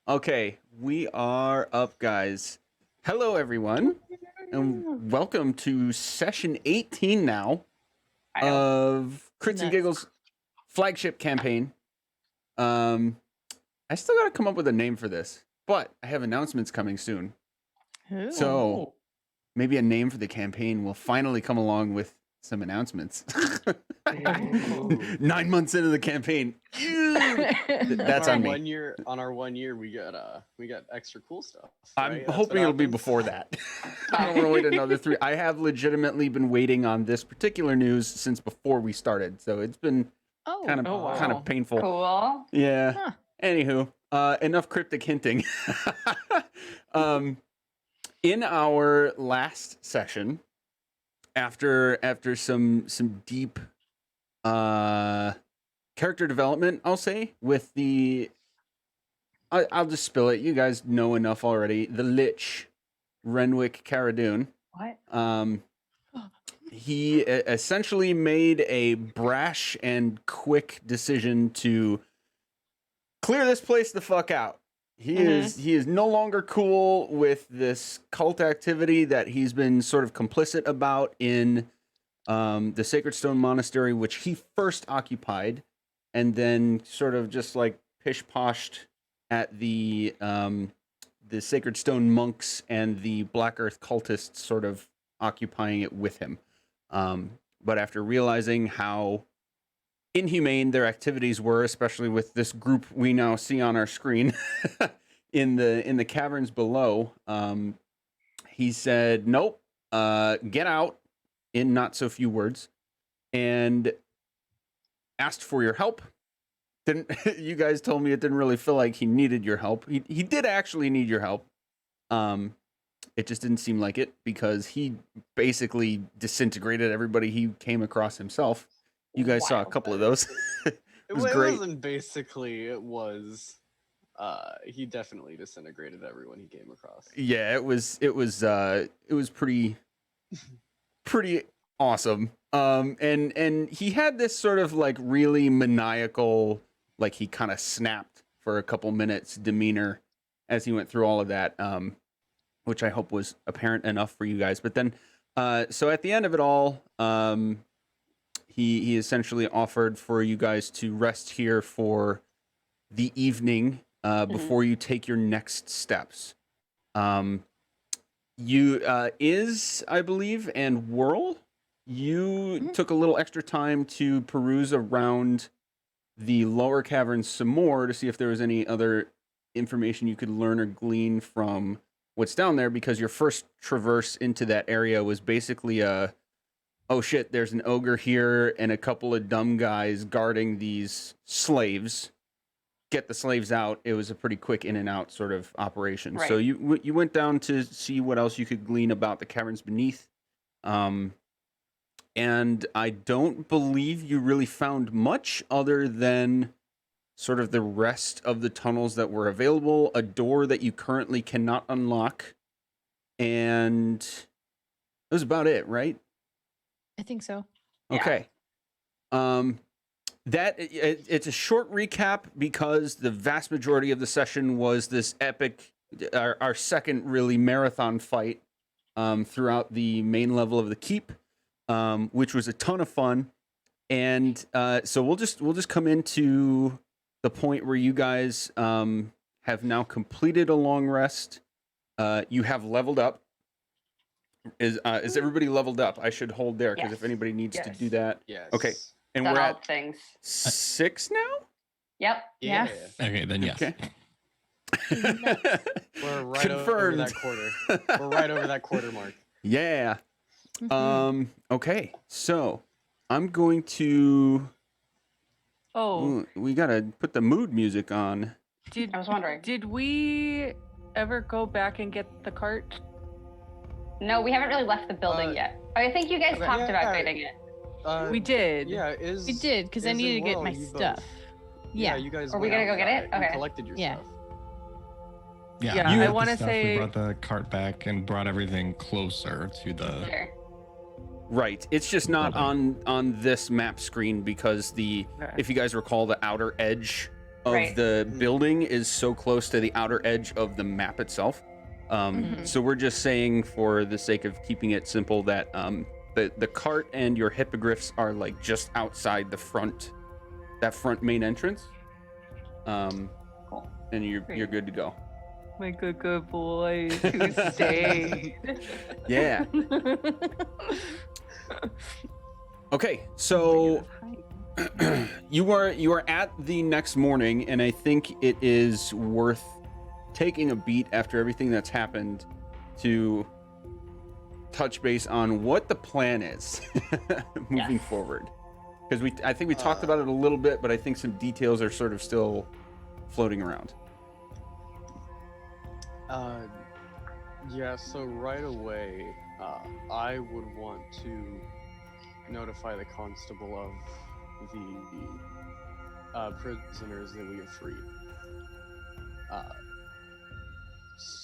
Okay, we are up, guys. Hello, everyone, and welcome to session 18 now of Crits and Giggles flagship campaign. I still got to come up with a name for this, but I have announcements coming soon. Ooh. So maybe a name for the campaign will finally come along with some announcements. 9 months into the campaign. That's on me. On our 1 year, we got extra cool stuff. I'm right? That's hoping what it'll be happens. before that. I don't want to wait another 3. I have legitimately been waiting on this particular news since before we started, so it's been kind of painful. Cool. Yeah. Huh. Anywho, enough cryptic hinting. In our last session, after some deep character development, I'll say, with the I'll just spill it. You guys know enough already. The Lich, Renwick Caradoon. What? He essentially made a brash and quick decision to clear this place the fuck out. He is no longer cool with this cult activity that he's been sort of complicit about in the Sacred Stone Monastery, which he first occupied, and then sort of just like pish-poshed at the Sacred Stone monks and the Black Earth cultists sort of occupying it with him. But after realizing how inhumane their activities were, especially with this group we now see on our screen in the caverns below, he said, nope, get out, in not so few words, and asked for your help. You guys told me it didn't really feel like he needed your help. He did actually need your help. It just didn't seem like it because he basically disintegrated everybody he came across himself. You guys saw a couple of those. It was great. It wasn't basically. It was. He definitely disintegrated everyone he came across. Yeah, it was pretty awesome. And he had this sort of like really maniacal, like he kind of snapped for a couple minutes demeanor as he went through all of that, which I hope was apparent enough for you guys. But then, so at the end of it all, he essentially offered for you guys to rest here for the evening before you take your next steps. You I believe, and Whirl, you took a little extra time to peruse around the lower caverns some more to see if there was any other information you could learn or glean from what's down there, because your first traverse into that area was basically oh shit, there's an ogre here and a couple of dumb guys guarding these slaves. Get the slaves out. It was a pretty quick in and out sort of operation. Right. So you went down to see what else you could glean about the caverns beneath. And I don't believe you really found much other than sort of the rest of the tunnels that were available, a door that you currently cannot unlock, and that was about it, right? I think so. Okay. It's a short recap because the vast majority of the session was this epic, our second really marathon fight throughout the main level of the keep, which was a ton of fun. And so we'll just come into the point where you guys have now completed a long rest. You have leveled up. Is everybody leveled up? I should hold there because if anybody needs to do that. Yes. Okay. And Done we're all at things. 6 now? Yep. Yeah. Okay, then yes. Okay. We're right over Confirmed. that quarter. We're right over that quarter mark. Yeah. Okay. So I'm going to. Oh, Ooh, we gotta put the mood music on. did I was wondering. Did we ever go back and get the cart? No, we haven't really left the building yet. I think you guys Okay. talked about Yeah. getting it. We did. Yeah, is We did, because I is needed to and get Whirl, my you both- stuff. Yeah, Yeah. you guys. Are we went gonna out go get and it? got and Okay. collected your Yeah. stuff. Yeah, Yeah, you I got the wanna stuff, say- we brought the cart back and brought everything closer to the. Sure. Right. It's just not Okay. on this map screen because Okay. if you guys recall, the outer edge of Right. the building is so close to the outer edge of the map itself. So we're just saying, for the sake of keeping it simple, that the cart and your hippogriffs are like just outside the front, that front main entrance. Cool. And you're good to go. My good boy who stayed. Yeah. Okay, so you are at the next morning, and I think it is worth taking a beat after everything that's happened to touch base on what the plan is moving forward. Because I think we talked about it a little bit, but I think some details are sort of still floating around. Yeah, so right away, I would want to notify the constable of the prisoners that we have freed.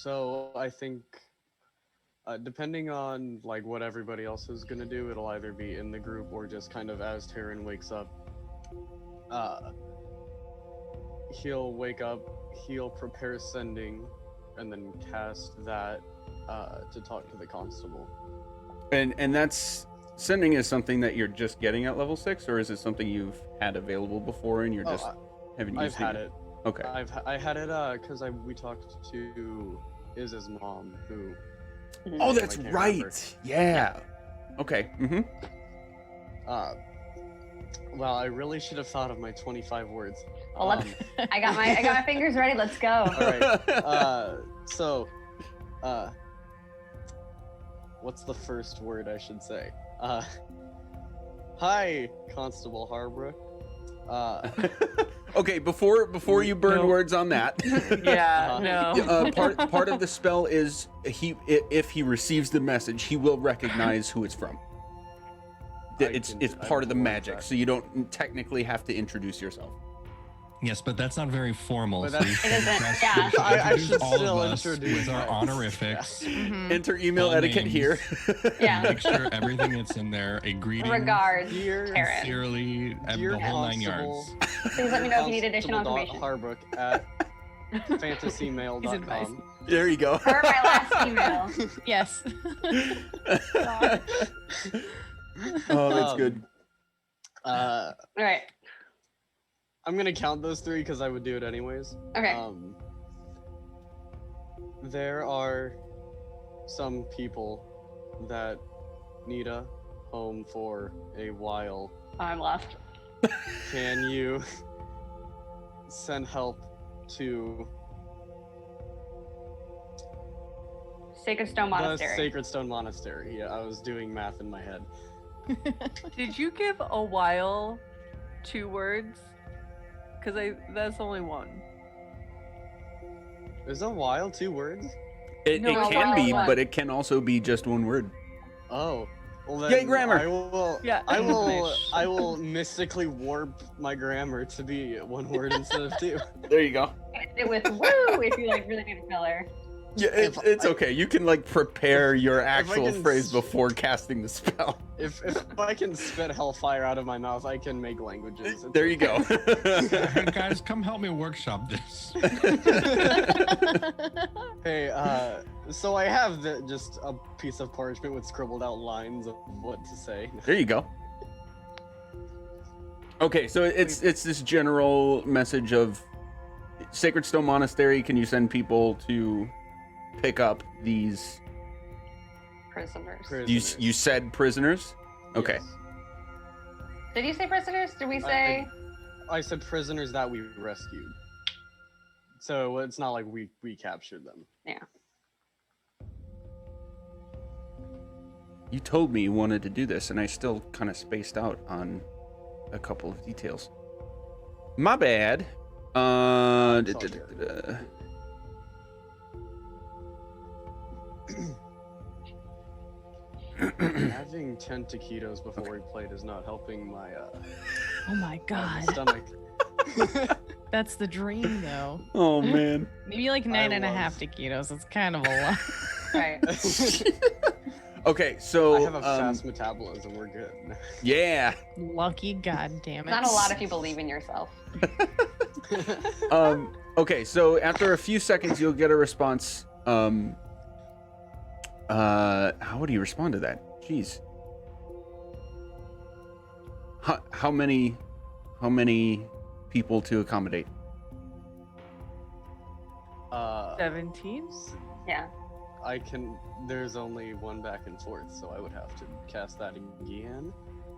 So I think, depending on like what everybody else is gonna do, it'll either be in the group or just kind of as Taryn wakes up. He'll wake up, he'll prepare sending, and then cast that to talk to the constable. And that's sending is something that you're just getting at level 6, or is it something you've had available before and you're just haven't used I've had it. Okay. I had it because we talked to Iz's mom, who. Oh, I that's can't right. remember. Yeah. Okay. Mm-hmm. Well, I really should have thought of my 25 words. Well, I got my fingers ready. Let's go. All right. So, what's the first word I should say? Hi, Constable Harbrook. Okay, before you burn No. words on that. Yeah, no. Part of the spell is if he receives the message, he will recognize who it's from. It's part of the believe magic, that. so you don't technically have to introduce yourself. Yes, but that's not very formal. But So that's- you It should isn't, just- yeah. you should I introduce should all still of us introduce with our us. honorifics. Enter email All etiquette names. here. Yeah. Make sure everything that's in there, a greeting, Regards, Dear- Taryn. sincerely, Dear the whole 9 Constable, yards. Please let me know if you need additional Constable information. Harbrook at fantasymail.com. There you go. Per my last email. Yes. Oh, that's good. Uh, All right. I'm gonna count those 3 because I would do it anyways. Okay. There are some people that need a home for a while. I'm left. Can you send help to Sacred Stone the Monastery. Sacred Stone Monastery? Yeah, I was doing math in my head. Did you give a while 2 words? Because that's only 1. Is a while 2 words? It No, can be, one. but it can also be just one word. Oh. Well then Yay, grammar. I will Yeah, I will English. I will mystically warp my grammar to be 1 word instead of 2. There you go. It with woo if you like really need a filler. Yeah, If it's I- okay. You can like prepare your actual can phrase s- before casting the spell. If I can spit hellfire out of my mouth, I can make languages. It's There you go. Hey, guys, come help me workshop this. Hey, so I have just a piece of parchment with scribbled out lines of what to say. There you go. Okay, so it's this general message of Sacred Stone Monastery. Can you send people to pick up these? Prisoners. You said prisoners. Okay. Yes. Did you say prisoners? Did we say? I said prisoners that we rescued. So it's not like we captured them. Yeah. You told me you wanted to do this, and I still kind of spaced out on a couple of details. My bad. It's all good. Having 10 taquitos before we played is not helping my Oh my god. stomach. That's the dream though. Oh man. Maybe like 9.5 love- taquitos. It's kind of a lot. Right. Okay, so I have a fast metabolism. We're good. yeah. Lucky, goddamn it. Not a lot if you believe in yourself. Okay, so after a few seconds, you'll get a response. How would he respond to that? Jeez. How many people to accommodate? 17? Yeah. I can. There's only one back and forth, so I would have to cast that again.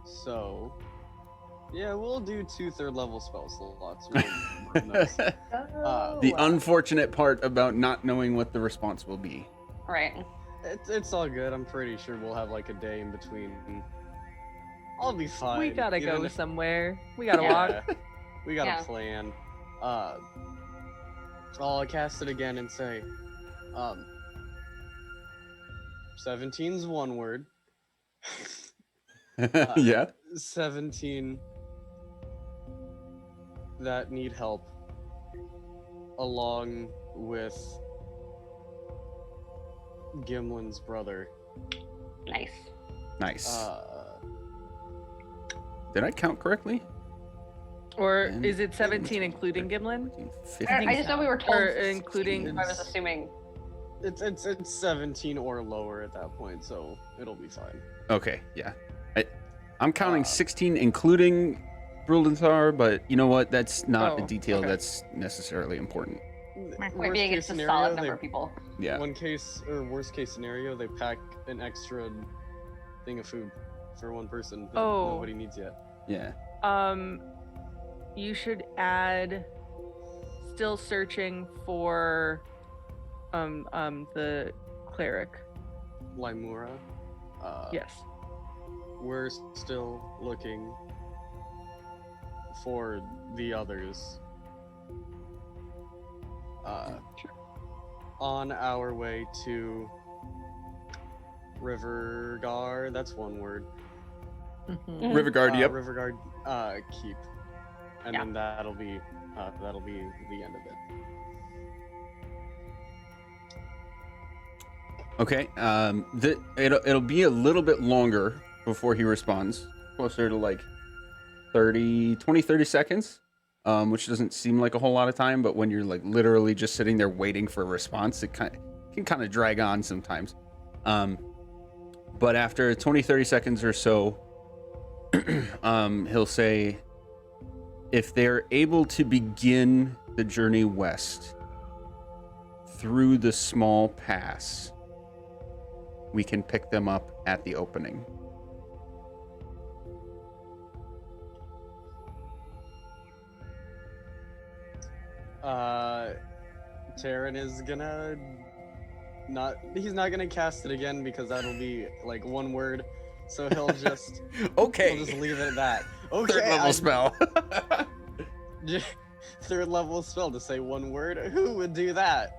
So, yeah, we'll do 2 third-level spell slots. We'll burn those. The unfortunate part about not knowing what the response will be. Right. It's all good. I'm pretty sure we'll have like a day in between. I'll be fine. We gotta even go if- somewhere. We gotta Yeah. walk. We got Yeah. a plan. I'll cast it again and say, 17's one word. Yeah. 17 that need help, along with Gimlin's brother. Nice. Nice. Did I count correctly? Or 10, is it 17 13, including Gimlin? 14, I 15. just know we were told. Or including. I was assuming. It's 17 or lower at that point, so it'll be fine. Okay, yeah. I'm counting 16 including Bruldanthar, but you know what? That's not a Oh, detail okay. that's necessarily important. Point being, it's a solid number of people. Yeah. Worst case scenario, they pack an extra thing of food for one person that Oh. nobody needs yet. Yeah. You should add still searching for the cleric. Limura. Yes. We're still looking for the others. On our way to Rivergar, that's one word. Mhm. Riverguard, yep. Riverguard keep. And Yeah. then that'll be the end of it. Okay. It'll be a little bit longer before he responds. Closer to like 30 seconds. Which doesn't seem like a whole lot of time, but when you're like literally just sitting there waiting for a response, it can kind of drag on sometimes. But after 20-30 seconds or so, he'll say, if they're able to begin the journey west through the small pass, we can pick them up at the opening. Taryn is gonna he's not gonna cast it again because that'll be like one word. So he'll just Okay. he'll just leave it at that. Okay. Third level spell. Third level spell to say one word. Who would do that?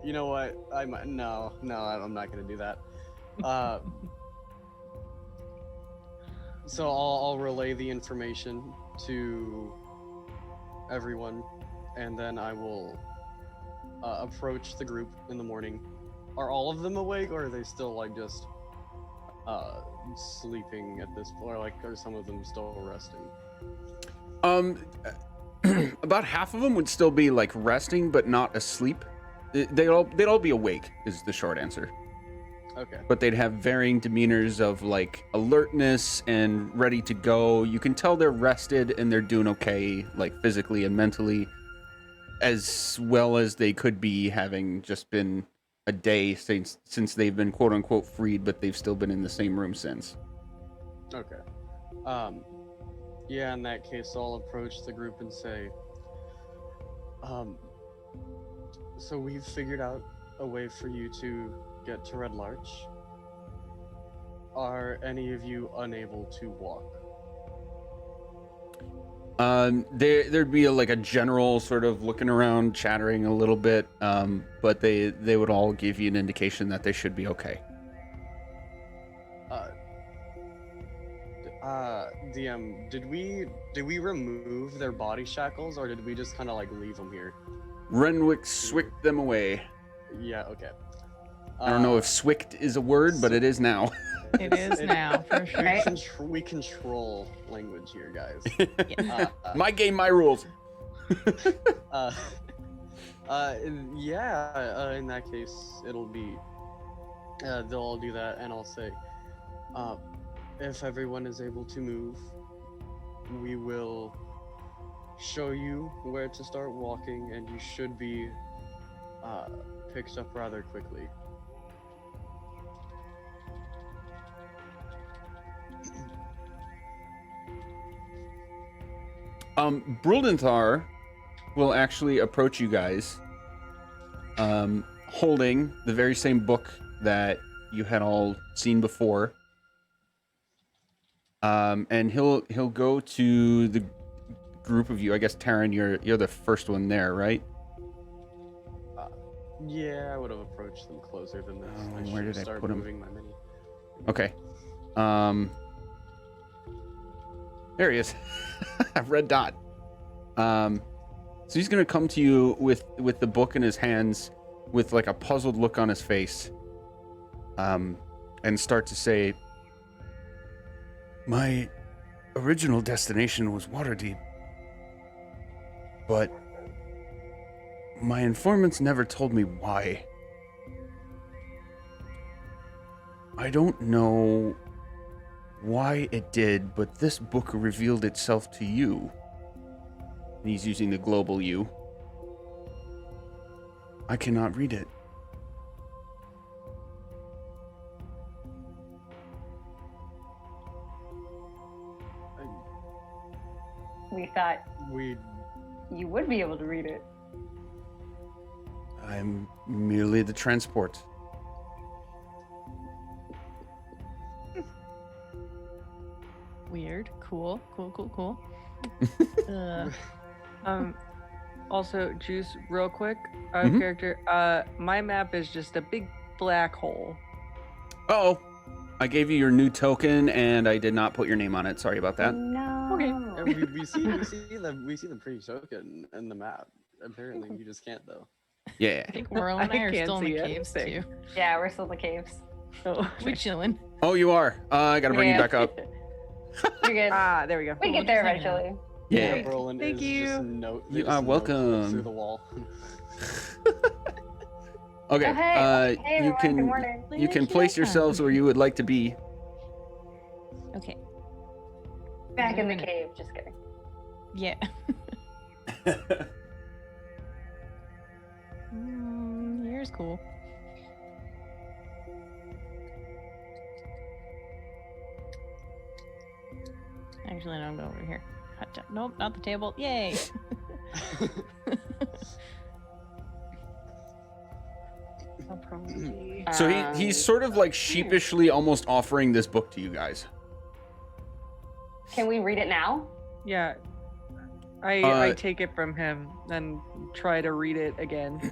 You know what? I'm not gonna do that. So I'll relay the information to everyone, and then I will approach the group in the morning. Are all of them awake, or are they still like just sleeping at this point, or like are some of them still resting? About half of them would still be like resting, but not asleep. They'd all be awake, is the short answer. Okay. But they'd have varying demeanors of like alertness and ready to go. You can tell they're rested and they're doing okay, like physically and mentally, as well as they could be having just been a day since they've been quote unquote freed, but they've still been in the same room since. Okay. Yeah, in that case, I'll approach the group and say, so we've figured out a way for you to get to Red Larch. Are any of you unable to walk? There'd be like a general sort of looking around, chattering a little bit, but they would all give you an indication that they should be okay. DM, did we remove their body shackles, or did we just kind of like leave them here? Renwick swicked them away. Yeah, okay. I don't know if swicked is a word, but it is now. It is now, for sure. Right? We control language here, guys. My game, my rules. In that case, it'll be. They'll all do that, and I'll say, if everyone is able to move, we will show you where to start walking, and you should be picked up rather quickly. Bruldenthar will actually approach you guys, holding the very same book that you had all seen before. And he'll go to the group of you. I guess Taryn, you're the first one there, right? Yeah, I would have approached them closer than this. Oh, I where should did I start put 'em? moving my mini. Okay. There he is. Red dot. So he's gonna come to you with the book in his hands, with like a puzzled look on his face, and start to say, "My original destination was Waterdeep, but my informants never told me why. I don't know why it did, but this book revealed itself to you." And he's using the global you. "I cannot read it. We thought We you would be able to read it. I am merely the transport." Weird. Cool. Also, Juice, real quick, Mhm. character. My map is just a big black hole. Oh, I gave you your new token and I did not put your name on it. Sorry about that. No. Okay. we see the pre-token in the map. Apparently, you just can't though. Yeah. I think Merle and I are can't still in the see caves anything. too. Yeah, we're still in the caves. Oh, We chilling. Oh, you are. I gotta bring you back up. You're good. there we go. We get there eventually. Yeah. Brolin Thank is you. just note. You just are note welcome. through the wall. Okay. Oh, hey. Hey, you everyone. Good can morning. you can place yourselves where you would like to be. Okay. Back in the Moving it. cave. Just kidding. Yeah. Here's cool. Actually, no, I'm going over here. Hot tub. Nope, not the table. Yay! I'll probably. So he's sort of like Hmm. sheepishly almost offering this book to you guys. Can we read it now? Yeah. I Uh, take it from him and try to read it again.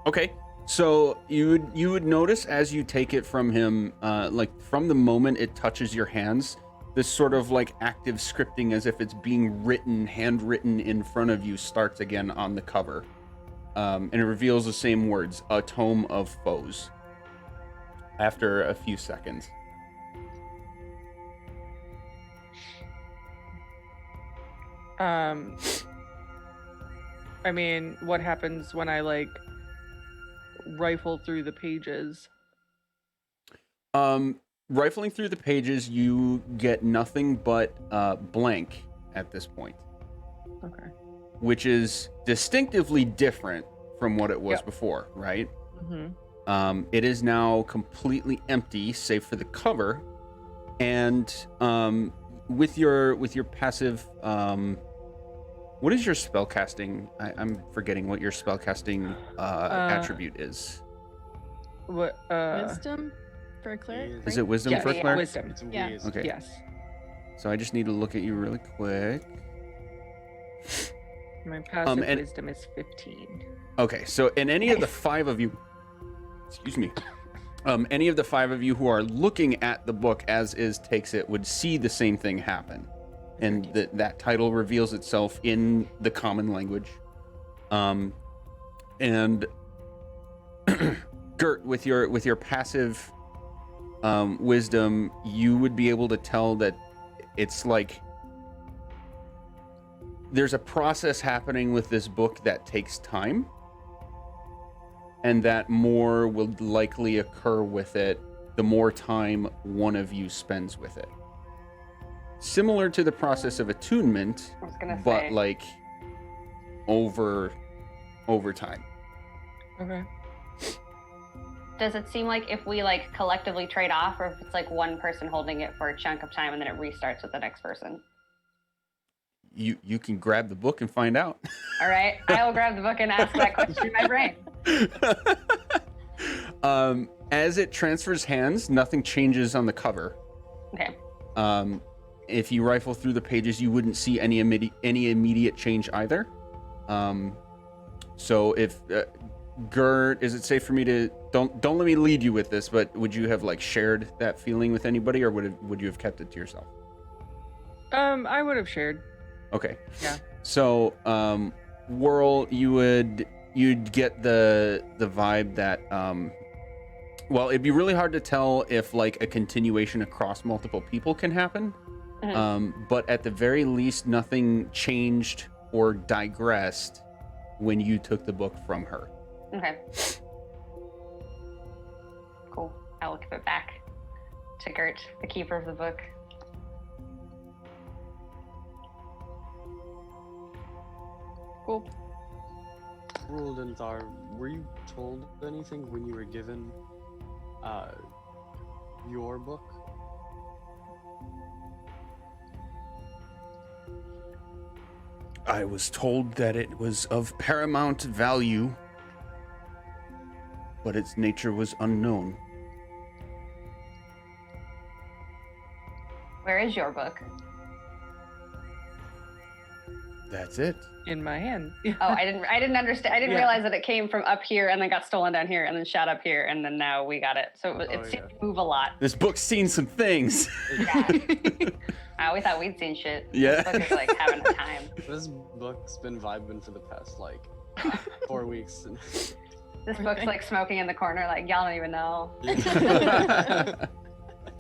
Okay. So you would notice as you take it from him, like from the moment it touches your hands, this sort of like active scripting as if it's being written, handwritten in front of you, starts again on the cover. And it reveals the same words, "A Tome of Foes," after a few seconds. I mean, what happens when I like rifle through the pages? Rifling through the pages, you get nothing but blank at this point, Okay. which is distinctively different from what it was Yep. before, right? Mm-hmm. It is now completely empty, save for the cover, and with your passive, what is your spellcasting? I'm forgetting what your spellcasting attribute is. What? Wisdom for a cleric. Is it wisdom Yeah, for a yeah. cleric? Wisdom. It's Yeah. weird. Okay. Yes. So I just need to look at you really quick. My passive and- wisdom is 15. Okay, so in any of the five of you, excuse me, any of the five of you who are looking at the book as is takes it would see the same thing happen, and that title reveals itself in the common language, and Gert, with your passive wisdom, you would be able to tell that it's like there's a process happening with this book that takes time, and that more will likely occur with it the more time one of you spends with it. Similar to the process of attunement, I was gonna but say. like over time. Okay. Does it seem like if we like collectively trade off, or if it's like one person holding it for a chunk of time and then it restarts with the next person? You can grab the book and find out. All right, I will grab the book and ask that question in my brain. As it transfers hands, nothing changes on the cover. Okay. If you rifle through the pages, you wouldn't see any immediate change either. So if Gert, is it safe for me to don't let me lead you with this, but would you have like shared that feeling with anybody, or would you have kept it to yourself? I would have shared. Okay. Yeah. So, Whirl, you'd get the vibe that well, it'd be really hard to tell if like a continuation across multiple people can happen. But at the very least, nothing changed or digressed when you took the book from her. Okay. Cool. I will give it back to Gert, the keeper of the book. Cool. Ruldenthar, were you told anything when you were given your book? I was told that it was of paramount value, but its nature was unknown. Where is your book? That's it. In my hand. Oh, I didn't understand. I didn't Yeah. realize that it came from up here and then got stolen down here and then shot up here and then now we got it. So it Oh, seemed yeah. to move a lot. This book's seen some things. Yeah. We thought we'd seen shit. Yeah. This book is like having a time. This book's been vibing for the past like 4 weeks. And This book's like smoking in the corner, like y'all don't even know. It's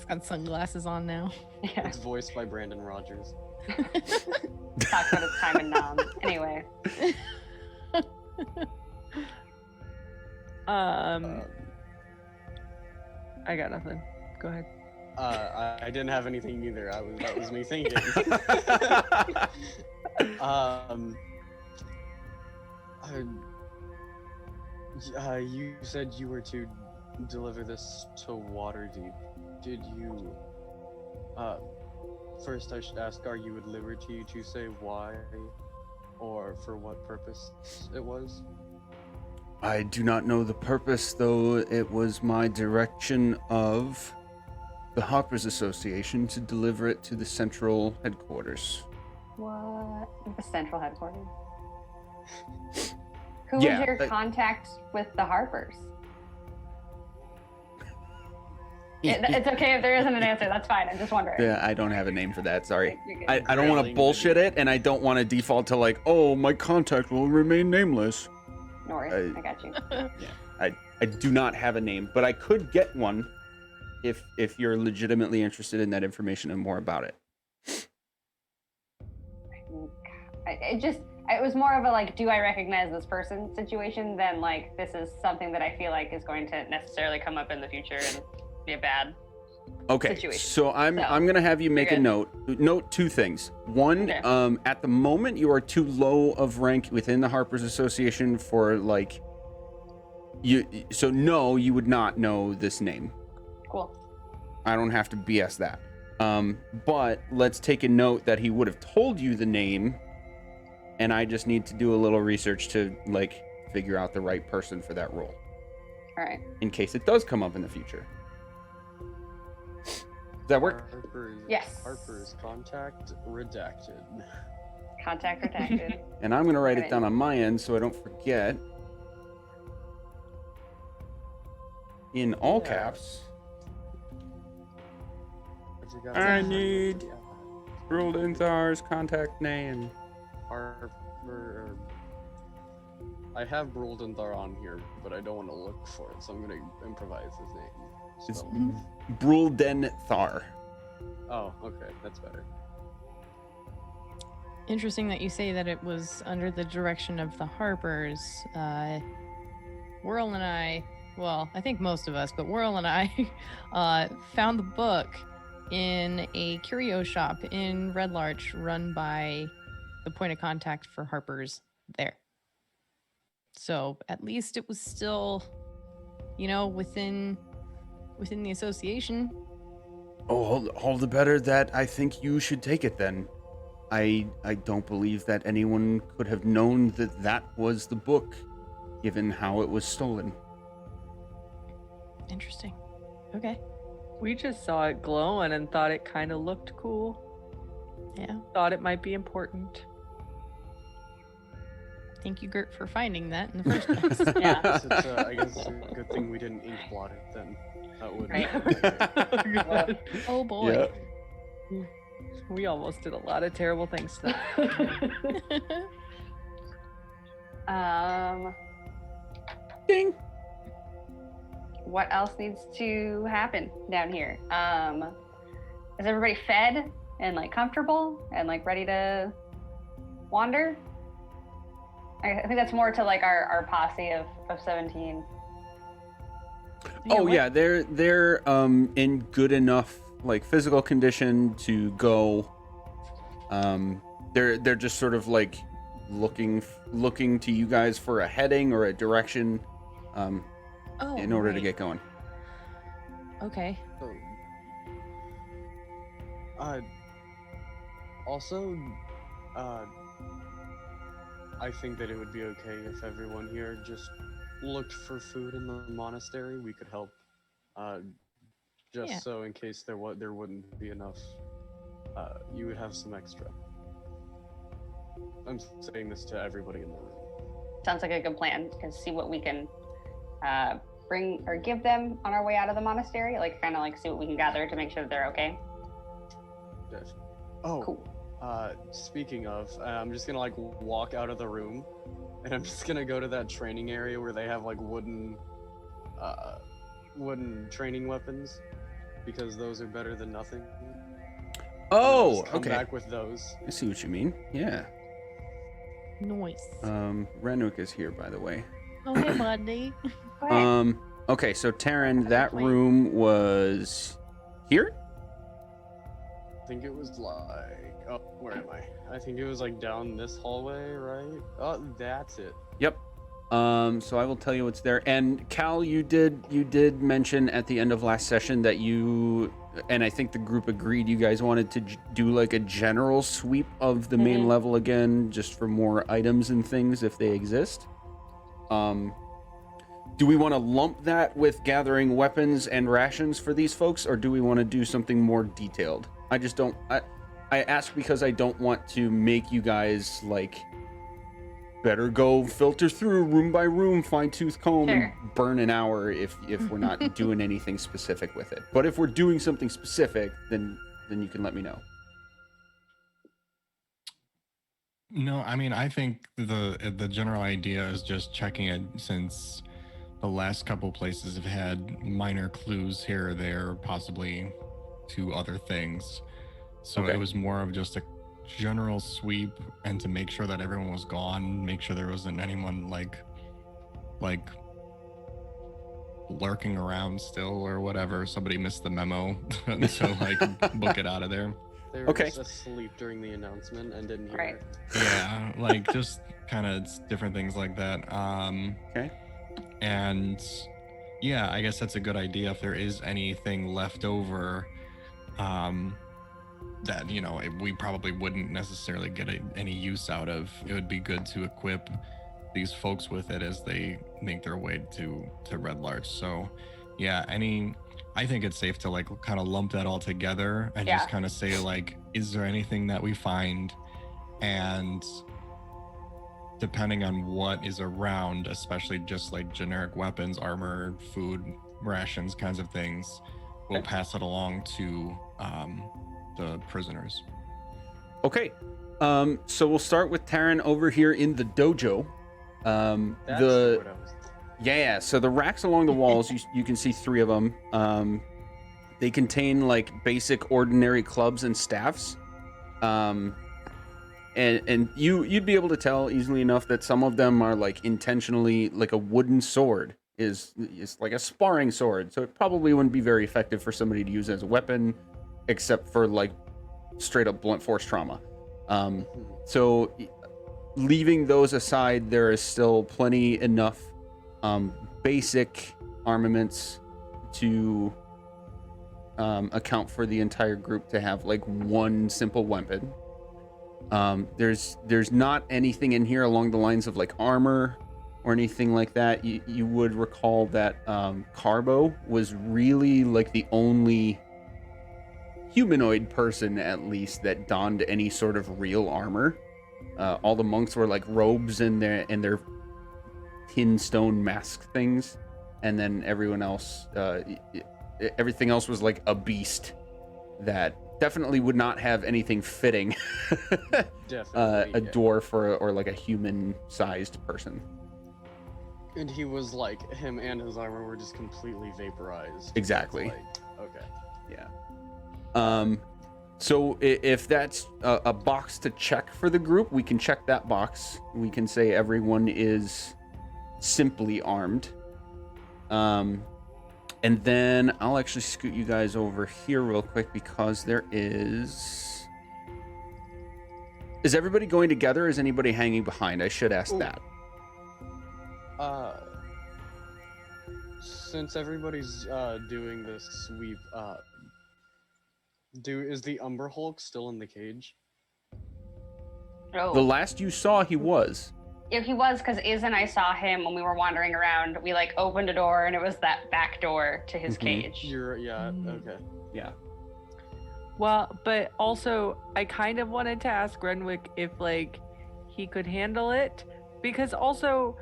got sunglasses on now. Yeah. It's voiced by Brandon Rogers. Talks about his time in Nam. Anyway. I got nothing. Go ahead. I didn't have anything either. That was me thinking. You said you were to deliver this to Waterdeep. Did you? First, I should ask: are you at liberty to say why, or for what purpose it was? I do not know the purpose, though it was my direction of the Harpers Association to deliver it to the central headquarters. What? The central headquarters. Who Yeah, was your contact with the Harpers? It's okay if there isn't an answer. That's fine. I'm just wondering. Yeah, I don't have a name for that. Sorry. You're good. I don't want to Grayling, bullshit maybe. it, and I don't want to default to like, oh, my contact will remain nameless. No worries. I got you. I do not have a name, but I could get one if you're legitimately interested in that information and more about it. It was more of a like, do I recognize this person situation than like, this is something that I feel like is going to necessarily come up in the future and be a bad. Okay, Situation. so I'm So, gonna have you make a good. note two things. One, Okay. at the moment you are too low of rank within the Harpers Association for like you. So no, you would not know this name. Cool. I don't have to BS that. But let's take a note that he would have told you the name, and I just need to do a little research to like figure out the right person for that role All right. in case it does come up in the future. Does that work? Yes. Harper's contact redacted. Contact protected. And I'm gonna write it Okay. down on my end so I don't forget. In all Yeah. caps, forgot I to- need- Yeah. Ruldentar's contact name. Harper. I have Bruldenthar on here, but I don't want to look for it, so I'm gonna improvise his name. It's So, Bruldenthar. oh, okay, that's better. Interesting that you say that it was under the direction of the Harpers. Whirl and I, well, I think most of us, but Whirl and I found the book in a curio shop in Red Larch run by the point of contact for Harpers there. So at least it was still, within the association. Oh, all the better that I think you should take it then. I don't believe that anyone could have known that that was the book, given how it was stolen. Interesting. Okay. We just saw it glowing and thought it kind of looked cool. Yeah. Thought it might be important. Thank you, Gert, for finding that in the first place. Yeah. I guess it's a good thing we didn't ink blot it then. That would Right. Oh boy. Yeah. We almost did a lot of terrible things tonight. Ding. What else needs to happen down here? Is everybody fed and like comfortable and like ready to wander? I think that's more to like our posse of 17. Oh yeah, they're in good enough like physical condition to go. They're just sort of like looking to you guys for a heading or a direction in order to get going. Okay. Also, I think that it would be okay if everyone here just looked for food in the monastery. We could help, just so in case there wouldn't be enough, you would have some extra. I'm saying this to everybody in the room. Sounds like a good plan. To see what we can bring or give them on our way out of the monastery. Like kind of like see what we can gather to make sure that they're okay. Definitely. Oh, Cool. Speaking of, I'm just gonna like walk out of the room, and I'm just gonna go to that training area where they have like wooden training weapons, because those are better than nothing. Oh, Come okay. back with those. I see what you mean. Yeah. Nice. Renwick is here, by the way. Oh, hey, buddy. Go ahead. Okay, so Taryn, that Wait. room was here? I think it was like, oh, where am I? I think it was like down this hallway, right? Oh, that's it. Yep. So I will tell you what's there. And Cal, you did mention at the end of last session that you, and I think the group agreed, you guys wanted to do like a general sweep of the main level again, just for more items and things if they exist. Do we want to lump that with gathering weapons and rations for these folks, or do we want to do something more detailed? I just don't. I ask because I don't want to make you guys like better go filter through room by room, fine-tooth comb, Sure. and burn an hour if we're not doing anything specific with it. But if we're doing something specific, then you can let me know. No, I mean, I think the general idea is just checking it, since the last couple places have had minor clues here or there, possibly to other things. So Okay. it was more of just a general sweep, and to make sure that everyone was gone, make sure there wasn't anyone like lurking around still or whatever. Somebody missed the memo, so like book it out of there. They were Okay. just asleep during the announcement and didn't hear Right. it. Yeah, like just kind of different things like that. Okay. And yeah, I guess that's a good idea. If there is anything left over, that, you know, we probably wouldn't necessarily get any use out of, it would be good to equip these folks with it as they make their way to Red Larch. So yeah, I think it's safe to like kind of lump that all together and just Yeah. kind of say like, is there anything that we find, and depending on what is around, especially just like generic weapons, armor, food, rations, kinds of things, we'll pass it along to the prisoners. Okay. So we'll start with Taryn over here in the dojo. That's The what I was. yeah, so the racks along the walls, you can see 3 of them. They contain like basic ordinary clubs and staffs. And you'd be able to tell easily enough that some of them are like intentionally like a wooden sword is like a sparring sword, so it probably wouldn't be very effective for somebody to use as a weapon, except for like straight up blunt force trauma. So leaving those aside, there is still plenty enough basic armaments to account for the entire group to have like one simple weapon. There's not anything in here along the lines of like armor or anything like that. You would recall that Carbo was really like the only humanoid person, at least, that donned any sort of real armor. All the monks were like robes and their tin stone mask things, and then everyone else, everything else was like a beast that definitely would not have anything fitting Definitely. a dwarf or like a human-sized person. And he was like, him and his armor were just completely vaporized. Exactly. Like, okay. Yeah. So if that's a box to check for the group, we can check that box. We can say everyone is simply armed. And then I'll actually scoot you guys over here real quick because there is... Is everybody going together or is anybody hanging behind? I should ask Ooh. that. Since everybody's doing this sweep, is the Umber Hulk still in the cage? Oh. The last you saw, he was. Yeah, he was, because Iz and I saw him when we were wandering around. We like opened a door and it was that back door to his cage. Okay. Yeah. Well, but also I kind of wanted to ask Renwick if like he could handle it, because also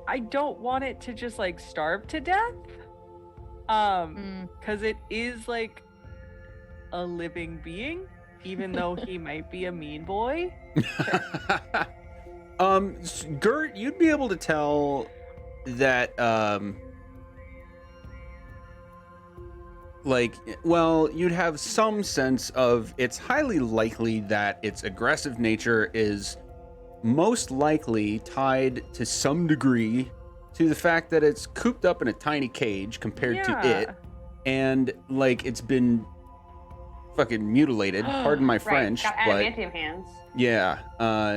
I don't want it to just like starve to death. Because it is like a living being, even though he might be a mean boy. Gert, you'd be able to tell that, you'd have some sense of it's highly likely that its aggressive nature is most likely tied to some degree to the fact that it's cooped up in a tiny cage compared to it, and like it's been fucking mutilated. Pardon my French, got but adamantium hands. yeah.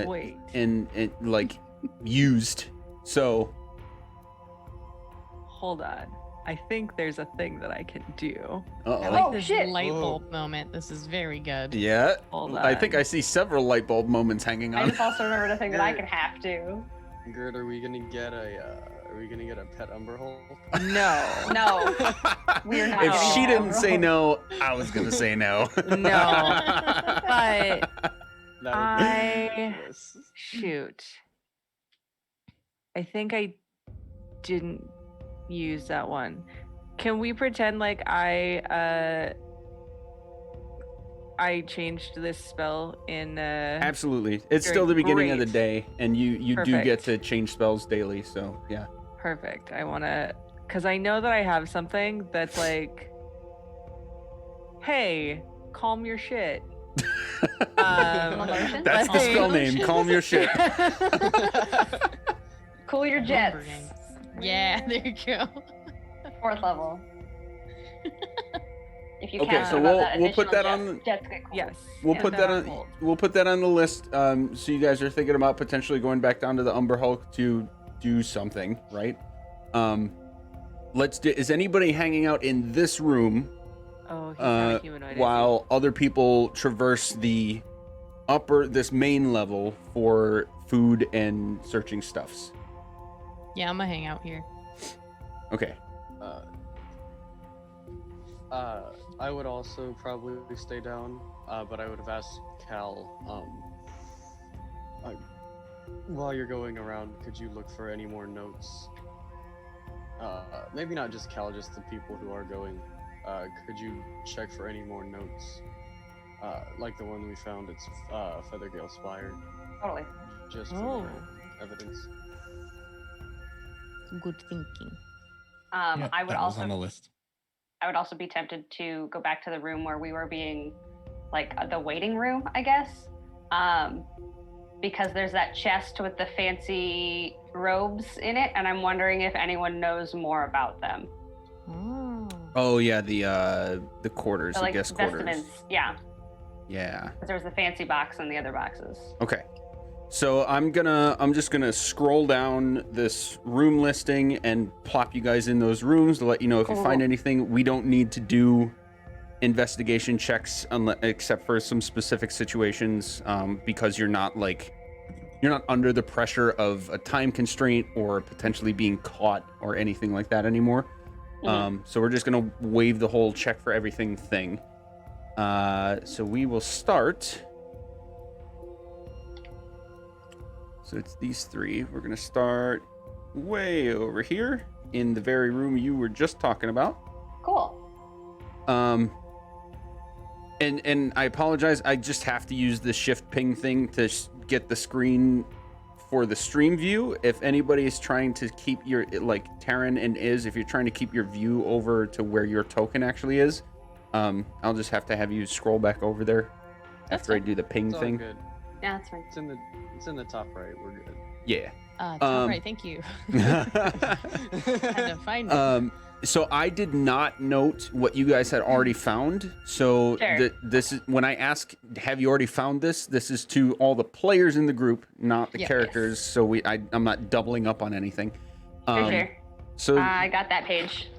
Wait. And like used. So Hold on. I think there's a thing that I can do. I uh-oh. like Oh, this shit. light Whoa. bulb moment. This is very good. Yeah. Hold I think on. I see several light bulb moments hanging I on. just also remembered a thing that I can have to. Gert, are we gonna get a pet Umber Hulk? No. No, we are not. If getting she a didn't Umber say Hulk. no, I was gonna say no. No. But That would be I ridiculous. shoot. I think I didn't use that one. Can we pretend like I changed this spell in Absolutely. It's still the beginning of the day, and you do get Perfect. to change spells daily, so yeah. Perfect. I want to, because I know that I have something that's like, hey, calm your shit. Emotion? That's the but- spell name. Calm your shit. Cool your jets. Remembering. Yeah, there you go. 4th level. If you Okay, cast so it above we'll- that we'll put additional that jets, on- jets get cooled. Yes. We'll Yeah. put that Hold. on. We'll put that on the list. So you guys are thinking about potentially going back down to the Umber Hulk to do something, right? Let's do. Is anybody hanging out in this room Oh, he's not a humanoid. is he? while other people traverse this main level for food and searching stuffs? Yeah, I'm gonna hang out here. Okay. I would also probably stay down, but I would have asked Cal, while you're going around, could you look for any more notes? Maybe not just Cal, just the people who are going. Could you check for any more notes? Like the one we found, it's Feathergale Spire, Totally. just Oh. for evidence. Good thinking. Yeah, I would that was also on the list. I would also be tempted to go back to the room where we were being, like, the waiting room, I guess. Because there's that chest with the fancy robes in it, and I'm wondering if anyone knows more about them. Oh yeah, the quarters, So, the like, guest quarters. vestments, yeah. Yeah. 'Cause there's the fancy box and the other boxes. Okay. So I'm just gonna scroll down this room listing and plop you guys in those rooms to let you know if you find anything. We don't need to do investigation checks except for some specific situations, because you're not under the pressure of a time constraint or potentially being caught or anything like that anymore. So we're just gonna waive the whole check for everything thing. So we will start. So it's these three. We're gonna start way over here in the very room you were just talking about. Cool. And I apologize. I just have to use the shift ping thing to get the screen for the stream view. If anybody is trying to keep your, like Taryn and if you're trying to keep your view over to where your token actually is, I'll just have to have you scroll back over there after I do the ping It's all thing. good. Yeah, that's fine. It's in the top right. We're good. Yeah. Top right, thank you. Had to find it. So I did not note what you guys had already found. So Sure. this is when I ask, have you already found this? This is to all the players in the group, not the Yes. characters. So I'm not doubling up on anything. Sure. So I got that page.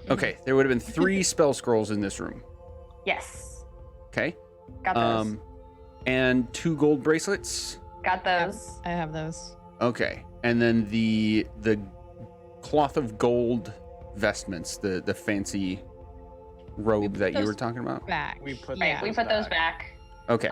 okay, there would have been 3 spell scrolls in this room. Yes. Okay. Got those. And 2 gold bracelets. Got those. I have those. Okay, and then the cloth of gold vestments, the fancy robe that you those were talking about. Back. We put Right, those we put those back. Okay.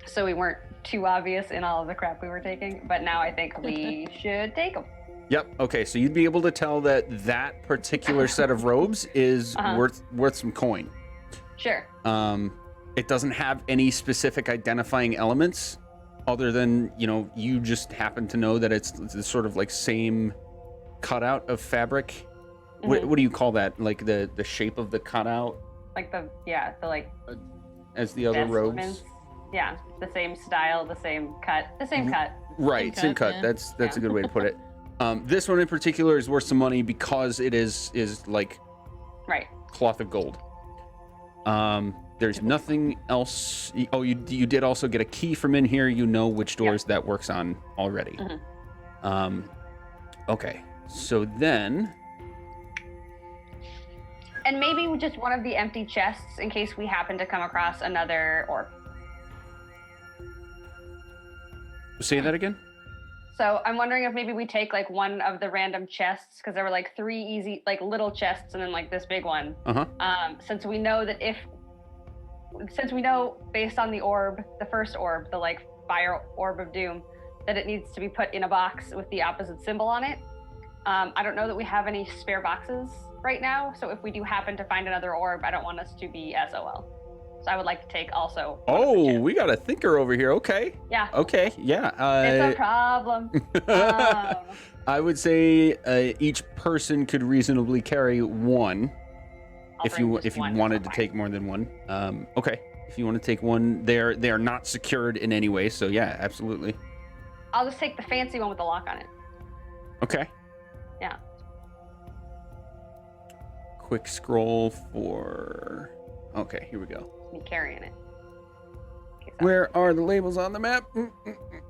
So we weren't too obvious in all of the crap we were taking, but now I think we should take them. Yep. Okay, so you'd be able to tell that particular set of robes is worth some coin. Sure. It doesn't have any specific identifying elements other than, you just happen to know that it's the sort of like same cutout of fabric. What do you call that? Like the shape of the cutout Like the as the other robes? vestments. Yeah, the same style, the same cut, Right, same cut. yeah. That's Yeah. a good way to put it. This one in particular is worth some money because it is like Right. cloth of gold. There's nothing else. Oh, you did also get a key from in here. You know which doors that works on already. Okay, so then. And maybe just one of the empty chests in case we happen to come across another orb. Say that again? So I'm wondering if maybe we take like one of the random chests because there were like 3 easy, like little chests and then like this big one. Since we know based on the orb, the first orb, the like fire orb of doom, that it needs to be put in a box with the opposite symbol on it. I don't know that we have any spare boxes right now, so if we do happen to find another orb, I don't want us to be SOL. So I would like to take also. Oh, we got a thinker over here. Okay. Yeah. Okay. Yeah. It's a problem. I would say each person could reasonably carry one. If you wanted to take more than one. Okay. If you want to take one, they are not secured in any way. So yeah, absolutely. I'll just take the fancy one with the lock on it. Okay. Yeah. Quick scroll for. Okay, here we go. Me carrying it. Where are the labels on the map?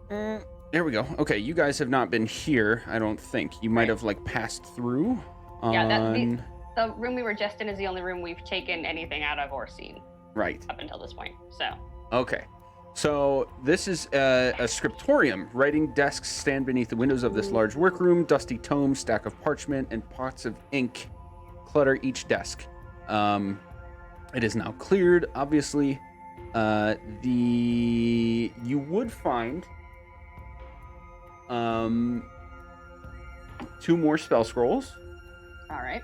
There we go. Okay, you guys have not been here, I don't think. You might have like passed through. Yeah, the room we were just in is the only room we've taken anything out of or seen. Right. Up until this point. So. Okay. So this is a scriptorium. Writing desks stand beneath the windows of this large workroom. Dusty tomes, stack of parchment, and pots of ink clutter each desk. It is now cleared, obviously. You would find 2 more spell scrolls. All right.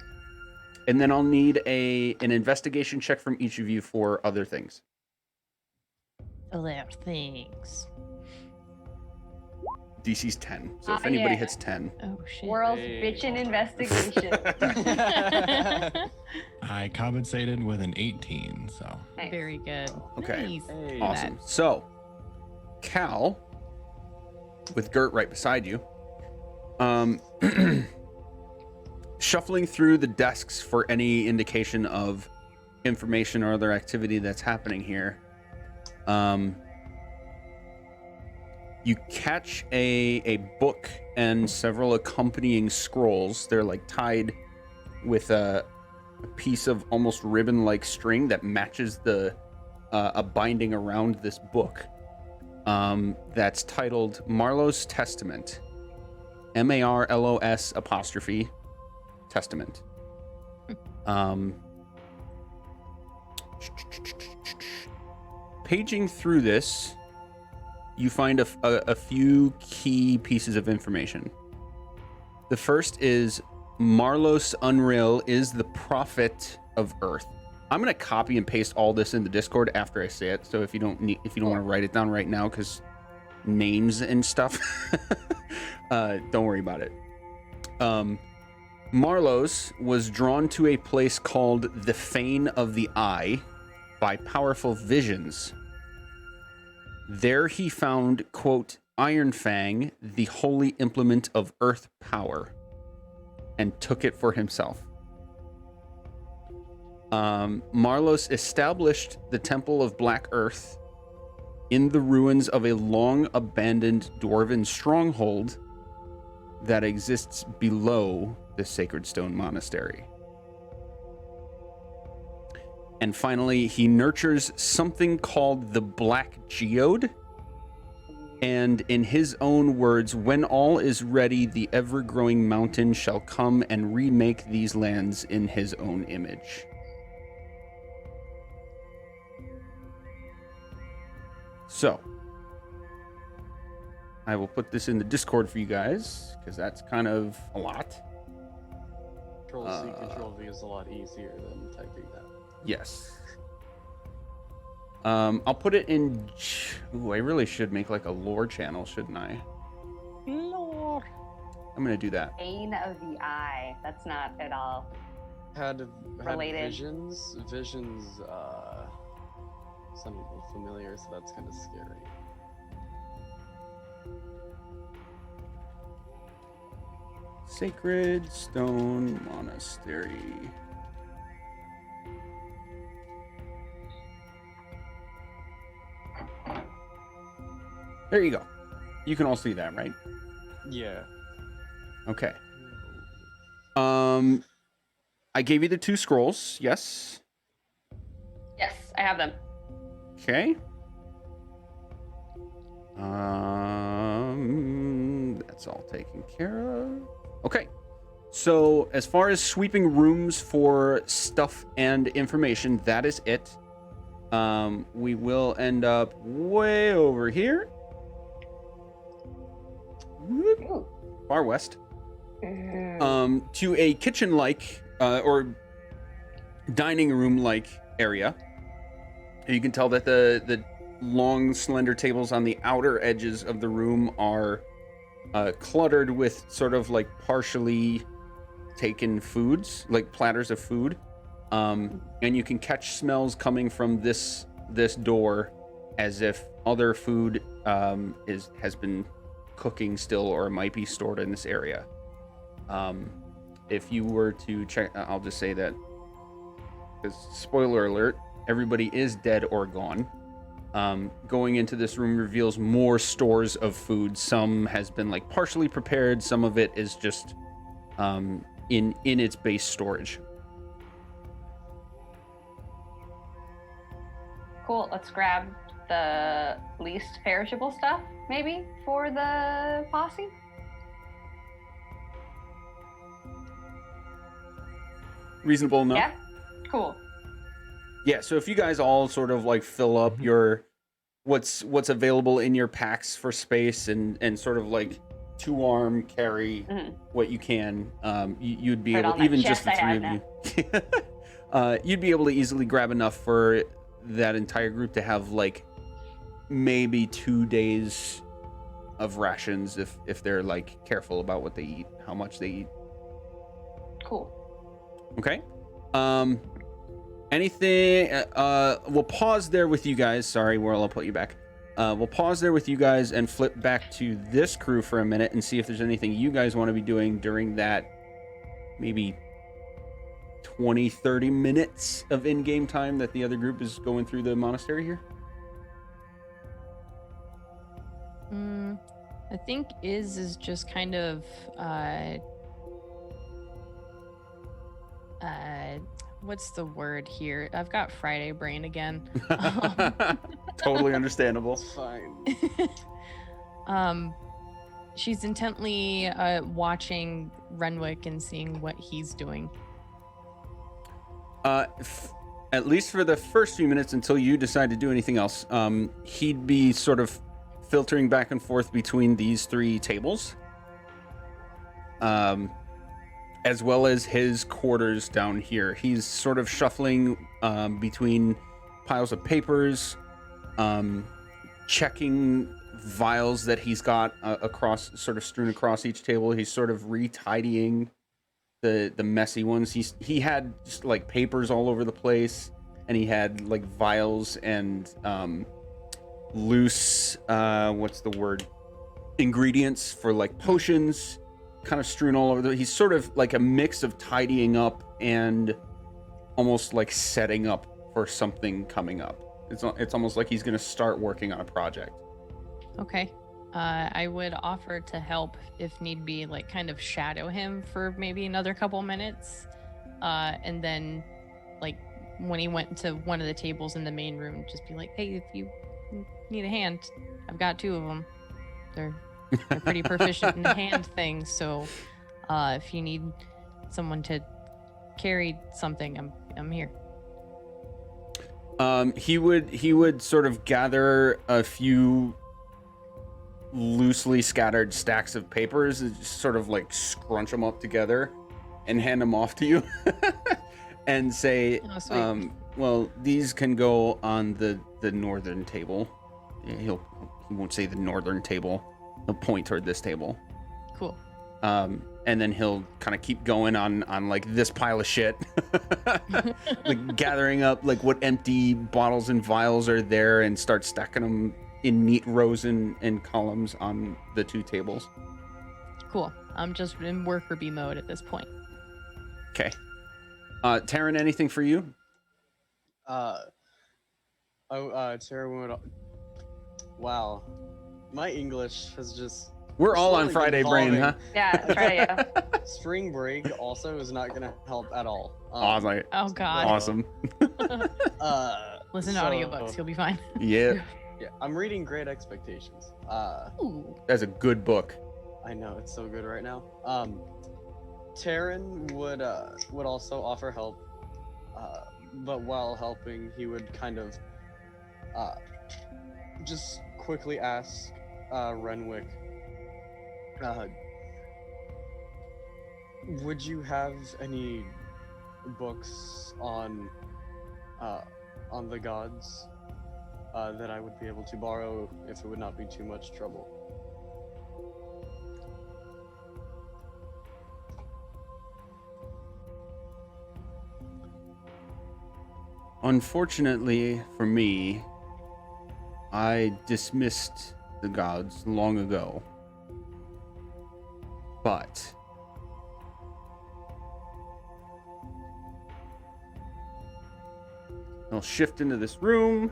And then I'll need an investigation check from each of you for other things. Other things. DC's 10. So if anybody yeah. hits 10. Oh shit. World's Hey. bitchin' investigation. I compensated with an 18, so Nice. Very good. Okay. Nice. Hey. Awesome. So, Cal, with Gert right beside you, shuffling through the desks for any indication of information or other activity that's happening here. You catch a book and several accompanying scrolls. They're like tied with a piece of almost ribbon-like string that matches the a binding around this book. That's titled Marlowe's Testament. Marlos apostrophe Testament. Paging through this, you find a few key pieces of information. The first is Marlos Unreal is the prophet of Earth. I'm gonna copy and paste all this in the Discord after I say it. So if you don't want to write it down right now, because names and stuff, don't worry about it. Marlos was drawn to a place called the Fane of the Eye by powerful visions. There he found, quote, Iron Fang, the holy implement of earth power, and took it for himself. Marlos established the Temple of Black Earth in the ruins of a long abandoned dwarven stronghold that exists below the Sacred Stone Monastery. And finally, he nurtures something called the Black Geode. And in his own words, when all is ready, the ever-growing mountain shall come and remake these lands in his own image. So, I will put this in the Discord for you guys, because that's kind of a lot. Control-C, Control-V is a lot easier than typing that. Yes. I'll put it in... Ooh, I really should make like a lore channel, shouldn't I? Lord. I'm going to do that. Bane of the Eye. That's not at all. Had Related. visions sound familiar, so that's kind of scary. Sacred Stone Monastery. There you go. You can all see that, right? Yeah. Okay. I gave you the 2 scrolls, yes? Yes, I have them. Okay. That's all taken care of. Okay. So as far as sweeping rooms for stuff and information, that is it. We will end up way over here. Whoop. Ooh. Far west. Mm. To a kitchen-like or dining room-like area. You can tell that the long, slender tables on the outer edges of the room are cluttered with sort of like partially taken foods, like platters of food. And you can catch smells coming from this door as if other food has been cooking still or might be stored in this area. If you were to check, I'll just say that, because spoiler alert, everybody is dead or gone. Going into this room reveals more stores of food. Some has been like partially prepared. Some of it is just in its base storage. Cool. Let's grab the least perishable stuff, maybe, for the posse. Reasonable enough. Yeah. Cool. Yeah, so if you guys all sort of like fill up your what's available in your packs for space and sort of like 2-arm carry what you can, you'd be Put able, on that even just the chest I 3 have of you, you'd be able to easily grab enough for that entire group to have like maybe 2 days of rations if they're like careful about what they eat, how much they eat. Cool. Okay. Anything? We'll pause there with you guys. Sorry, Whirl, I'll put you back. We'll pause there with you guys and flip back to this crew for a minute and see if there's anything you guys want to be doing during that maybe 20, 30 minutes of in-game time that the other group is going through the monastery here. I think is just kind of what's the word here? I've got Friday brain again. Totally understandable. It's fine. She's intently watching Renwick and seeing what he's doing. At least for the first few minutes until you decide to do anything else, he'd be sort of filtering back and forth between these three tables, as well as his quarters down here. He's sort of shuffling between piles of papers, checking vials that he's got across, sort of strewn across each table. He's sort of retidying the messy ones. He had just like papers all over the place, and he had like vials and loose what's the word, ingredients for like potions kind of strewn all over. He's sort of like a mix of tidying up and almost like setting up for something coming up. It's almost like he's going to start working on a project. Okay. I would offer to help if need be, like kind of shadow him for maybe another couple minutes. And then like when he went to one of the tables in the main room, just be like, hey, if you need a hand, I've got two of them. They're pretty proficient in hand things. So if you need someone to carry something, I'm here. He would sort of gather a few loosely scattered stacks of papers and just sort of like scrunch them up together and hand them off to you and say, Oh, well, these can go on the northern table. He won't say the northern table. He'll point toward this table. Cool. And then he'll kind of keep going on like this pile of shit, like gathering up like what empty bottles and vials are there and start stacking them in neat rows and columns on the two tables. Cool. I'm just in worker bee mode at this point. Okay. Taryn, anything for you? Tara would. Wow, my English has just. We're all on slowly Friday been brain, huh? evolving. Yeah, that's right. Yeah. Spring break also is not gonna help at all. I was like, Oh God. awesome. Listen to so- audiobooks. You'll be fine. Yeah, Yeah, I'm reading Great Expectations. Ooh. that's a good book. I know it's so good right now. Taryn would also offer help, but while helping, he would kind of just quickly ask Renwick, would you have any books on the gods that I would be able to borrow if it would not be too much trouble? Unfortunately for me, I dismissed the gods long ago. But I'll shift into this room.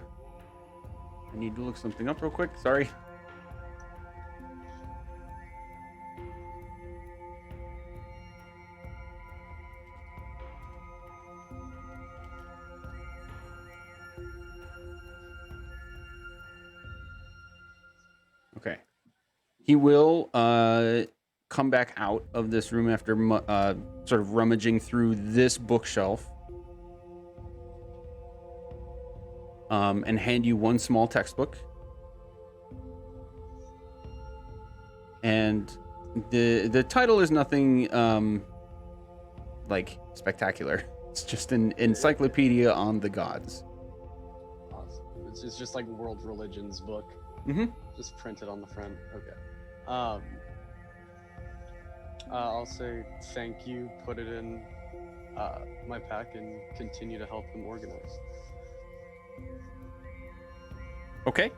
I need to look something up real quick. Sorry. Okay. He will come back out of this room after sort of rummaging through this bookshelf. And hand you one small textbook. And the title is nothing like spectacular. It's just an encyclopedia on the gods. Awesome. It's just like World Religions book. Mm-hmm. Just printed on the front. Okay. I'll say thank you, put it in my pack, and continue to help them organize. Okay.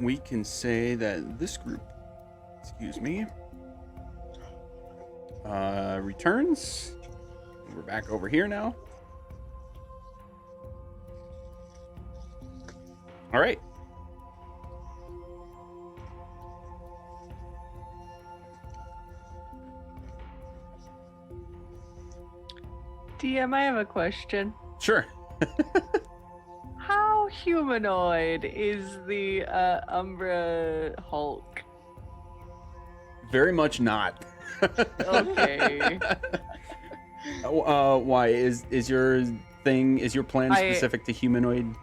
We can say that this group, excuse me, returns. We're back over here now. All right. DM, I have a question. Sure. How humanoid is the Umbra Hulk? Very much not. Okay. Why is your plan specific to humanoid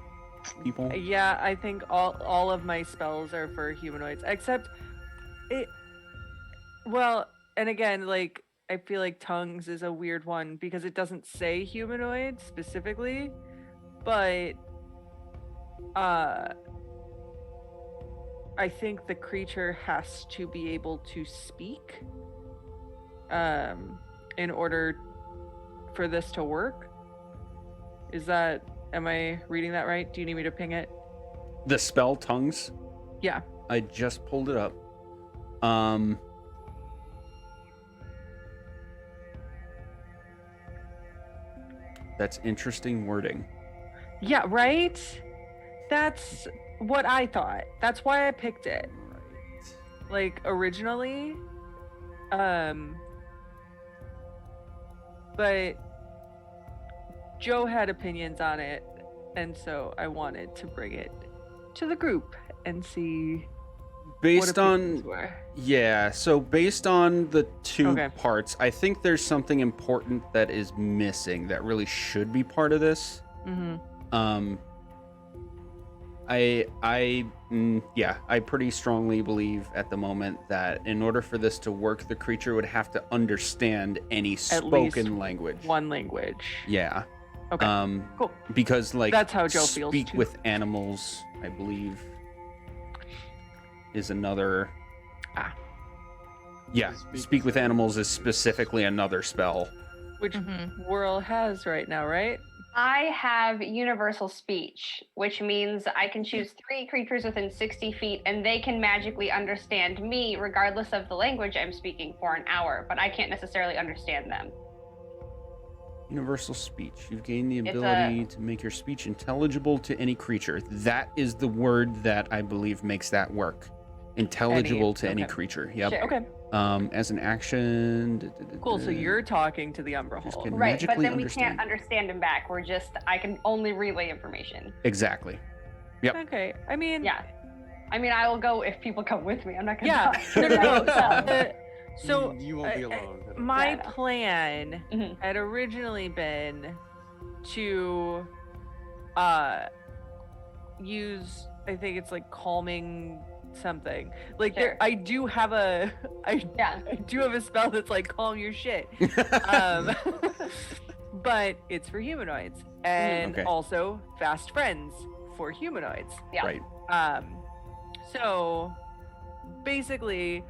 people? Yeah, I think all of my spells are for humanoids, except it. Well, and again, like I feel like tongues is a weird one because it doesn't say humanoid specifically, but I think the creature has to be able to speak in order for this to work. Am I reading that right? Do you need me to ping it? The spell tongues? Yeah. I just pulled it up. That's interesting wording. Yeah, right? That's what I thought. That's why I picked it. Like originally. But Joe had opinions on it, and so I wanted to bring it to the group and see Based what opinions on were. Yeah, so based on the two Okay. parts, I think there's something important that is missing that really should be part of this. Mm-hmm. I pretty strongly believe at the moment that in order for this to work, the creature would have to understand any spoken language. One language. Yeah. Okay. Cool. Because like That's how Joe feels, speak too. with animals, I believe, is another. Yeah, speak with animals is specifically another spell. Which Whirl has right now, right? I have universal speech, which means I can choose 3 creatures within 60 feet, and they can magically understand me regardless of the language I'm speaking for an hour, but I can't necessarily understand them. Universal speech. You've gained the It's ability to make your speech intelligible to any creature. That is the word that I believe makes that work. Intelligible to any okay. creature. Yep. Sure. Okay. As an action. Cool. So you're talking to the Umbra Just Hulk. kidding. Right, but Magically then we understand. can't understand him back. I can only relay information. Exactly. Yep. Okay. I mean. Yeah. I mean, I will go if people come with me. I'm not gonna. Yeah. talk to them No. myself. So you won't be alone. my Yeah, I know. plan Mhm. had originally been to use, I think it's like calming something. Like Sure. I do have a Yeah. I do have a spell that's like calm your shit. But it's for humanoids and Okay. also fast friends for humanoids. Yeah. Right. So basically,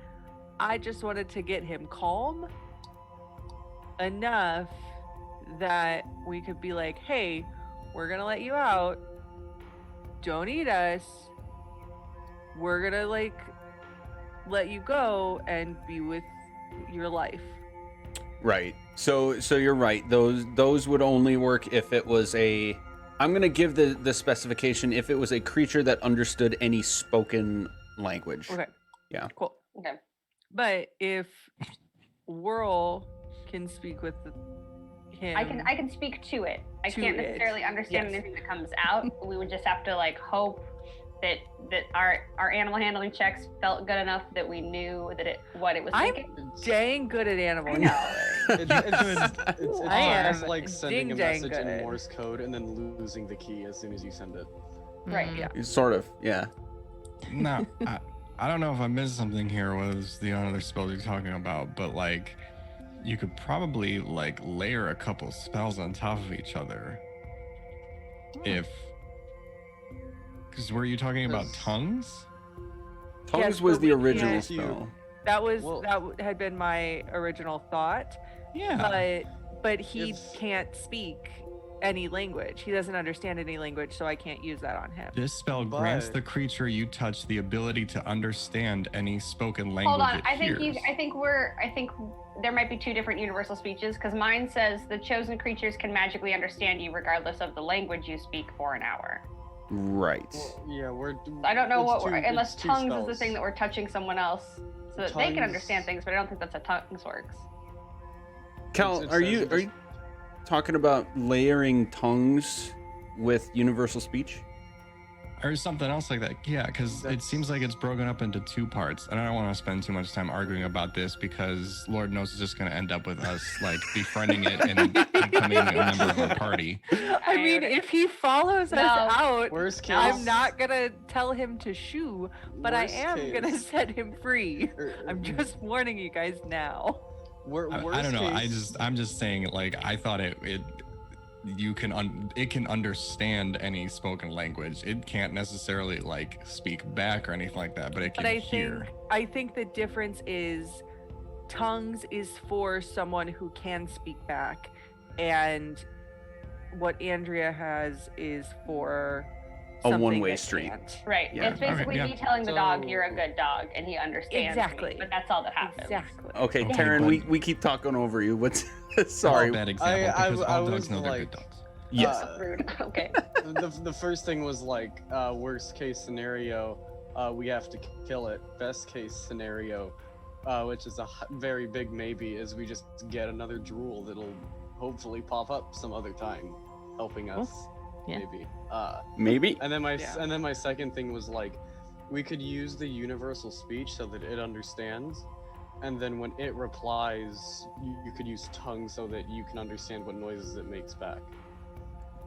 I just wanted to get him calm enough that we could be like, hey, we're gonna let you out. Don't eat us. We're gonna like let you go and be with your life. Right. So you're right. Those would only work if it was a. I'm gonna give the specification if it was a creature that understood any spoken language. Okay. Yeah. Cool. Okay. But if Whirl can speak with him, I can speak to it. I To can't it. necessarily understand Yes. anything that comes out. We would just have to like hope that our animal handling checks felt good enough that we knew that what it was I'm thinking. dang good at animal I know. handling. It's I am almost like sending a ding-dang message in good. Morse code and then losing the key as soon as you send it. Right. Yeah. Sort of. Yeah. No, I don't know if I missed something here. What was the other spells you're talking about? But like, you could probably like layer a couple spells on top of each other. If, because were you talking about Does- tongues? Tongues Yes, was but the we original can't- spell. That was Well- had been my original thought, Yeah. but he If- can't speak any language. He doesn't understand any language, so I can't use that on him. This spell grants But- the creature you touch the ability to understand any spoken language Hold on. it I think hears. I think there might be two different universal speeches because mine says the chosen creatures can magically understand you regardless of the language you speak for an hour. Right. Well, yeah, we're. I don't know it's what two- we're, unless it's two tongues is the spells. thing that we're touching someone else so that they can Tongues- understand things, but I don't think that's how tongues works. Cal, it are says you it are just- you talking about layering tongues with universal speech? Or something else like that. Yeah, because it That's- seems like it's broken up into two parts. And I don't want to spend too much time arguing about this because Lord knows it's just going to end up with us like befriending it and becoming a member of our party. I mean, if he follows No. us out, Worst case. I'm not gonna tell him to shoo, but I worst am gonna case- set him free. er, I'm just warning you guys now. I don't know. I'm just saying like I thought it can understand any spoken language. It can't necessarily like speak back or anything like that, but it can But hear. I think the difference is tongues is for someone who can speak back, and what Andrea has is for A something one-way that street. can't. Right. Yeah. It's basically Okay, me telling the dog So- you're a good dog and he understands. Exactly. Me, but that's all that happens. Exactly. Okay, Okay, Taryn, but- we keep talking over you. What's All sorry? bad example because I all was dogs know they're like- good dogs. Yes. Rude. Okay. the first thing was like worst case scenario, we have to kill it. Best case scenario, which is a very big maybe, is we just get another drool that'll hopefully pop up some other time, helping us. Yeah. Maybe. Maybe. And then Yeah. my second thing was like, we could use the universal speech so that it understands, and then when it replies, you could use tongue so that you can understand what noises it makes back.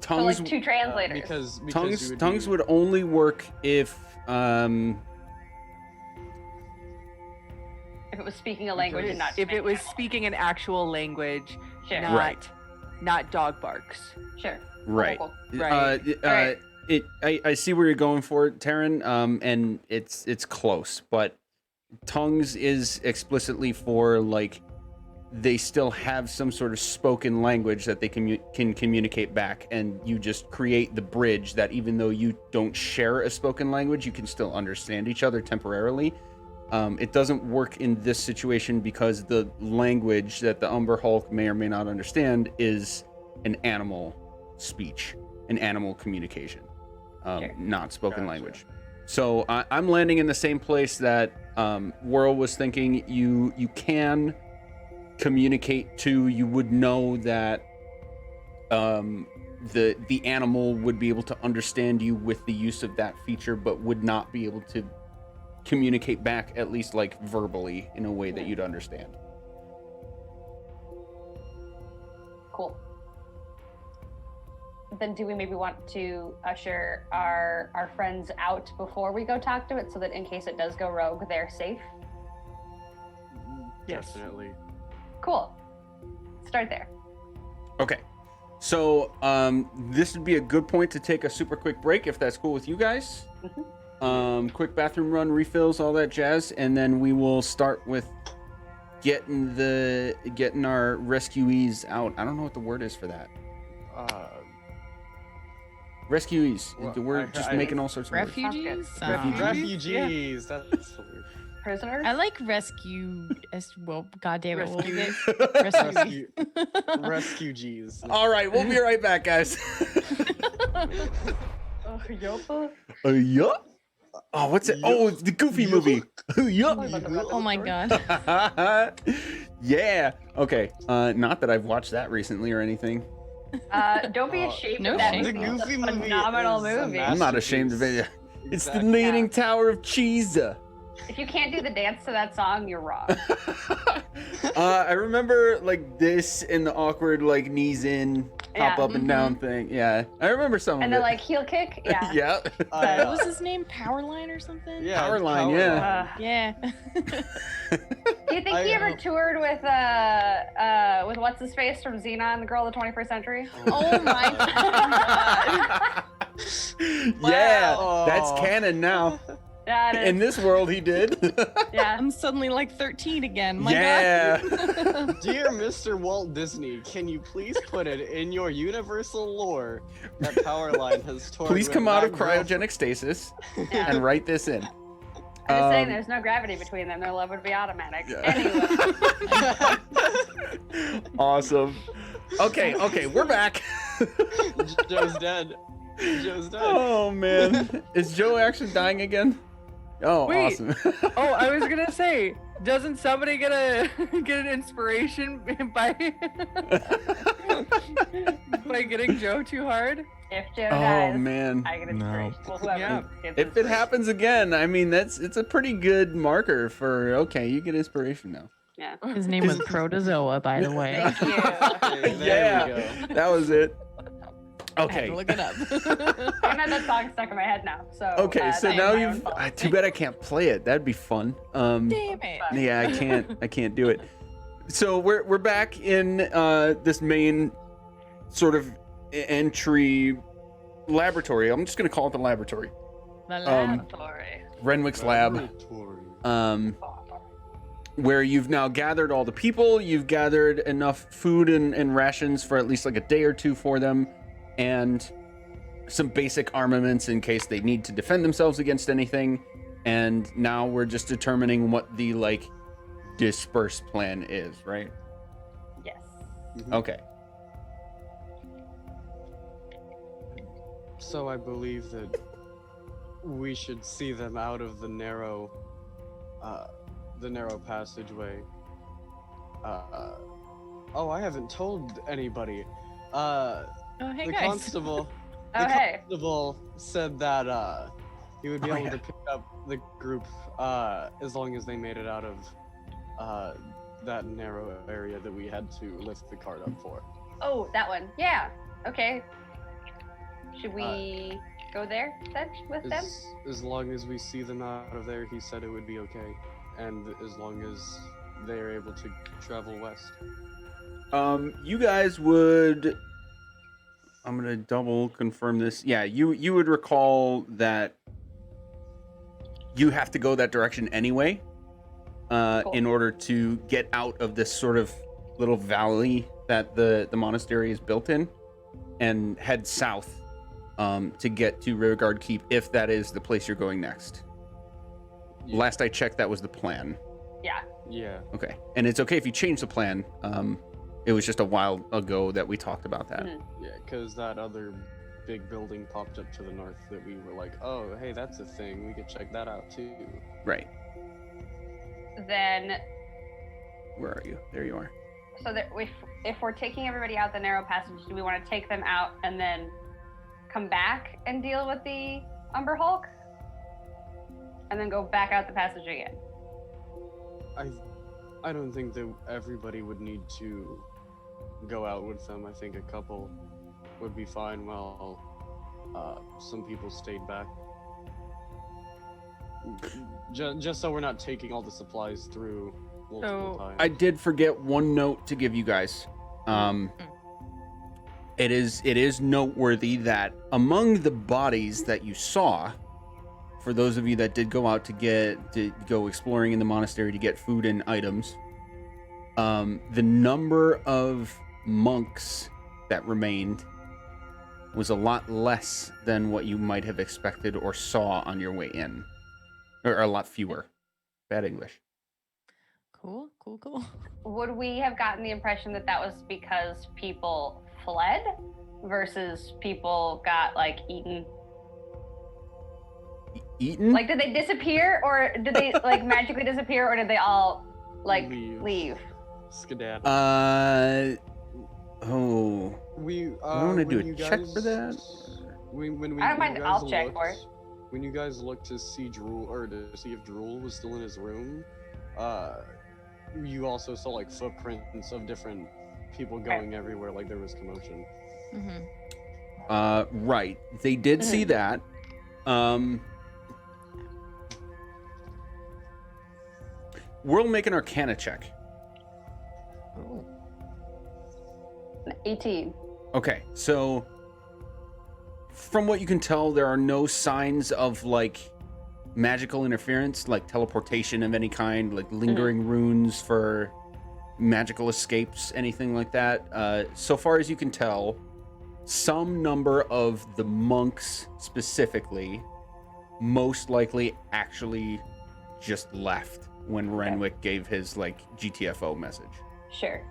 So Tongues. like two translators. Because you Tongues be- would only work if if it was speaking a language and not. If it was speaking speaking an actual language, Sure. not Right. not dog barks. Sure. right. Cool. Right. Right. I see where you're going for, Taryn. And it's close, but tongues is explicitly for like they still have some sort of spoken language that they can communicate back, and you just create the bridge that even though you don't share a spoken language, you can still understand each other temporarily. It doesn't work in this situation because the language that the Umber Hulk may or may not understand is an animal speech, an animal communication, Sure. not spoken Gotcha. language. So I'm landing in the same place that Whirl was thinking. You can communicate to. You would know that the animal would be able to understand you with the use of that feature, but would not be able to communicate back, at least like verbally, in a way that you'd understand. Cool. Then do we maybe want to usher our friends out before we go talk to it so that in case it does go rogue, they're safe? Yes. Definitely. Cool. Start there. Okay. So this would be a good point to take a super quick break, if that's cool with you guys. Quick bathroom run, refills, all that jazz, and then we will start with getting our rescuees out. I don't know what the word is for that. Rescuees. Well, We're I- just I- making all sorts of words. Refugees? Refugees? Refugees. That's the word. Prisoners? I like rescue. Well, goddamn it. What was it? Rescue. Rescue. Refugees. All right, we'll be right back, guys. Yeah. Oh, what's it? Oh, it's the Goofy movie. Yeah. Oh my god. Yeah. Okay. Not that I've watched that recently or anything. Don't be ashamed No of that shame. The movie. It's Goofy a movie phenomenal is a movie. I'm not ashamed of it. It's the Exactly. Leaning Tower of Cheese. If you can't do the dance to that song, you're wrong. I remember like this and the awkward like knees in, hop Yeah. up and down thing. Yeah, I remember some And of then it. like heel kick, yeah. yeah. What was his name? Powerline or something? Yeah, Powerline, yeah. Yeah. Do you think I, he ever uh, toured with what's his face from Xenon, the girl of the 21st century? Oh my god. Yeah, Wow. that's canon now. Yeah, it In is. this world, he did. Yeah. I'm suddenly like 13 again. My Yeah. God. Dear Mr. Walt Disney, can you please put it in your universal lore that Powerline has toured Please with come out of that girl cryogenic stasis Yeah. and write this in. I'm just saying Um, there's no gravity between them. Their love would be automatic. Yeah. Anyway. Awesome. Okay, we're back. Joe's dead. Joe's dead. Oh man, is Joe actually dying again? Oh, Wait. awesome. Oh, I was gonna say, doesn't somebody get an inspiration by by getting Joe too hard? If Joe Oh dies, man. I get No. inspiration. Well, whoever Yeah. gets If it inspiration. happens again, I mean it's a pretty good marker for okay, you get inspiration now. Yeah. His name was Protozoa, by the way. Thank you. Okay, there Yeah. we go. That was it. I had Okay. to look it up. I had that song stuck in my head now. So Okay, so that's now my own you've fault. too bad I can't play it. That'd be fun. Damn it. Yeah, I can't do it. So we're back in this main sort of entry laboratory. I'm just gonna call it the laboratory. The Laboratory. Renwick's lab. Laboratory. Where you've now gathered all the people, you've gathered enough food and rations for at least like a day or two for them, and some basic armaments in case they need to defend themselves against anything. And now we're just determining what the like disperse plan is, right? Yes. Okay. So I believe that we should see them out of the narrow passageway. Oh, I haven't told anybody. Oh, hey The guys. constable. Oh, The hey. constable said that he would be Oh, able yeah. to pick up the group as long as they made it out of that narrow area that we had to lift the cart up for. Oh, that one. Yeah. Okay. Should we go there then with them? As long as we see them out of there, he said it would be okay, and as long as they are able to travel west. You guys would. I'm gonna double confirm this. Yeah, you would recall that you have to go that direction anyway, Cool. in order to get out of this sort of little valley that the monastery is built in, and head south to get to Rearguard Keep if that is the place you're going next. Yeah. Last I checked, that was the plan. Yeah. Yeah. Okay, and it's okay if you change the plan. It was just a while ago that we talked about that. Mhm. Yeah, because that other big building popped up to the north that we were like, oh, hey, that's a thing. We could check that out too. Right. Then, Where are you? There you are. so that if we're taking everybody out the narrow passage, do we want to take them out and then come back and deal with the Umber Hulk? And then go back out the passage again? I don't think that everybody would need to go out with them. I think a couple would be fine while some people stayed back. Just so we're not taking all the supplies through multiple times. I did forget one note to give you guys. It is noteworthy that among the bodies that you saw, for those of you that did go out to go exploring in the monastery to get food and items, the number of monks that remained was a lot less than what you might have expected or saw on your way in, or a lot fewer. Bad English. Cool. Would we have gotten the impression that that was because people fled versus people got like eaten? Eaten? Like, did they disappear, or did they like magically disappear, or did they all like leave? Skedaddle. Oh. We wanna when do a you check for that, When I don't mind, you I'll guys check for it. When you guys looked to see Drool, or to see if Drool was still in his room, you also saw like footprints of different people going everywhere, like there was commotion. Mm-hmm. Right. They did see that. We'll make an Arcana check. Oh. 18. Okay, so from what you can tell, there are no signs of like magical interference, like teleportation of any kind, like lingering runes for magical escapes, anything like that. So far as you can tell, some number of the monks specifically most likely actually just left when Renwick gave his like GTFO message. Sure.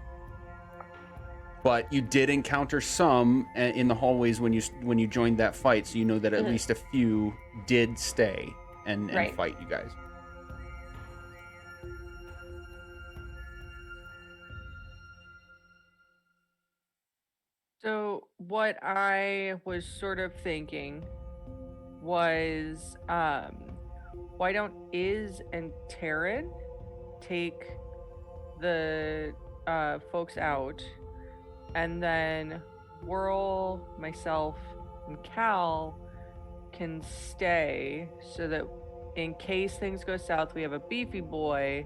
But you did encounter some in the hallways when you joined that fight, so you know that at least a few did stay and fight you guys. So what I was sort of thinking was, why don't Iz and Taryn take the folks out, and then Whirl, myself, and Cal can stay, so that in case things go south, we have a beefy boy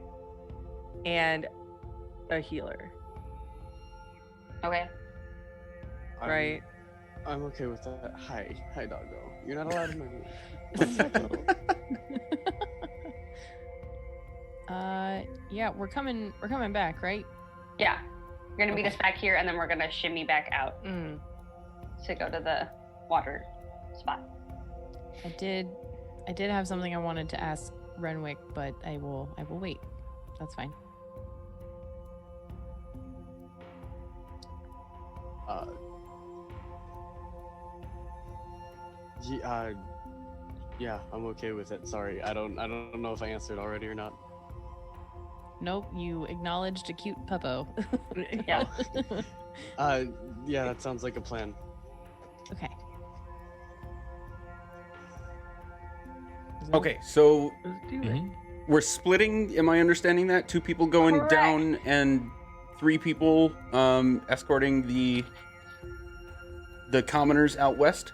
and a healer. Okay. Right. I'm okay with that. Hi, doggo. You're not allowed in my room. Yeah, we're coming back, right? Yeah. You're gonna meet us back here, and then we're gonna shimmy back out Mm. to go to the water spot. I did have something I wanted to ask Renwick, but I will wait. That's fine. Yeah, I'm okay with it. Sorry, I don't know if I answered already or not. Nope, you acknowledged a cute puppo. Yeah. Yeah, that sounds like a plan. Okay. Okay, so Let's do it. we're splitting. Am I understanding that? 2 people going Correct. down and 3 people escorting the commoners out west?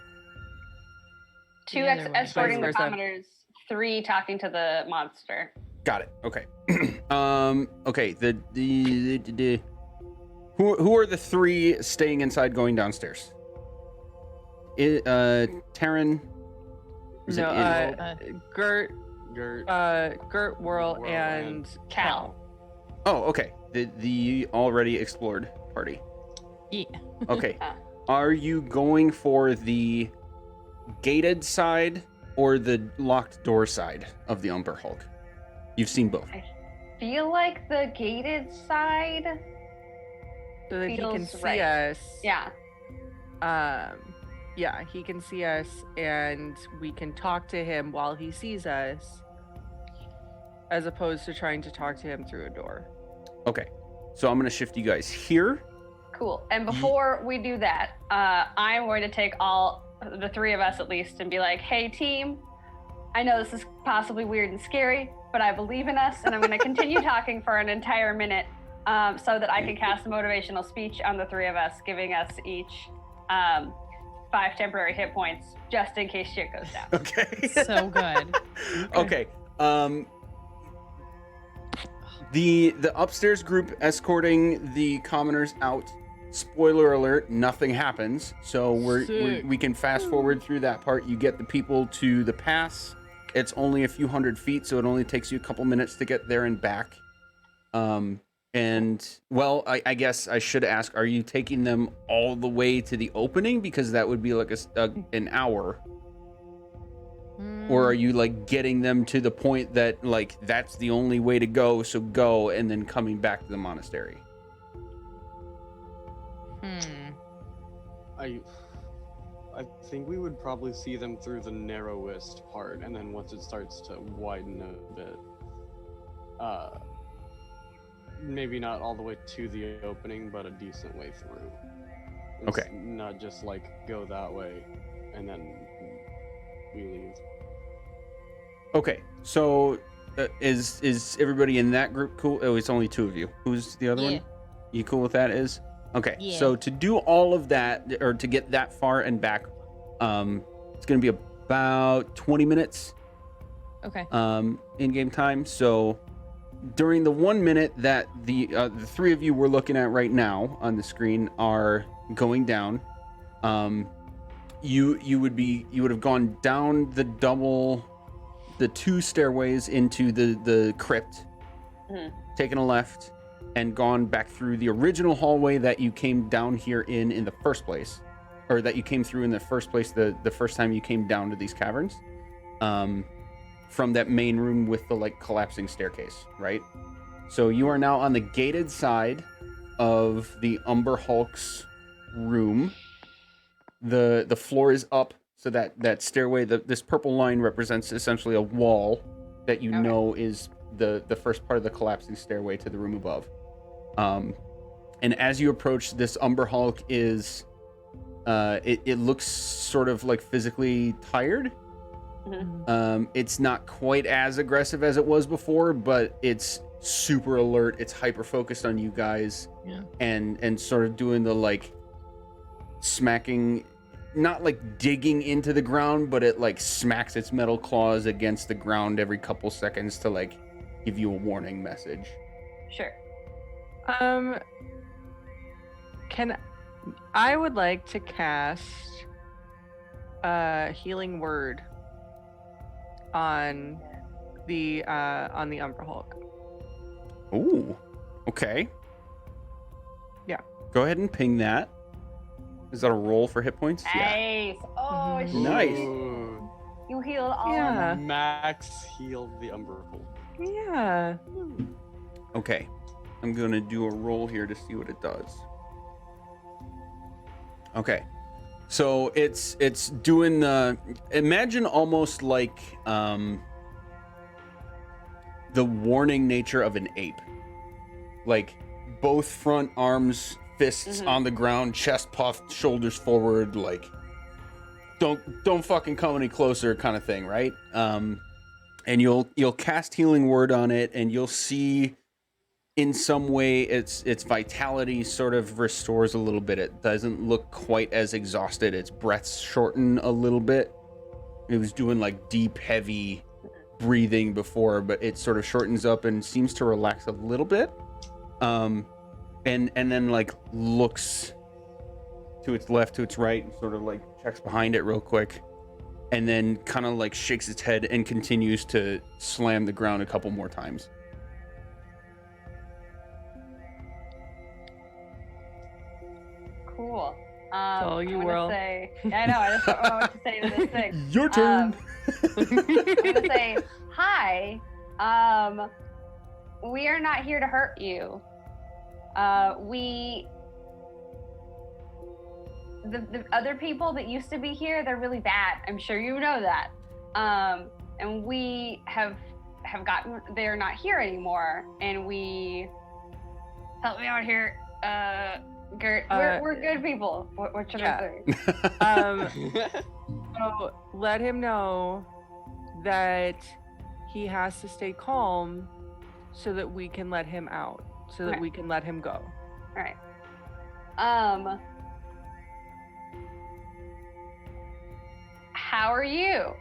2 The other way. escorting Vice the versa. commoners, 3 talking to the monster. Got it. Okay. Okay. Who are the 3 staying inside, going downstairs? Taryn. Gert, Gert, Whirl, Whirl, and Cal. Oh, okay. The already explored party. Yeah. Okay. Are you going for the gated side or the locked door side of the Umber Hulk? You've seen both. I feel like the gated side. so that he can Feels see right. us. Yeah. Yeah, he can see us, and we can talk to him while he sees us, as opposed to trying to talk to him through a door. Okay. So I'm going to shift you guys here. Cool. And before we do that, I'm going to take all the 3 of us at least and be like, hey, team, I know this is possibly weird and scary, but I believe in us, and I'm going to continue talking for an entire minute so that I can cast a motivational speech on the 3 of us, giving us each 5 temporary hit points just in case shit goes down. Okay. So good. Okay. The upstairs group escorting the commoners out. Spoiler alert, nothing happens. So we can fast forward through that part. You get the people to the pass. It's only a few hundred feet, so it only takes you a couple minutes to get there and back. And well, I guess I should ask, are you taking them all the way to the opening? Because that would be like an hour. Or are you like getting them to the point that like that's the only way to go, so go, and then coming back to the monastery? I think we would probably see them through the narrowest part, and then once it starts to widen a bit, maybe not all the way to the opening, but a decent way through. It's Okay. not just like go that way and then we leave. Okay, so is everybody in that group cool? Oh, it's only 2 of you. Who's the other one? You cool with that? Is okay. Yeah. So to do all of that, or to get that far and back, it's gonna be about 20 minutes. Okay. In game time. So during the 1 minute that the 3 of you we're looking at right now on the screen are going down, you would have gone down the double the 2 stairways into the crypt, taken a left, and gone back through the original hallway that you came down here in the first place, or that you came through in the first place the first time you came down to these caverns, from that main room with the like collapsing staircase, right? So you are now on the gated side of the Umber Hulk's room. The floor is up, so that stairway, this purple line represents essentially a wall that you know is the first part of the collapsing stairway to the room above. And as you approach, this Umber Hulk is it looks sort of like physically tired. It's not quite as aggressive as it was before, but it's super alert. It's hyper focused on you guys, and sort of doing the like smacking, not like digging into the ground, but it like smacks its metal claws against the ground every couple seconds to like give you a warning message. Sure. I would like to cast healing word on the Umber Hulk. Ooh, okay. Yeah. Go ahead and ping that. Is that a roll for hit points? Nice. Oh, shit. Nice. Ooh. You healed all of Yeah. them. Max healed the Umber Hulk. Yeah. Okay. I'm going to do a roll here to see what it does. Okay. So it's doing the, imagine almost like the warning nature of an ape. Like both front arms, fists on the ground, chest puffed, shoulders forward, like don't fucking come any closer kind of thing, right? And you'll cast healing word on it, and you'll see in some way its vitality sort of restores a little bit. It doesn't look quite as exhausted. Its breaths shorten a little bit. It was doing like deep, heavy breathing before, but it sort of shortens up and seems to relax a little bit. And then like looks to its left, to its right, and sort of like checks behind it real quick, and then kind of like shakes its head and continues to slam the ground a couple more times. Cool. all you, I'm Whirl. gonna say, I know, I just don't know what to say to this thing. Your turn. I'm gonna say, hi. We are not here to hurt you. The other people that used to be here, they're really bad. I'm sure you know that. And we have gotten, they're not here anymore. And we, help me out here, Gert. We're good people. What should I say? So let him know that he has to stay calm so that we can let him out, so that Okay. we can let him go. All right. How are you?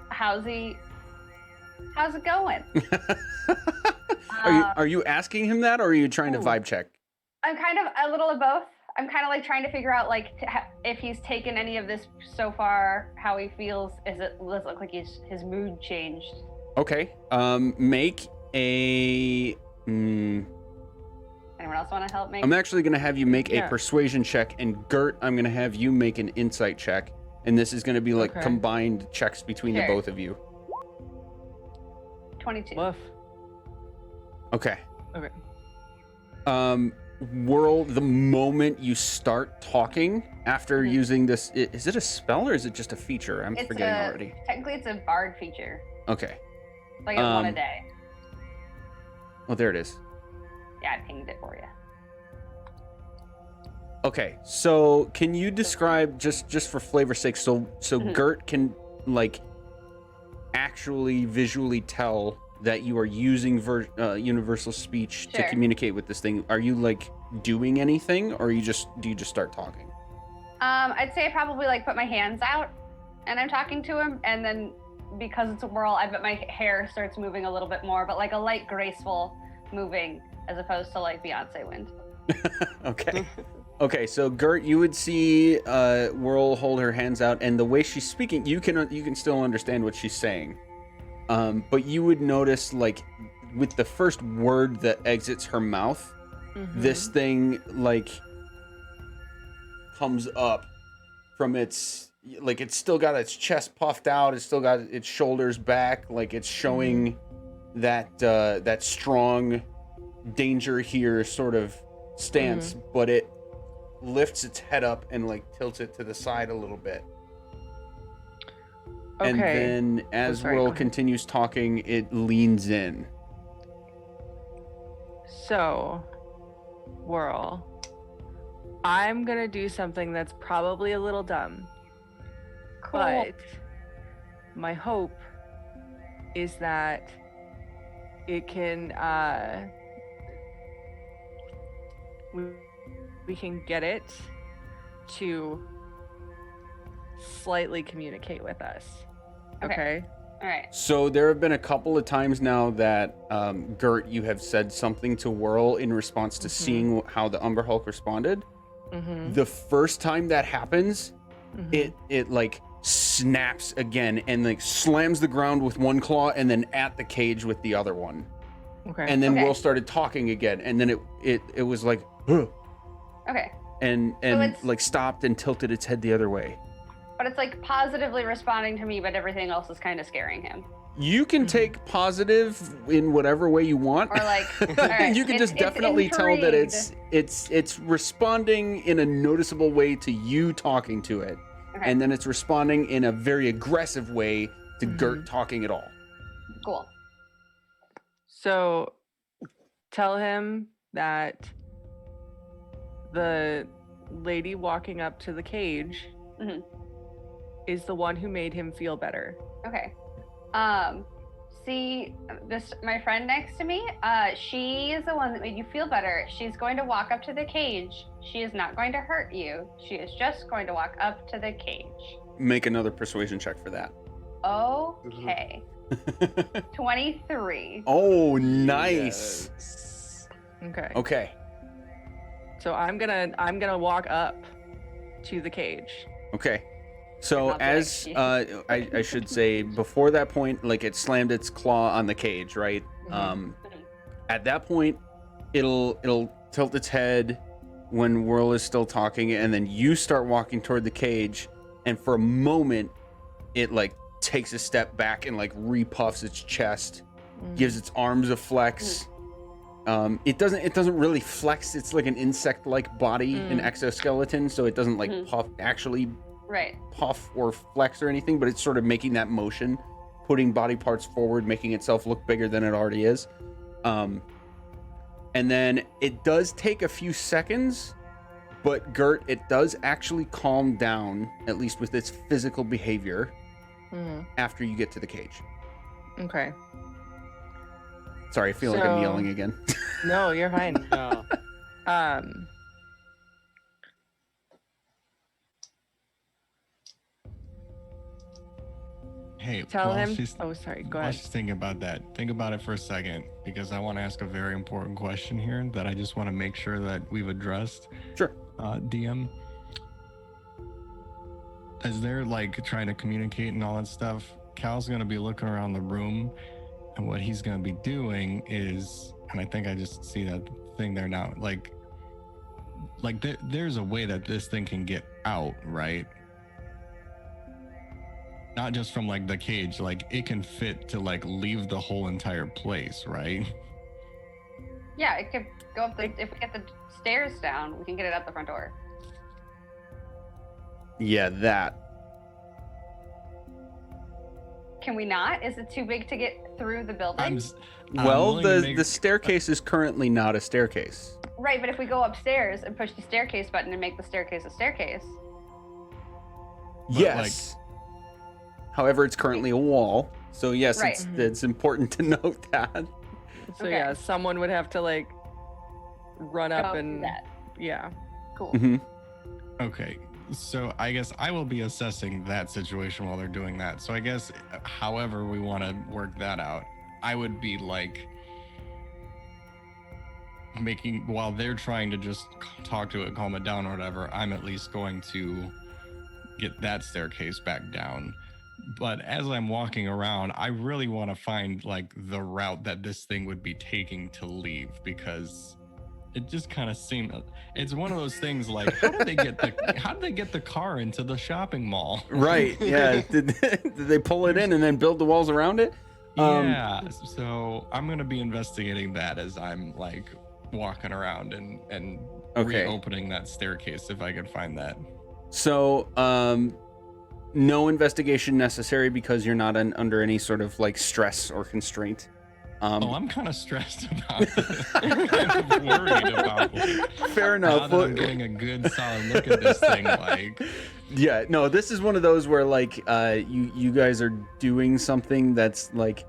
How's it going? Are you asking him that, or are you trying to vibe check? I'm kind of a little of both. I'm kind of like trying to figure out like if he's taken any of this so far, how he feels. Does it look like his mood changed? Okay. Make a. Anyone else want to help me? I'm actually going to have you make Yeah. a persuasion check, and Gert, I'm going to have you make an insight check, and this is going to be like Okay. combined checks between the Sure. both of you. 22. Woof. Okay. Okay. Whirl, the moment you start talking after Mhm. using this, is it a spell or is it just a feature? I'm It's forgetting already. Technically, it's a bard feature. Okay. Like it's one a Um, day. Oh, there it is. Yeah, I pinged it for you. Okay, so can you describe, just for flavor's sake, so Mhm. Gert can like actually visually tell that you are using universal speech to Sure. communicate with this thing? Are you like doing anything, or do you just start talking? I'd say I probably like put my hands out and I'm talking to him, and then because it's a whirl, I bet my hair starts moving a little bit more, but like a light, graceful moving as opposed to like Beyonce wind. Okay. Okay, so Gert, you would see Whirl hold her hands out, and the way she's speaking, you can still understand what she's saying. But you would notice, like, with the first word that exits her mouth, this thing, like, comes up from its, like, it's still got its chest puffed out, it's still got its shoulders back, like, it's showing that strong danger here sort of stance, but it lifts its head up and, like, tilts it to the side a little bit. Okay. And then as Whirl continues talking, it leans in. So, Whirl, I'm gonna do something that's probably a little dumb. Cool. But my hope is that it can we can get it to slightly communicate with us. Okay? All right. So there have been a couple of times now that Gert, you have said something to Whirl in response to seeing how the Umber Hulk responded. The first time that happens, it like snaps again and like slams the ground with one claw and then at the cage with the other one. Okay. And then Whirl started talking again, and then it was like, huh, Okay. and it's- like stopped and tilted its head the other way. But it's like positively responding to me, but everything else is kind of scaring him. You can take positive in whatever way you want. Or like, all right, You can just it's definitely tell that intrigued. it's responding in a noticeable way to you talking to it, Okay. and then it's responding in a very aggressive way to Gert talking at all. Cool. So tell him that the lady walking up to the cage is the one who made him feel better. Okay. See this, my friend next to me, she is the one that made you feel better. She's going to walk up to the cage. She is not going to hurt you. She is just going to walk up to the cage. Make another persuasion check for that. Okay. 23. Oh, nice. Yes. Okay. Okay. So I'm gonna walk up to the cage. Okay. So I'll be as like, I should say, before that point, like it slammed its claw on the cage, right? At that point, it'll tilt its head when Whirl is still talking, and then you start walking toward the cage, and for a moment, it like takes a step back and like repuffs its chest, gives its arms a flex. It doesn't really flex. It's like an insect-like body, an exoskeleton, so it doesn't like puff or flex or anything, but it's sort of making that motion, putting body parts forward, making itself look bigger than it already is. And then it does take a few seconds, but Gert, it does actually calm down, at least with its physical behavior, after you get to the cage. Okay. Sorry, I feel like I'm yelling again. No, you're fine. No. Hey, Tell while him. she's- Oh, sorry. Go while ahead. she's thinking about that, think about it for a second, because I want to ask a very important question here that I just want to make sure that we've addressed. Sure. DM, as they're like trying to communicate and all that stuff, Cal's gonna be looking around the room, and what he's gonna be doing is, and I think I just see that thing there now, like there's a way that this thing can get out, right? Not just from like the cage, like it can fit to like leave the whole entire place, right? Yeah, it could go up the. If we get the stairs down, we can get it out the front door. Yeah, that. Can we not? Is it too big to get through the building? I'm Well, willing to the make- staircase is currently not a staircase. Right, but if we go upstairs and push the staircase button and make the staircase a staircase. But, Yes. However, it's currently a wall. So yes, Right. it's important to note that. So Okay. yeah, someone would have to like run Go up through and that. yeah. Cool. hmm Okay, so I guess I will be assessing that situation while they're doing that. So I guess however we want to work that out, I would be like, while they're trying to just talk to it, calm it down or whatever, I'm at least going to get that staircase back down. But as I'm walking around, I really want to find like the route that this thing would be taking to leave, because it just kind of seemed, it's one of those things like, how did they get the car into the shopping mall? Right. Yeah. Did they pull it in and then build the walls around it? Yeah. So I'm going to be investigating that as I'm like walking around and Okay. reopening that staircase if I can find that. So, no investigation necessary because you're not under any sort of like stress or constraint. I'm kind of stressed about it. I'm kind of worried about it. Fair enough. Now that I'm getting a good solid look at this thing, like. Yeah, no, this is one of those where like you guys are doing something that's like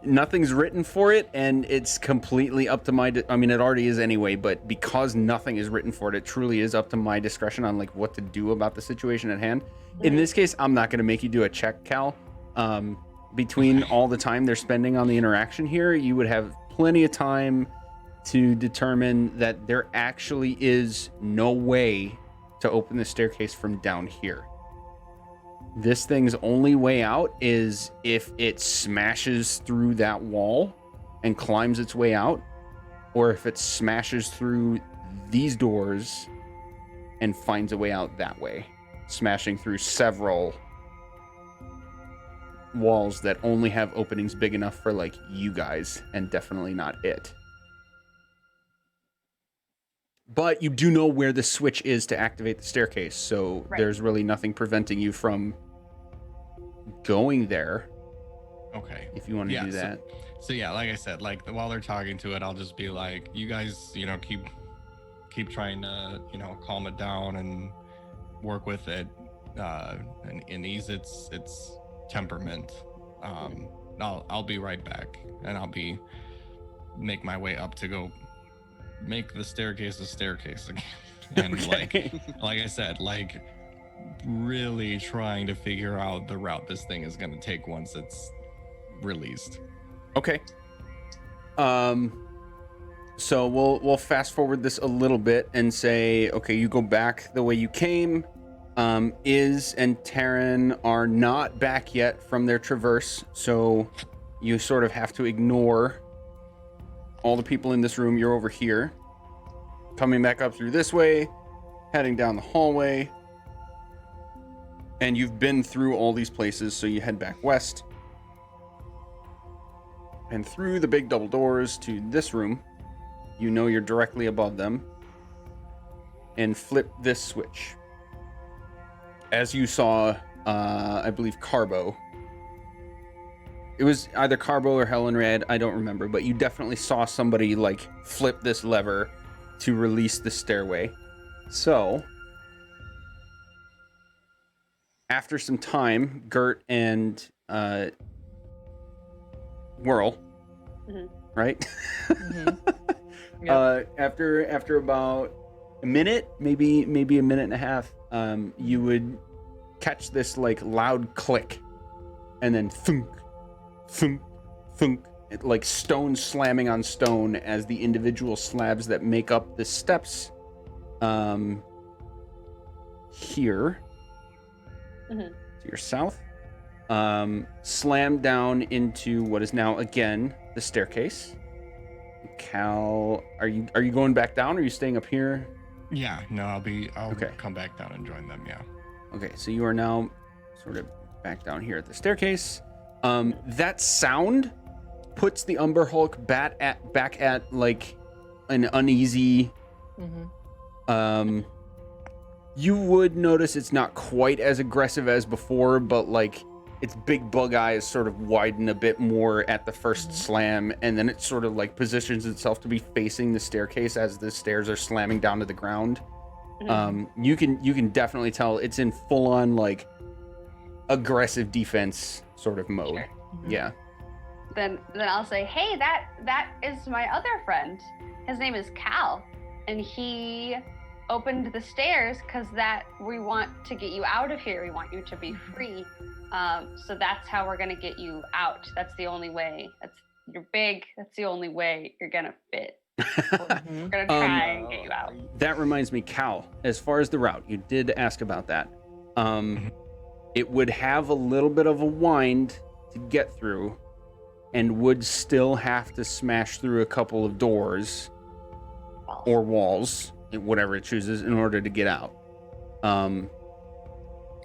nothing's written for it, and it's completely up to my I mean, it already is anyway, but because nothing is written for it, it truly is up to my discretion on like what to do about the situation at hand. In this case, I'm not going to make you do a check, Cal. Between all the time they're spending on the interaction here, you would have plenty of time to determine that there actually is no way to open the staircase from down here. This thing's only way out is if it smashes through that wall and climbs its way out, or if it smashes through these doors and finds a way out that way, smashing through several walls that only have openings big enough for like you guys, and definitely not it. But you do know where the switch is to activate the staircase, so there's really nothing preventing you from going there. Okay. If you want to do that. So yeah, like I said, like while they're talking to it, I'll just be like, you guys, keep trying to, calm it down and work with it, and ease its temperament. I'll be right back, and I'll make my way up to go make the staircase a staircase again. And Okay. like I said, like really trying to figure out the route this thing is going to take once it's released. Okay. So we'll fast forward this a little bit and say, okay, you go back the way you came. Iz and Taryn are not back yet from their traverse, so you sort of have to ignore all the people in this room. You're over here, coming back up through this way, heading down the hallway, and you've been through all these places, so you head back west and through the big double doors to this room. You know you're directly above them, and flip this switch. As you saw, I believe Carbo. It was either Carbo or Helen Red, I don't remember, but you definitely saw somebody like flip this lever to release the stairway. So, after some time, Gert and Whirl, right? Yep. After about a minute, maybe a minute and a half, you would catch this like loud click, and then thunk, thunk, thunk, like stone slamming on stone as the individual slabs that make up the steps here to your south slam down into what is now again the staircase. Cal, are you going back down, or are you staying up here? Yeah, no, I'll Okay. come back down and join them. Yeah. Okay, so you are now sort of back down here at the staircase. That sound puts the Umber Hulk back at like an uneasy. You would notice it's not quite as aggressive as before, but like its big bug eyes sort of widen a bit more at the first slam, and then it sort of like positions itself to be facing the staircase as the stairs are slamming down to the ground. You can definitely tell it's in full on like aggressive defense sort of mode. Sure. Yeah. Then I'll say, hey, that is my other friend. His name is Cal, and he opened the stairs because that we want to get you out of here. We want you to be free. So that's how we're gonna get you out. That's the only way. You're big. That's the only way you're gonna fit. We're gonna try and get you out. That reminds me, Cal, as far as the route, you did ask about that. It would have a little bit of a wind to get through and would still have to smash through a couple of doors or walls, whatever it chooses, in order to get out.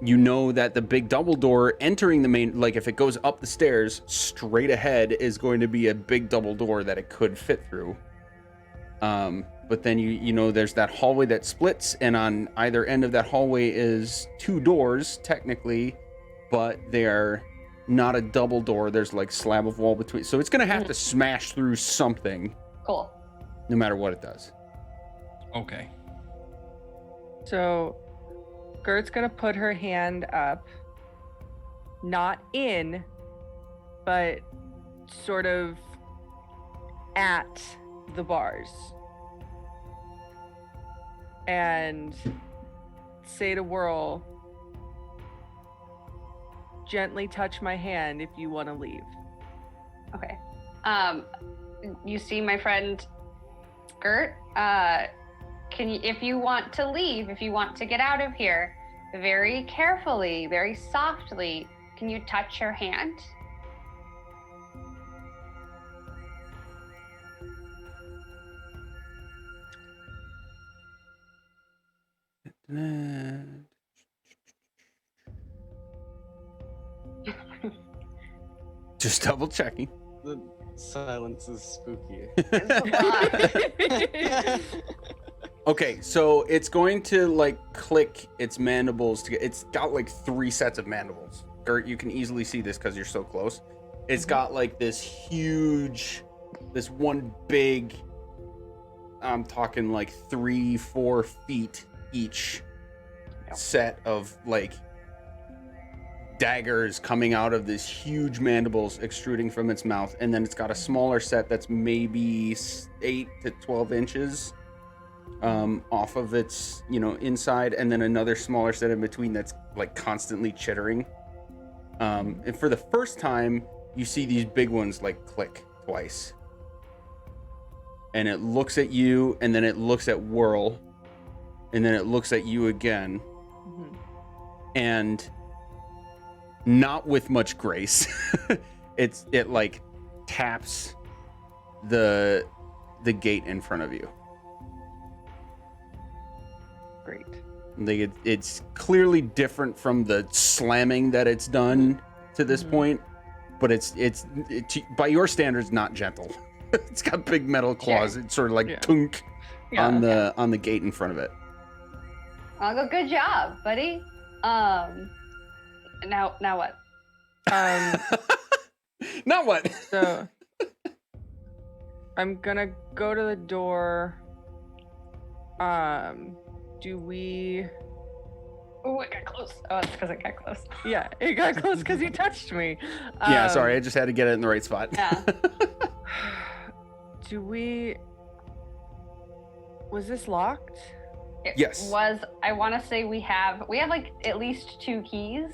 You know that the big double door entering the main, like if it goes up the stairs straight ahead, is going to be a big double door that it could fit through. But then you know there's that hallway that splits, and on either end of that hallway is two doors technically, but they're not a double door. There's like slab of wall between, so it's gonna have to smash through something. Cool. No matter what it does. Okay. So Gert's gonna put her hand up, not in, but sort of at the bars, and say to Whirl, gently touch my hand if you want to leave. Okay. You see my friend Gert, can you, if you want to leave, if you want to get out of here, very carefully, very softly, can you touch her hand? Just double checking. The silence is spooky. Okay, so it's going to like click its mandibles to get, it's got like 3 sets of mandibles. Gert, you can easily see this because you're so close. It's got like this huge, this one big, I'm talking like 3-4 feet each set of like daggers coming out of this huge mandibles extruding from its mouth, and then it's got a smaller set that's maybe 8 to 12 inches off of its, you know, inside, and then another smaller set in between that's like constantly chittering. And for the first time, you see these big ones like click twice, and it looks at you, and then it looks at Whirl, and then it looks at you again, and not with much grace. it like taps the gate in front of you. Great. Like it's clearly different from the slamming that it's done to this point, but it's by your standards not gentle. It's got big metal claws. Sure. It's sort of like tunk on the gate in front of it. I'll go. Good job, buddy. Now what? Now what? So I'm gonna go to the door. Do we? Oh, it got close. Oh, it's because it got close. Yeah, it got close because you touched me. Yeah, sorry, I just had to get it in the right spot. Yeah. Do we? Was this locked? It Yes. was. I want to say we have like at least 2 keys,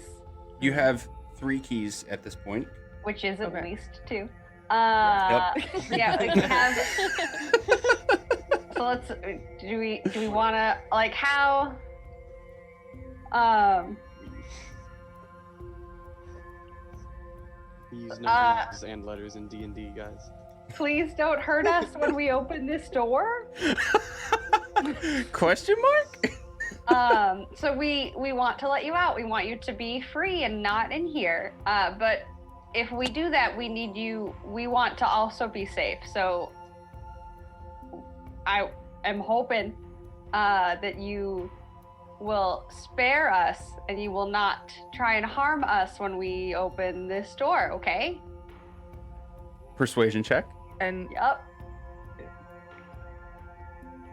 You have 3 keys at this point. which is at Okay. least 2. Yep. Yeah, we have. So let's. Do we want to like how? We use numbers and letters in D&D, guys. Please don't hurt us when we open this door. Question mark? So we want to let you out. We want you to be free and not in here. But if we do that, we need you. We want to also be safe. So I am hoping that you will spare us and you will not try and harm us when we open this door. Okay? Persuasion check. And Yup.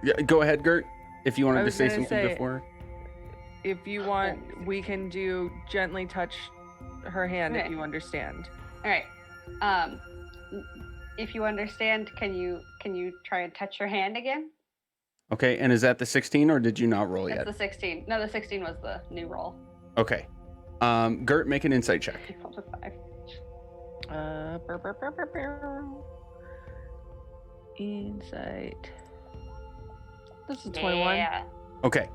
Yeah, go ahead, Gert. If you I wanted to was say gonna something say- before. if you want, we can do gently touch her hand if Okay. you understand. All right. If you understand, can you try and touch your hand again? Okay, and is that the 16 or did you not roll That's yet? the 16. No, the 16 was the new roll. Okay. Gert, make an insight check. I rolled a 5. Insight. This is 21. Yeah. Okay.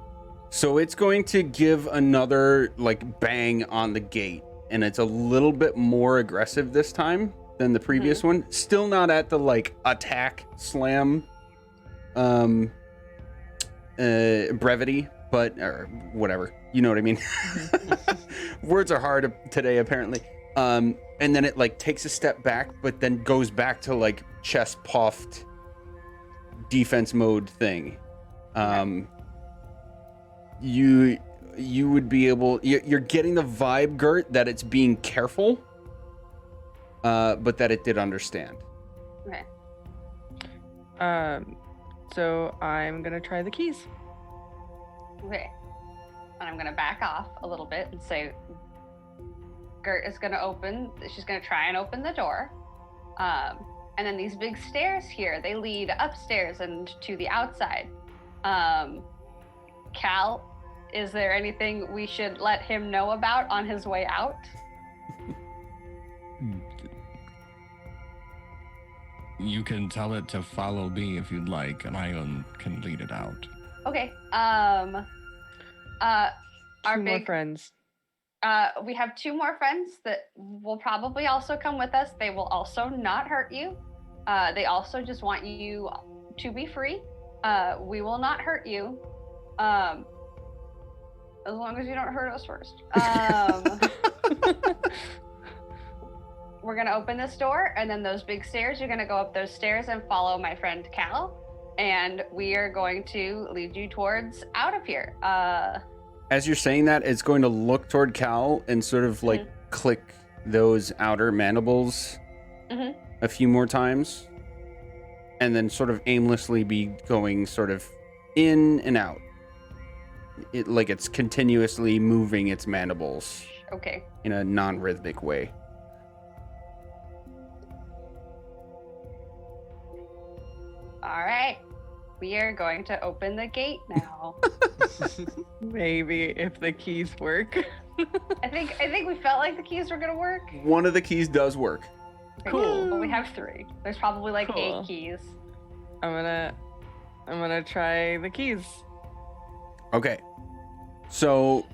So it's going to give another like bang on the gate, and it's a little bit more aggressive this time than the previous one. Still not at the like attack slam brevity, but or whatever. You know what I mean? Words are hard today apparently. And then it like takes a step back, but then goes back to like chest puffed defense mode thing. You would be able, you're getting the vibe, Gert, that it's being careful, but that it did understand. Okay. So I'm gonna try the keys. Okay. And I'm gonna back off a little bit and say, Gert is gonna she's gonna try and open the door. And then these big stairs here, they lead upstairs and to the outside. Cal, is there anything we should let him know about on his way out? You can tell it to follow me if you'd like, and I can lead it out. Okay. Two Our more big friends. we have 2 more friends that will probably also come with us. They will also not hurt you. They also just want you to be free. We will not hurt you. As long as you don't hurt us first. We're gonna open this door, and then those big stairs, you're gonna go up those stairs and follow my friend Cal, and we are going to lead you towards out of here. As you're saying that, it's going to look toward Cal and sort of like click those outer mandibles a few more times, and then sort of aimlessly be going sort of in and out. It like it's continuously moving its mandibles Okay. in a non-rhythmic way. All right. We are going to open the gate now. Maybe if the keys work. I think we felt like the keys were gonna work. One of the keys does work. Okay, Cool. But we have 3. There's probably like Cool. 8 keys. I'm gonna try the keys. Okay. So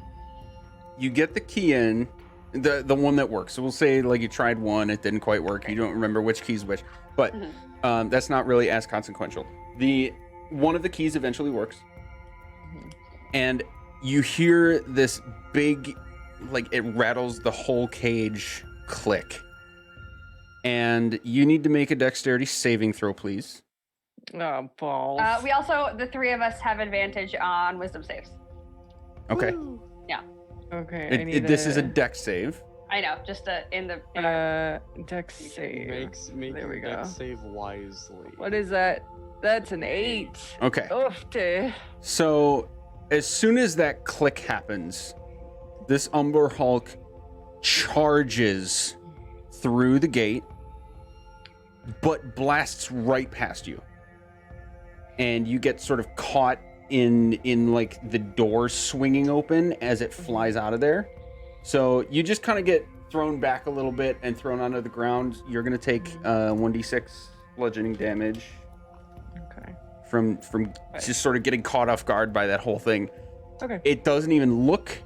you get the key in, the one that works. So we'll say like you tried one, it didn't quite work. You don't remember which key's which, but that's not really as consequential. One of the keys eventually works, and you hear this big, like it rattles the whole cage click, and you need to make a dexterity saving throw, please. Oh, balls. We also, the 3 of us have advantage on wisdom saves. Okay. Okay. This is a dex save. I know, just in the dex save. Make There we your go. dex save wisely. What is that? That's an 8. Okay. Oofty. So, as soon as that click happens, this Umber Hulk charges through the gate, but blasts right past you. And you get sort of caught in like the door swinging open as it flies out of there. So you just kind of get thrown back a little bit and thrown onto the ground. You're going to take 1d6 bludgeoning damage. Okay. From just sort of getting caught off guard by that whole thing. Okay. It doesn't even look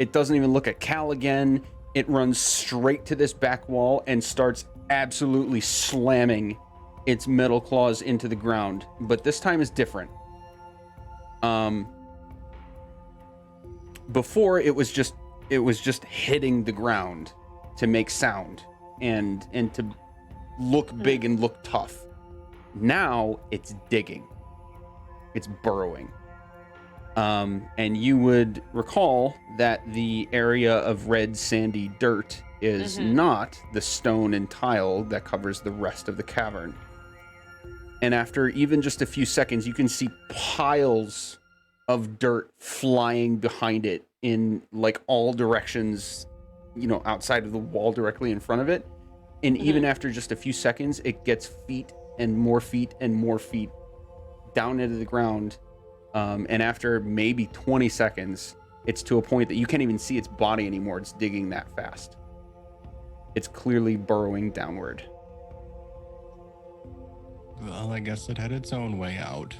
at Cal again. It runs straight to this back wall and starts absolutely slamming its metal claws into the ground. But this time is different. Before it was just hitting the ground to make sound and to look big and look tough. Now it's digging. It's burrowing. And you would recall that the area of red sandy dirt is not the stone and tile that covers the rest of the cavern. And after even just a few seconds, you can see piles of dirt flying behind it in like all directions, outside of the wall directly in front of it. And even after just a few seconds, it gets feet and more feet and more feet down into the ground. And after maybe 20 seconds, it's to a point that you can't even see its body anymore. It's digging that fast. It's clearly burrowing downward. Well, I guess it had its own way out.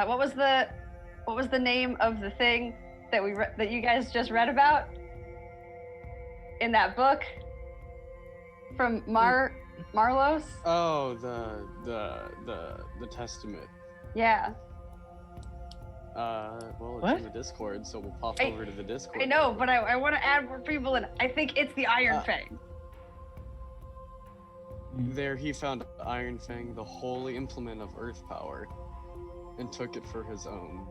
What was the name of the thing that that you guys just read about in that book from Marlos? Oh, the testament. Yeah. Well, it's What? in the Discord, so we'll pop I- over to the Discord. I know, but I want to add more people in. I think it's the Iron Fang. There he found Iron Fang, the holy implement of earth power, and took it for his own.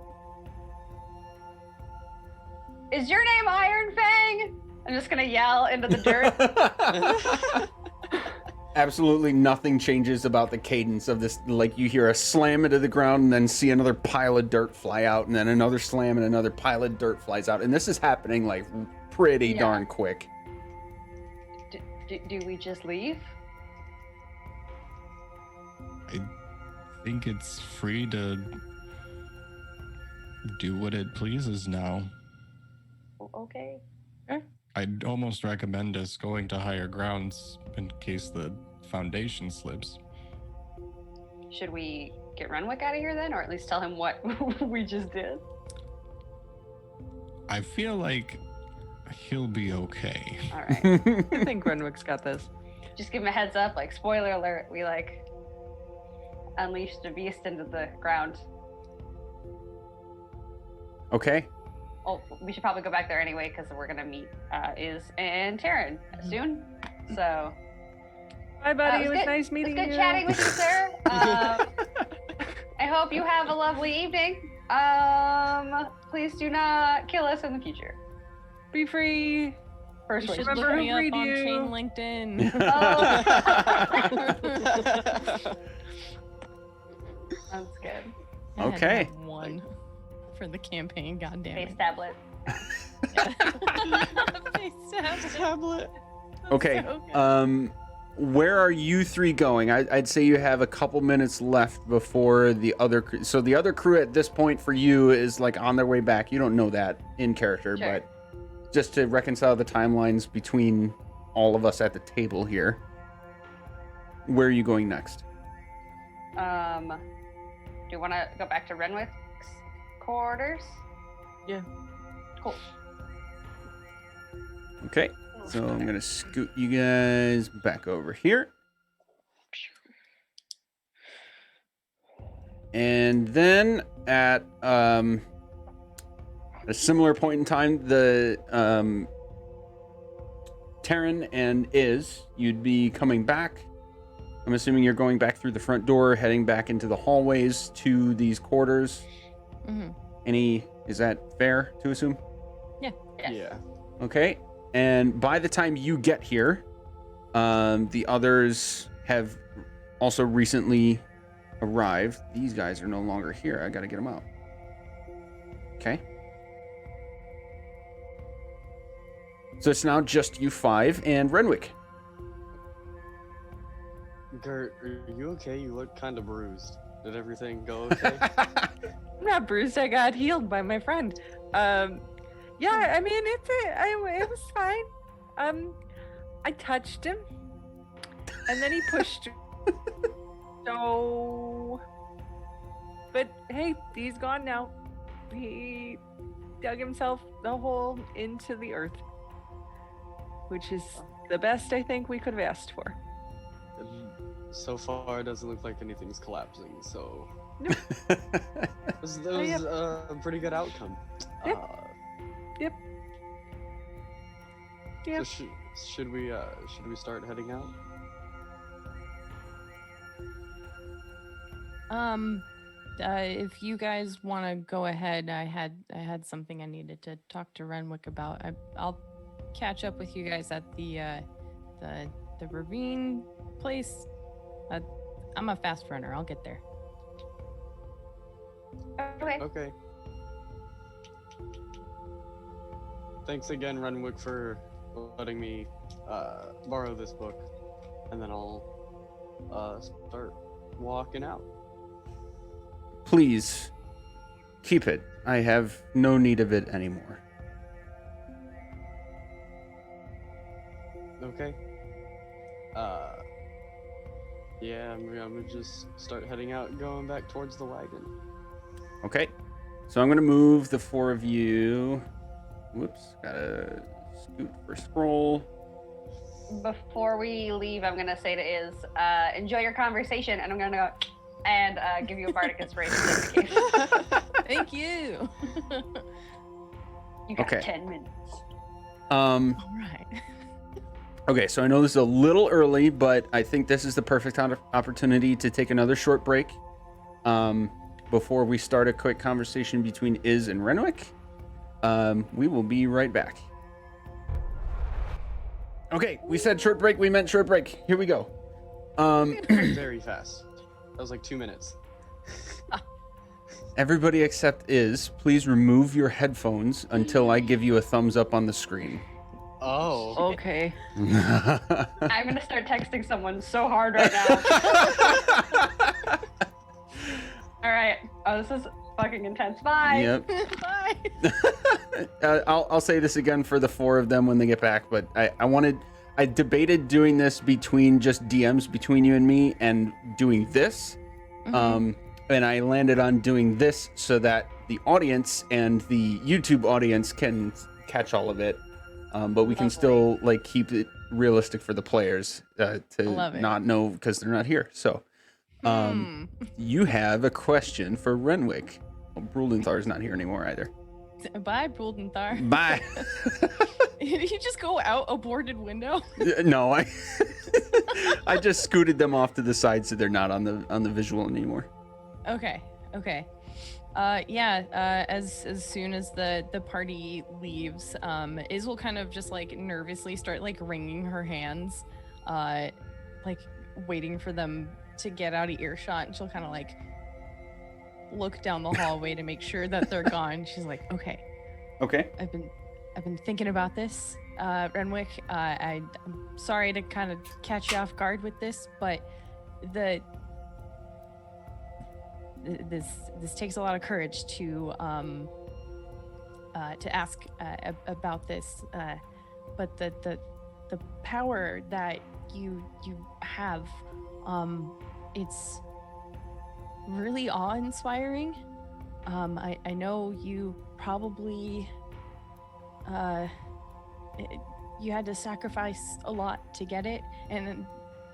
Is your name Iron Fang? I'm just gonna yell into the dirt. Absolutely nothing changes about the cadence of this. Like, you hear a slam into the ground and then see another pile of dirt fly out, and then another slam and another pile of dirt flies out. And this is happening like pretty Yeah. darn quick. Do we just leave? I think it's free to do what it pleases now. Okay. I'd almost recommend us going to higher grounds in case the foundation slips. Should we get Renwick out of here then, or at least tell him what we just did? I feel like he'll be okay. All right. I think Renwick's got this. Just give him a heads up, like, spoiler alert, we unleashed a beast into the ground. Okay. Oh, we should probably go back there anyway because we're gonna meet Iz and Taryn soon. So Hi, buddy. it It was good- nice meeting it's good you. chatting with you, sir. I hope you have a lovely evening. Please do not kill us in the future. Be free. First You wish. should Remember look who me up freed on you. Chain LinkedIn. Sounds good. I had to Okay. have one for the campaign. God damn Face it. tablet. Face tablet. Okay. So good. Where are you three going? I'd say you have a couple minutes left before the other crew. So the other crew at this point for you is like on their way back. You don't know that in character, Sure. but just to reconcile the timelines between all of us at the table here. Where are you going next? Do you want to go back to Renwick's quarters? Yeah. Cool. Okay. So I'm going to scoot you guys back over here. And then at a similar point in time, the Taryn and Iz, you'd be coming back. I'm assuming you're going back through the front door, heading back into the hallways to these quarters. Mhm. Is that fair to assume? Yes. Yeah. Okay. And by the time you get here, the others have also recently arrived. These guys are no longer here. I got to get them out. Okay. So it's now just you five and Renwick. Gert, are you okay? You look kind of bruised. Did everything go okay? I'm not bruised. I got healed by my friend. Yeah, I mean, it was fine. I touched him, and then he pushed. So, but hey, he's gone now. He dug himself the hole into the earth, which is the best I think we could have asked for. So far, it doesn't look like anything's collapsing, so Nope. that was Yep. a pretty good outcome. Yep. So Yeah. should we start heading out? If you guys want to go ahead, I had something I needed to talk to Renwick about. I'll catch up with you guys at the ravine place. I'm a fast runner. I'll get there. Okay. Okay. Thanks again, Renwick, for letting me borrow this book, and then I'll start walking out. Please keep it. I have no need of it anymore. Okay. Yeah, I'm gonna just start heading out, going back towards the wagon. Okay. So I'm going to move the 4 of you. Whoops. Gotta scoot for scroll. Before we leave, I'm gonna say to Iz, enjoy your conversation, and I'm gonna go and give you a bardic inspiration just in case. Thank you. You got Okay. 10 minutes. All right. Okay, so I know this is a little early, but I think this is the perfect opportunity to take another short break before we start a quick conversation between Iz and Renwick. We will be right back. Okay, we said short break, we meant short break. Here we go. Very fast. That was like 2 minutes. Everybody except Iz, please remove your headphones until I give you a thumbs up on the screen. Oh. Okay. I'm gonna start texting someone so hard right now. All right. Oh, this is fucking intense. Bye. Yep. Bye. I'll say this again for the 4 of them when they get back, but I debated doing this between just DMs between you and me and doing this. And I landed on doing this so that the audience and the YouTube audience can catch all of it. But we can still like keep it realistic for the players to not know because they're not here. So you have a question for Renwick. Well, Brulenthar's not here anymore either. Bye, Bruldenthar. Bye. Did you just go out a boarded window? No, I just scooted them off to the side so they're not on the visual anymore. Okay. As soon as the party leaves, Iz will kind of just like nervously start like wringing her hands, like waiting for them to get out of earshot, and she'll kind of like look down the hallway to make sure that they're gone. She's like, okay, I've been thinking about this, Renwick. I'm sorry to kind of catch you off guard with this, but this takes a lot of courage to ask about this, but the power that you have, it's really awe-inspiring. I know you probably you had to sacrifice a lot to get it, and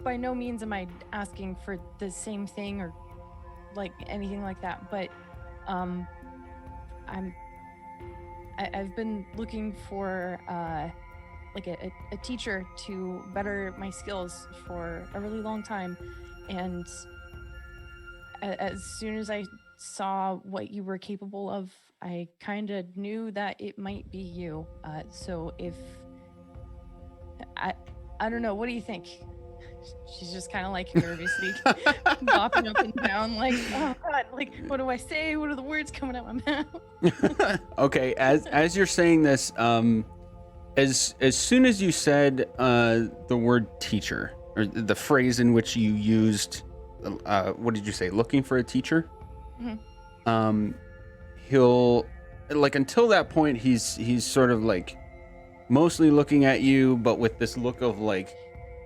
by no means am I asking for the same thing or like anything like that, but I've been looking for like a teacher to better my skills for a really long time, and as soon as I saw what you were capable of, I kind of knew that it might be you. So if I don't know, what do you think? She's just kind of like nervously bopping up and down, like, oh god, like, what do I say? What are the words coming out my mouth? Okay, as you're saying this, as soon as you said the word teacher, or the phrase in which you used, what did you say? Looking for a teacher? Mm-hmm. He'll, like, until that point, he's sort of like mostly looking at you, but with this look of like,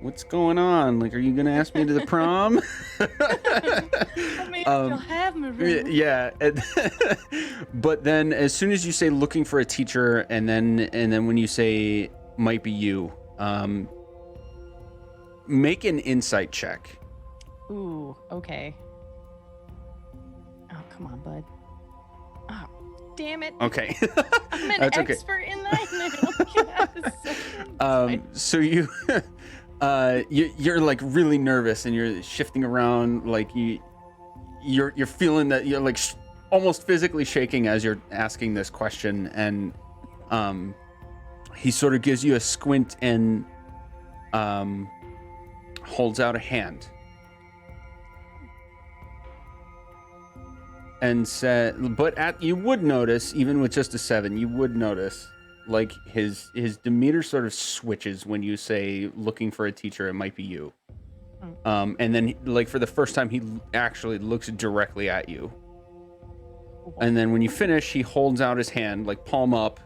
what's going on? Like, are you gonna ask me to the prom? I mean, you'll have me, really. Yeah. But then, as soon as you say looking for a teacher, and then when you say might be you, make an insight check. Ooh, okay. Oh, come on, bud. Oh, damn it. Okay. I'm an That's okay. expert in that now. So you, you're like really nervous, and you're shifting around, like you're feeling that you're like almost physically shaking as you're asking this question, and he sort of gives you a squint and holds out a hand and said, but you would notice, even with just a 7, you would notice like his demeanor sort of switches when you say looking for a teacher, it might be you. And then like for the first time he actually looks directly at you. And then when you finish, he holds out his hand, like palm up,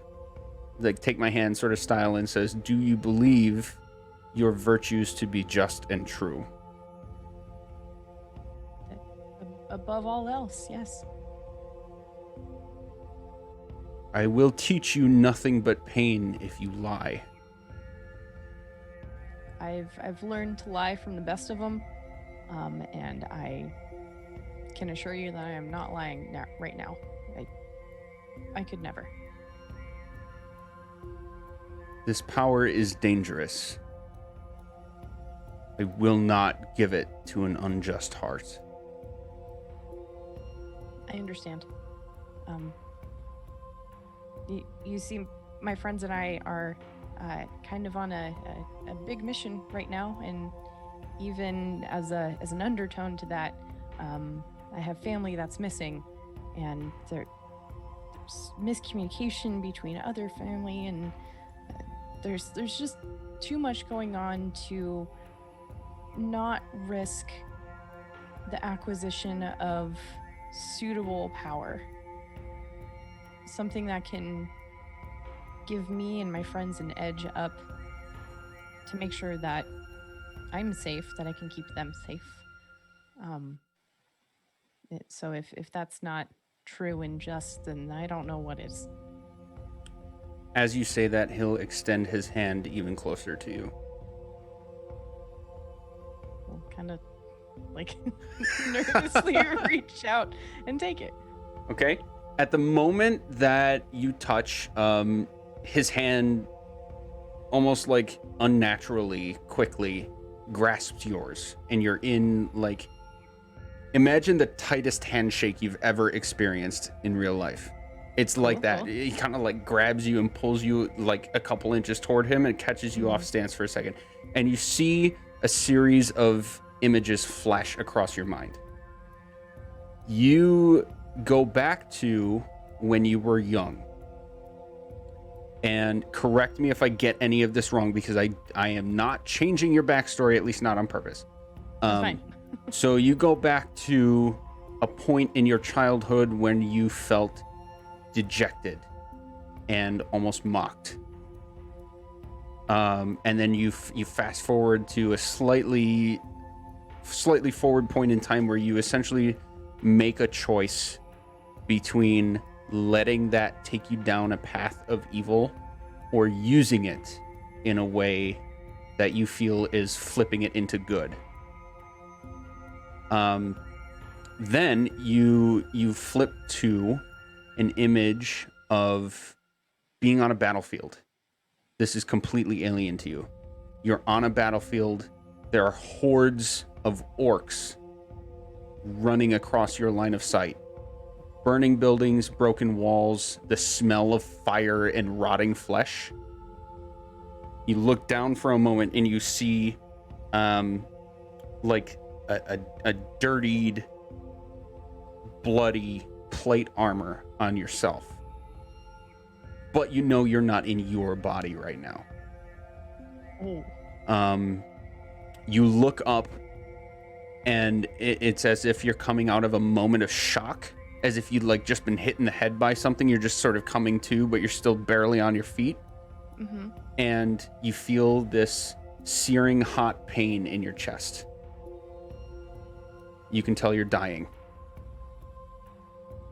like take my hand sort of style, and says, do you believe your virtues to be just and true. Above all else, yes. I will teach you nothing but pain if you lie. I've learned to lie from the best of them, and I can assure you that I am not lying right now. I could never. This power is dangerous. I will not give it to an unjust heart. I understand. You see, my friends and I are kind of on a big mission right now, and even as an undertone to that, I have family that's missing, and there's miscommunication between other family, and there's just too much going on to not risk the acquisition of suitable power. Something that can give me and my friends an edge up to make sure that I'm safe, that I can keep them safe. So if that's not true and just, then I don't know what is. As you say that, he'll extend his hand even closer to you. I'll kind of like nervously reach out and take it. Okay. At the moment that you touch, his hand almost like unnaturally quickly grasps yours, and you're in like, imagine the tightest handshake you've ever experienced in real life. It's like that. He kind of like grabs you and pulls you like a couple inches toward him and catches you off stance for a second. And you see a series of images flash across your mind. You go back to when you were young. And correct me if I get any of this wrong, because I am not changing your backstory, at least not on purpose. That's fine. So you go back to a point in your childhood when you felt dejected and almost mocked. And then you fast forward to a slightly forward point in time where you essentially make a choice between letting that take you down a path of evil or using it in a way that you feel is flipping it into good. Then you flip to an image of being on a battlefield. This is completely alien to you. You're on a battlefield. There are hordes of orcs running across your line of sight. Burning buildings, broken walls, the smell of fire and rotting flesh. You look down for a moment and you see like a dirtied, bloody plate armor on yourself. But you know you're not in your body right now. You look up and it's as if you're coming out of a moment of shock, as if you'd like just been hit in the head by something. You're just sort of coming to, but you're still barely on your feet. Mm-hmm. And you feel this searing hot pain in your chest. You can tell you're dying.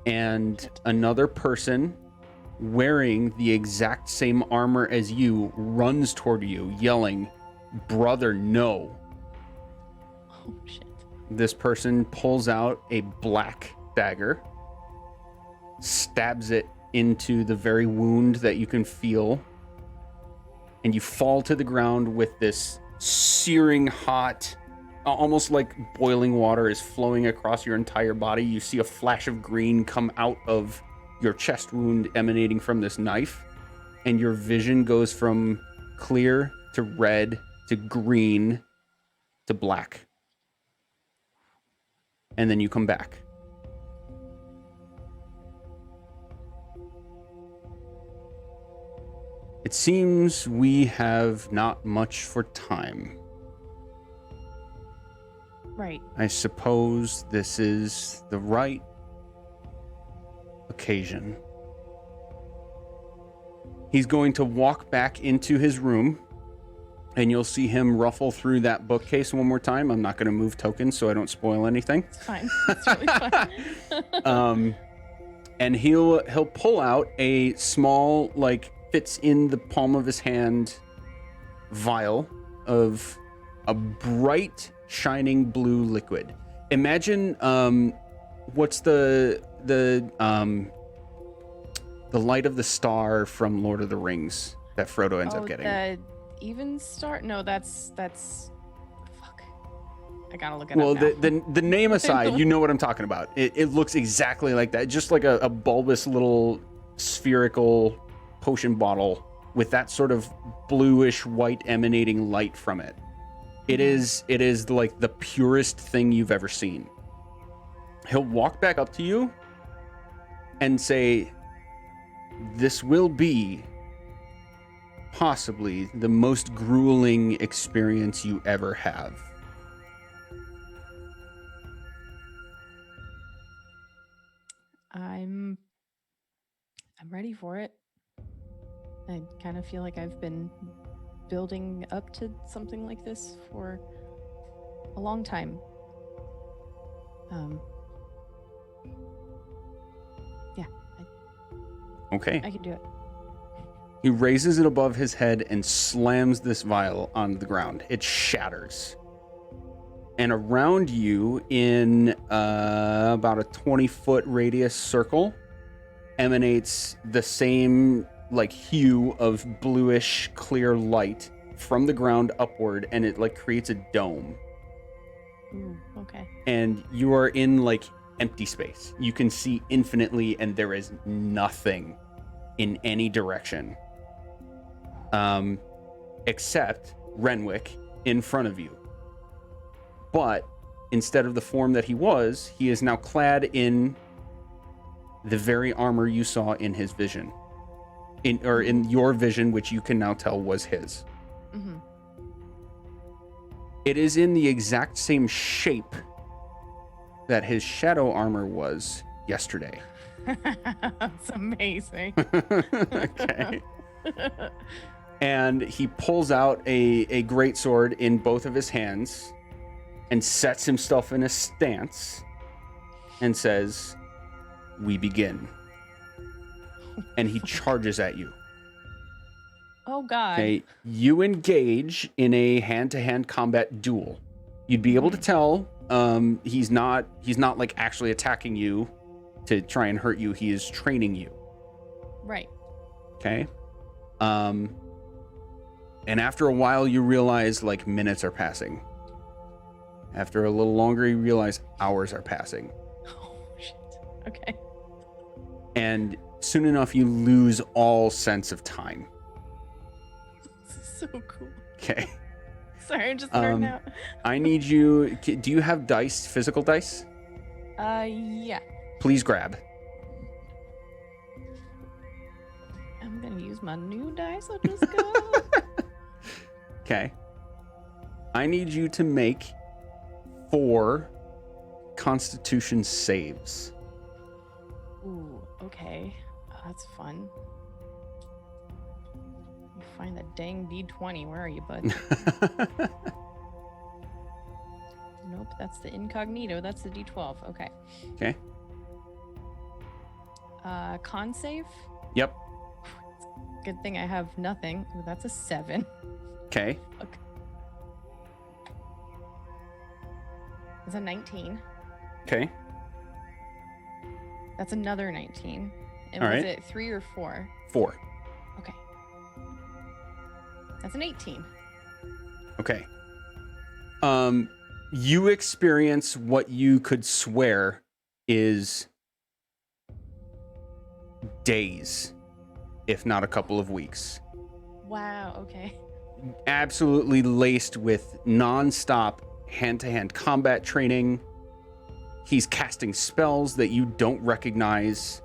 And another person wearing the exact same armor as you runs toward you, yelling, "Brother, no." Oh, shit. This person pulls out a black dagger, stabs it into the very wound that you can feel, and you fall to the ground with this searing hot, almost like boiling water is flowing across your entire body. You see a flash of green come out of your chest wound emanating from this knife, and your vision goes from clear to red to green to black. And then you come back. It seems we have not much for time. Right. I suppose this is the right occasion. He's going to walk back into his room, And you'll see him ruffle through that bookcase one more time. I'm not going to move tokens so I don't spoil anything. It's fine. It's really fine. And he'll pull out a small, like, fits in the palm of his hand vial of a bright, shining blue liquid. Imagine what's the light of the star from Lord of the Rings that Frodo ends up getting. The even star? No, that's fuck. I gotta look it Well, up now. the name aside, you know what I'm talking about. It looks exactly like that, just like a bulbous little spherical potion bottle with that sort of bluish white emanating light from it. It is like the purest thing you've ever seen. He'll walk back up to you and say, "This will be possibly the most grueling experience you ever have." I'm ready for it. I kind of feel like I've been building up to something like this for a long time. Yeah, Okay. I can do it. He raises it above his head and slams this vial on the ground. It shatters. And around you, in about a 20-foot radius circle, emanates the same like hue of bluish clear light from the ground upward, and it like creates a dome. Ooh, okay. And you are in like empty space. You can see infinitely, and there is nothing in any direction. Except Renwick in front of you. But instead of the form that he is now clad in the very armor you saw in his vision. In your vision, which you can now tell was his. Mm-hmm. It is in the exact same shape that his shadow armor was yesterday. That's amazing. Okay. And he pulls out a greatsword in both of his hands and sets himself in a stance and says, "We begin." And he charges at you. Oh God. Okay, you engage in a hand-to-hand combat duel. You'd be able to tell he's not like actually attacking you to try and hurt you. He is training you. Right. Okay. And after a while, you realize like minutes are passing. After a little longer, you realize hours are passing. Oh shit. Okay. And soon enough, you lose all sense of time. This is so cool. Okay. Sorry, I'm just nerding out. I need you. Do you have dice, physical dice? Yeah. Please grab. I'm gonna use my new dice. I'll just go. Okay. I need you to make 4 Constitution saves. Ooh, okay. That's fun. You find that dang D20. Where are you, bud? Nope, that's the incognito. That's the D12. Okay. Okay. Con save? Yep. Good thing I have nothing. Ooh, that's a 7. Okay. Okay. That's a 19. Okay. That's another 19. And All was right. it 3 or 4? 4. Okay. That's an 18. Okay. You experience what you could swear is days, if not a couple of weeks. Wow, okay. Absolutely laced with non-stop hand-to-hand combat training. He's casting spells that you don't recognize,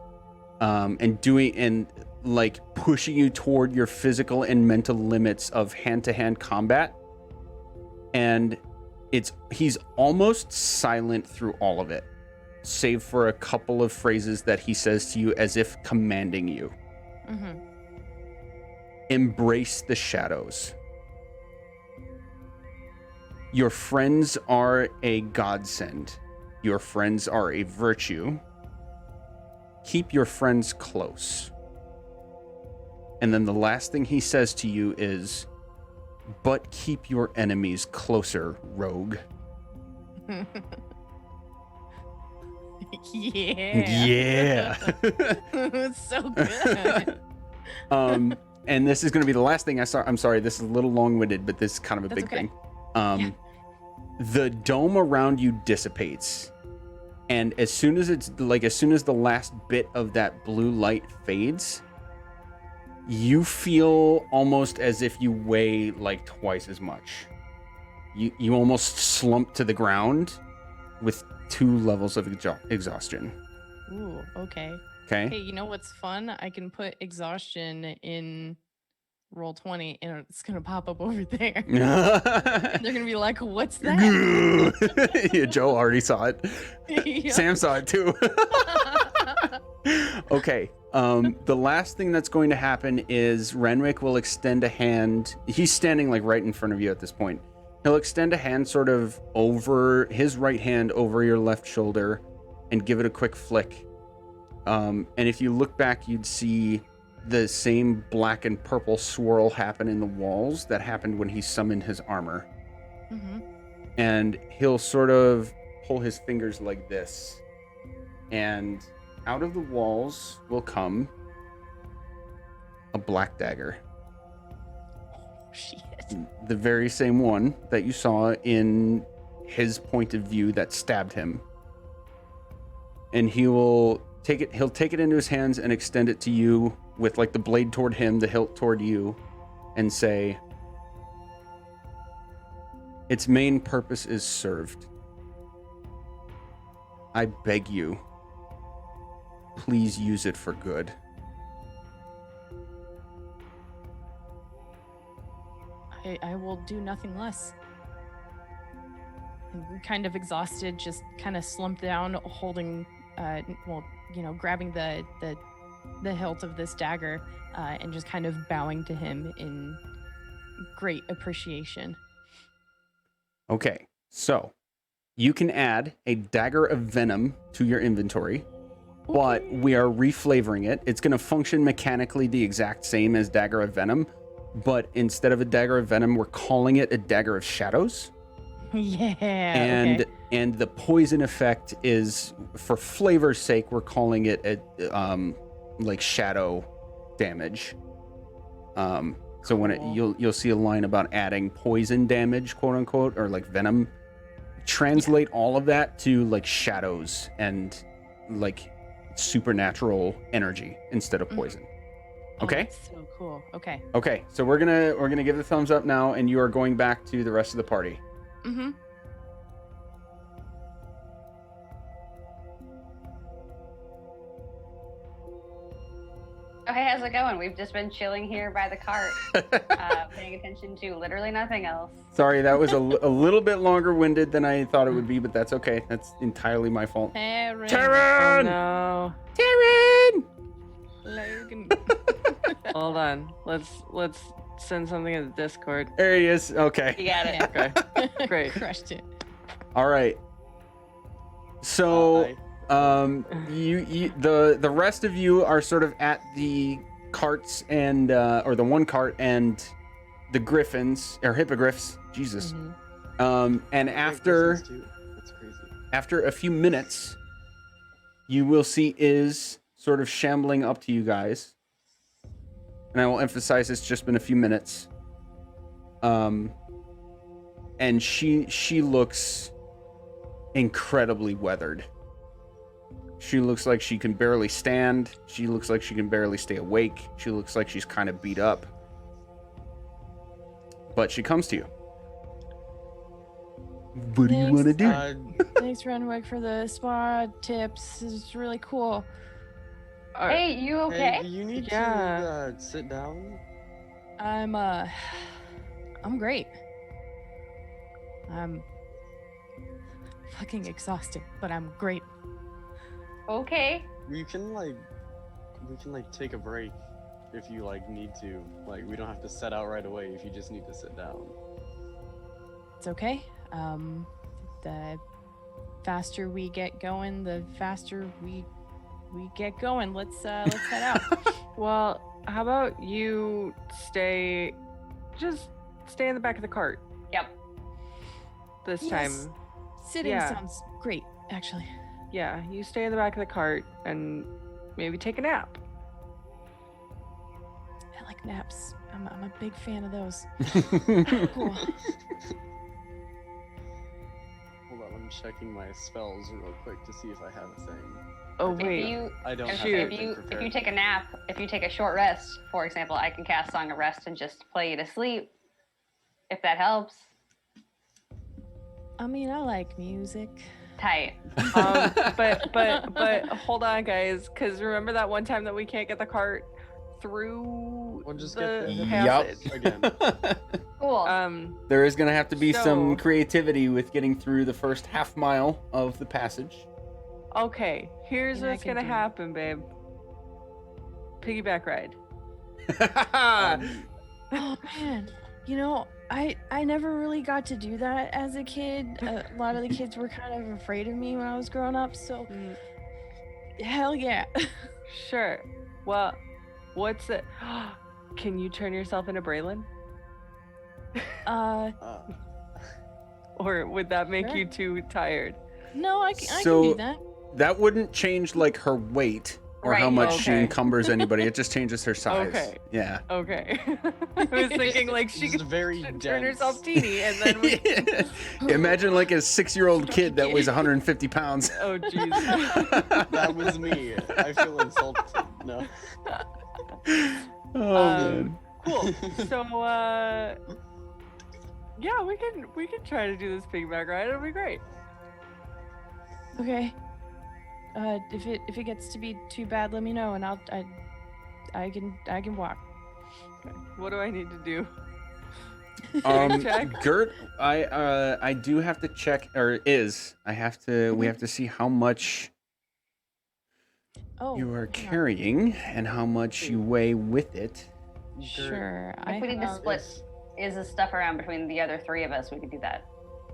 and like pushing you toward your physical and mental limits of hand-to-hand combat. And he's almost silent through all of it, save for a couple of phrases that he says to you as if commanding you. Mm-hmm. Embrace the shadows. Your friends are a godsend. Your friends are a virtue. Keep your friends close. And then the last thing he says to you is, but keep your enemies closer, rogue. Yeah. Yeah. It's so good. And this is going to be the last thing I saw. I'm sorry, this is a little long-winded, but this is kind of a That's big okay. thing. Yeah. The dome around you dissipates, and as soon as the last bit of that blue light fades, you feel almost as if you weigh like twice as much. You almost slump to the ground with 2 levels of exhaustion. Ooh, okay. Okay. Hey, you know what's fun? I can put exhaustion in roll 20 and it's gonna pop up over there. They're gonna be like, what's that? Yeah, Joe already saw it. Yeah. Sam saw it too. Okay. The last thing that's going to happen is Renwick will extend a hand. He's standing like right in front of you at this point. He'll extend a hand sort of over his right hand over your left shoulder and give it a quick flick. And if you look back, you'd see the same black and purple swirl happen in the walls that happened when he summoned his armor. Mm-hmm. And he'll sort of pull his fingers like this, and out of the walls will come a black dagger. Oh, shit. The very same one that you saw in his point of view that stabbed him. And he'll take it into his hands and extend it to you with like the blade toward him, the hilt toward you, and say, its main purpose is served. I beg you, please use it for good. I will do nothing less. I'm kind of exhausted, just kind of slumped down, holding, grabbing the hilt of this dagger, and just kind of bowing to him in great appreciation. Okay, so you can add a dagger of venom to your inventory, but we are reflavoring it. It's going to function mechanically the exact same as dagger of venom, but instead of a dagger of venom, we're calling it a dagger of shadows. Yeah. And okay. and the poison effect is, for flavor's sake, we're calling it a like shadow damage. So when you'll see a line about adding poison damage, quote unquote, or like venom. Translate all of that to like shadows and like supernatural energy instead of poison. Okay? That's so cool. Okay. Okay, so we're gonna give the thumbs up now, and you are going back to the rest of the party. Mm-hmm. Okay, how's it going? We've just been chilling here by the cart, paying attention to literally nothing else. Sorry, that was a little bit longer winded than I thought it would be, but that's okay. That's entirely my fault. Taryn. Taryn! No. Taryn! Logan. Hold on. Let's send something in the Discord. There he is. Okay. You got it. Okay. Great. Crushed it. All right. So, the rest of you are sort of at the carts and or the one cart and the griffins or hippogriffs. Jesus. Mm-hmm. And after That's crazy. after a few minutes, you will see Iz sort of shambling up to you guys. And I will emphasize it's just been a few minutes. And she looks incredibly weathered. She looks like she can barely stand. She looks like she can barely stay awake. She looks like she's kind of beat up. But she comes to you. What do you want to do? Thanks, Renwick, for the spa tips. This is really cool. Hey, you okay? Hey, you need Yeah. to sit down. I'm great. I'm fucking exhausted, but I'm great. Okay. We can take a break if you need to. We don't have to set out right away if you just need to sit down. It's okay. The faster we get going, the faster we get going. Let's head out. Well, how about you just stay in the back of the cart Yep. this Yes. time. Sitting Yeah. sounds great, actually. Yeah, you stay in the back of the cart and maybe take a nap. I like naps. I'm a big fan of those. Cool. Hold on, I'm checking my spells real quick to see if I have a thing. Oh If wait. you I don't have Shoot. anything if prepared. you take a nap, if you take a short rest, for example, I can cast Song of Rest and just play you to sleep. If that helps. I mean, I like music. Tight. But hold on, guys, because remember that one time that we can't get the cart through We'll just the get the passage. again. Cool. There is going to have to be some So- creativity with getting through the first half mile of the passage. Okay, here's And I what's can gonna do- happen, babe. Piggyback ride. Oh man, you know, I never really got to do that as a kid. A lot of the kids were kind of afraid of me when I was growing up, so Mm, hell yeah. Sure. Well, what's it? Can you turn yourself into Braylon? Uh, Or would that make Sure. you too tired? no, I can So- do that. That wouldn't change like her weight or how Right, much she okay. encumbers anybody. It just changes her size. Okay. Yeah. Okay. I was thinking like she Just could very turn dense. herself teeny and then we. Imagine like a 6-year-old kid that weighs 150 pounds. Oh jeez. That was me. I feel insulted. No. Oh man. Cool. So yeah, we can try to do this piggyback ride. It'll be great. Okay. If it gets to be too bad, let me know, and I can walk. What do I need to do? Check. Gert, I do have to check, or we have to see how much Oh, you are hang on. carrying and how much you weigh with it. Sure. If we need to have- split Iz's stuff around between the other three of us, we could do that.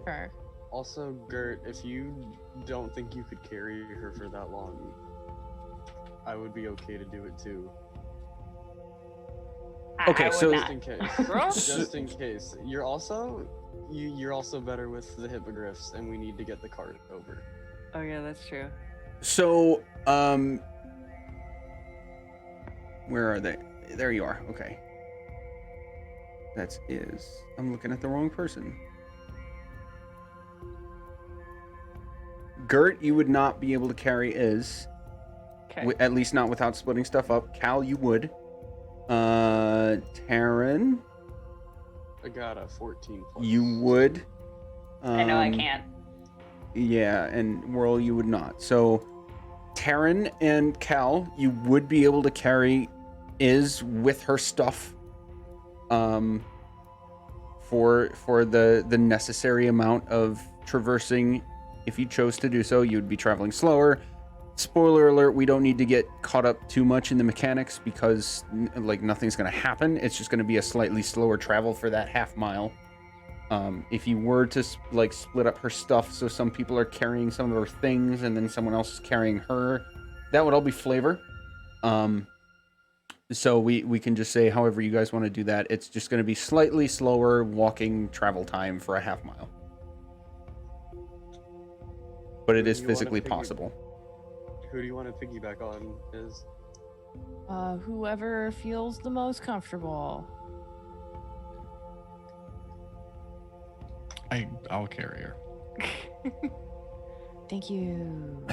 Sure. Also, Gert, if you don't think you could carry her for that long, I would be okay to do it too. Okay, I would so- Just not. in case. Girl? Just in case. You're also better with the hippogriffs, and we need to get the cart over. Oh yeah, that's true. So, where are they? There you are. Okay. I'm looking at the wrong person. Gert, you would not be able to carry Iz, Okay. at least not without splitting stuff up. Cal, you would. Taryn, I got a 14 plus. you would. I know I can't. Yeah, and Whirl, you would not. So, Taryn and Cal, you would be able to carry Iz with her stuff, for the necessary amount of traversing. If you chose to do so, you would be traveling slower. Spoiler alert: we don't need to get caught up too much in the mechanics because like nothing's going to happen. It's just going to be a slightly slower travel for that half mile. If you were to split up her stuff, so some people are carrying some of her things and then someone else is carrying her, that would all be flavor. So we can just say however you guys want to do that. It's just going to be slightly slower walking travel time for a half mile. But it is You wanna physically figure- possible. Who do you want to piggyback on? Is Whoever feels the most comfortable. I'll carry her. Thank you.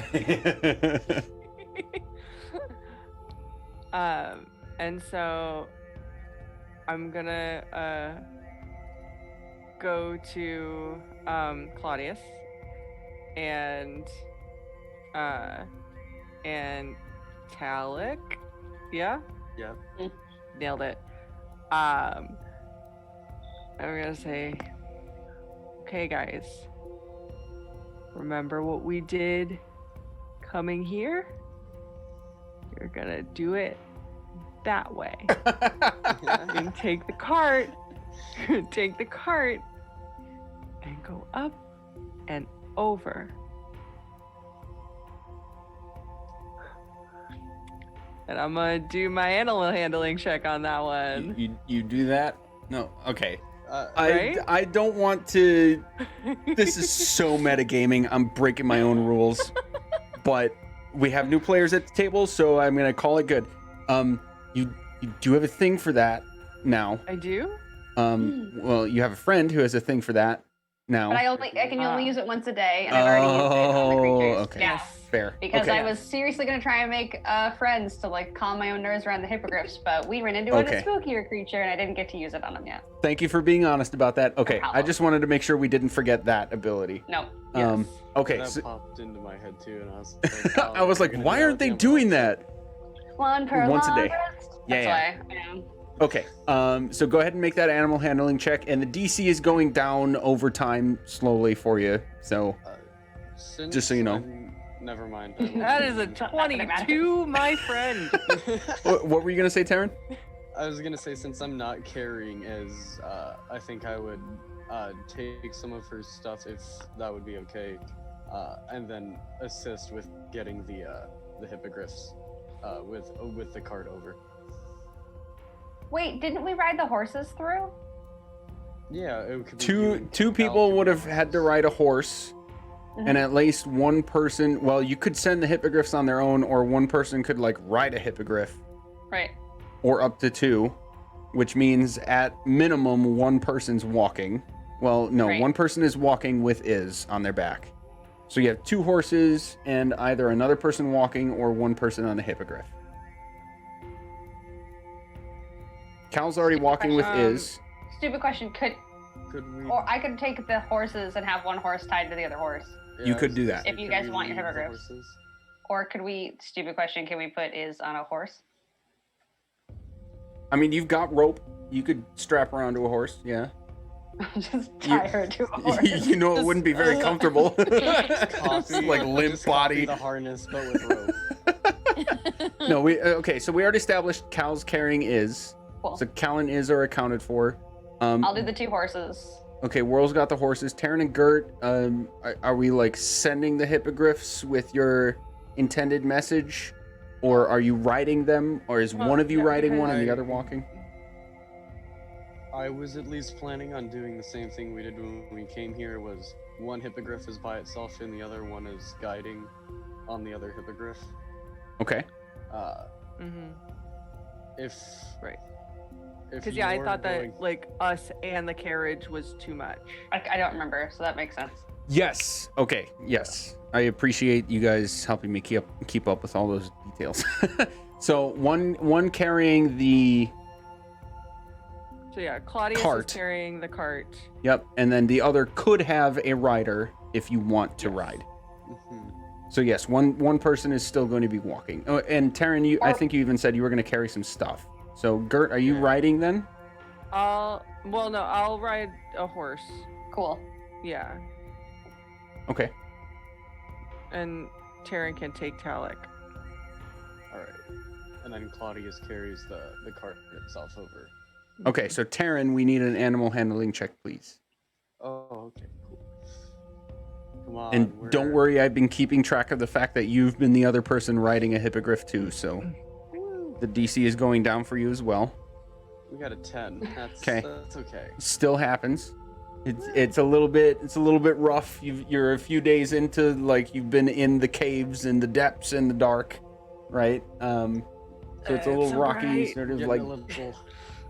And so I'm gonna go to Claudius and Talik. Yeah? Yeah. Nailed it. I'm gonna say, okay guys, remember what we did coming here? You're gonna do it that way. And take the cart. Take the cart and go up and over. And I'm gonna do my animal handling check on that one. You do that? No. Okay. Right? I don't want to. This is so metagaming. I'm breaking my own rules, but we have new players at the table, so I'm gonna call it good. You do have a thing for that now. I do? Well, you have a friend who has a thing for that now. But I can only use it once a day, and I've already used it on the creatures. Okay. Yeah. Fair. Because okay. I was seriously going to try and make friends to like calm my own nerves around the hippogriffs, but we ran into a spookier creature and I didn't get to use it on them yet. Thank you for being honest about that. Okay, No I just wanted to make sure we didn't forget that ability. No. Yes. Okay. That So, popped into my head too, and I was like, oh, I was like, why aren't they doing that? One per Once a long day. rest. Yeah, That's why. Yeah. Okay. So go ahead and make that animal handling check, and the DC is going down over time slowly for you. So just so you know. Never mind. That is a 22, my friend. What were you gonna say, Taryn? I was gonna say, since I'm not carrying as, I think I would take some of her stuff if that would be okay, and then assist with getting the hippogriffs with the cart over. Wait, didn't we ride the horses through? Yeah, it could be you and Two Cal people could would be have the had to horse. ride a horse, and at least one person. Well, you could send the hippogriffs on their own, or one person could like ride a hippogriff, Right. or up to two, which means at minimum one person's walking. Well, no, Right. one person is walking with Iz on their back. So you have two horses and either another person walking or one person on a hippogriff. Cal's already walking with Iz. Stupid question. Could we? Or I could take the horses and have one horse tied to the other horse. You could do that. If you Could guys we want your leave the hippogriffs. horses? Or could we, stupid question, can we put Iz on a horse? I mean, you've got rope. You could strap her onto a horse, yeah. Just tie her to a horse. You know it wouldn't be very comfortable. Copy, like limp just copy body. the harness, but with rope. No, okay, so we already established Cal's carrying Iz. Cool. So Cal and Iz are accounted for. I'll do the two horses. Okay, Whirl's got the horses. Taryn and Gert, are we like sending the hippogriffs with your intended message? Or are you riding them? Or is one of you no, riding one and the I- other walking? I was at least planning on doing the same thing we did when we came here. Was one hippogriff is by itself and the other one is guiding on the other hippogriff. Okay. If Right. if Because I you're thought that going- like us and the carriage was too much. I don't remember, so that makes sense. Yes. Okay. Yes. I appreciate you guys helping me keep up with all those details. So one carrying the So yeah, Claudius Cart. is carrying the cart. Yep, and then the other could have a rider if you want to Yes. ride. Mhm. So yes, one person is still going to be walking. Oh, and Taryn, I Or- think you even said you were going to carry some stuff. So Gert, are you Yeah. riding then? I'll ride a horse. Cool. Yeah, Okay. and Taryn can take Talik. All right, and then Claudius carries the cart itself over. Okay, so Taryn, we need an animal handling check, please. Oh, okay, cool. Come on. And don't we're- worry, I've been keeping track of the fact that you've been the other person riding a hippogriff too, so the DC is going down for you as well. We got a 10. That's 'Kay. That's okay. Still happens. It's a little bit rough. You're a few days into, like, you've been in the caves and the depths and the dark, right? So it's a little It's rocky, alright. sort of Getting like a little-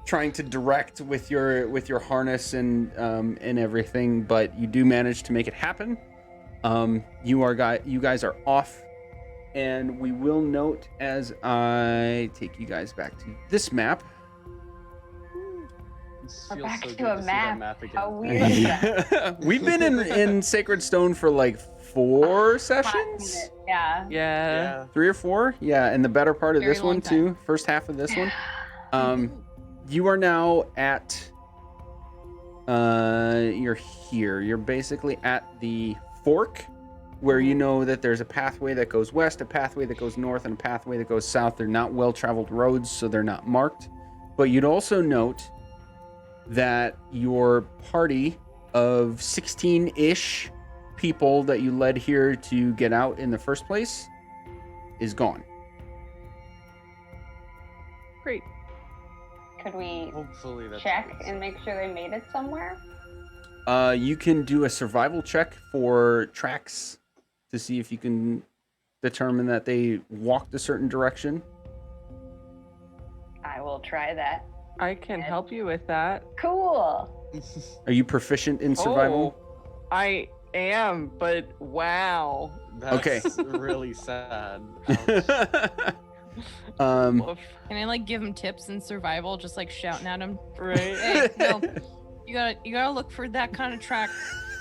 trying to direct with your harness and everything, but you do manage to make it happen. You guys are off, and we will note as I take you guys back to this map. This We're feels back so to good a to see that map. again. How weird is that? We've been in Sacred Stone for like 4 sessions, Yeah. Yeah. Yeah. 3 or 4, yeah, and the better part of Very this long one time. too. First half of this one. You are now at. You're here. You're basically at the fork, where you know that there's a pathway that goes west, a pathway that goes north, and a pathway that goes south. They're not well-traveled roads, so they're not marked. But you'd also note that your party of 16-ish people that you led here to get out in the first place is gone. Great. Could we Hopefully that's a check good and sign. make sure they made it somewhere? You can do a survival check for tracks to see if you can determine that they walked a certain direction. I will try that. I can help you with that. Cool. Are you proficient in survival? Oh, I am, but wow. That's Okay. really sad. Ouch. Woof. Can I like give him tips in survival, just like shouting at him? Right? Hey, no, you gotta look for that kind of track.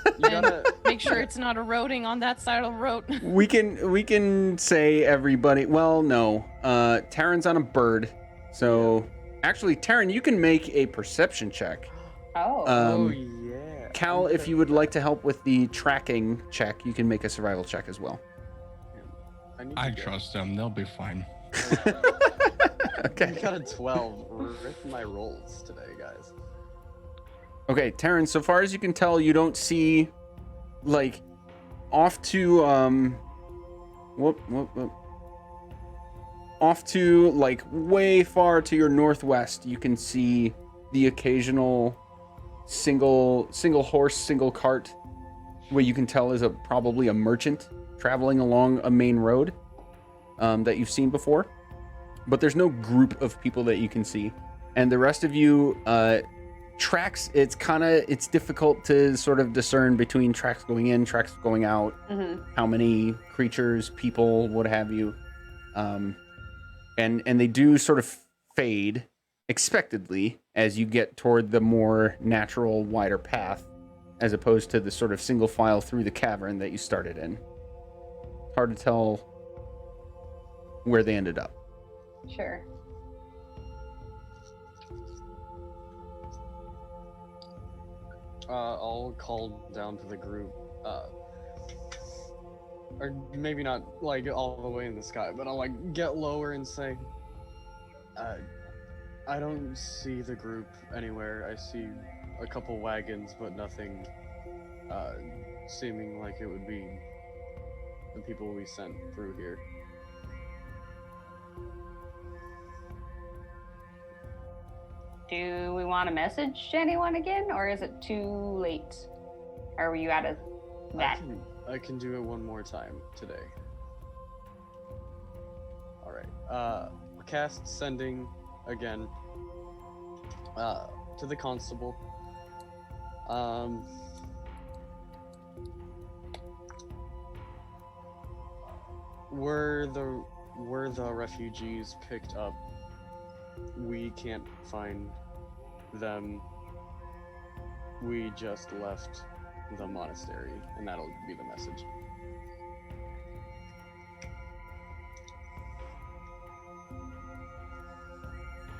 You gotta, Make sure it's not eroding on that side of the road. we can say everybody. Well, no. Taryn's on a bird, so actually, Taryn, you can make a perception check. Oh. oh Um, yeah. Cal, if you would like to help with the tracking check, you can make a survival check as well. need I to get- trust them. They'll be fine. Okay. I got a 12. Rip my rolls today, guys. Okay, Taryn, so far as you can tell, you don't see, like, off to, off to, like, way far to your northwest, you can see the occasional single horse, single cart, what you can tell is probably a merchant traveling along a main road that you've seen before. But there's no group of people that you can see. And the rest of you, tracks, it's difficult to sort of discern between tracks going in, tracks going out, how many creatures, people, what have you. And they do sort of fade expectedly as you get toward the more natural, wider path, as opposed to the sort of single file through the cavern that you started in. Hard to tell where they ended up. Sure. I'll call down to the group. Or maybe not like all the way in the sky, but I'll like get lower and say, I don't see the group anywhere. I see a couple wagons, but nothing seeming like it would be the people we sent through here. Do we want to message anyone again, or is it too late? Are you out of that? I can do it one more time today. Alright. Cast sending again to the constable. Were the refugees picked up? We can't find them. We just left the monastery, and that'll be the message.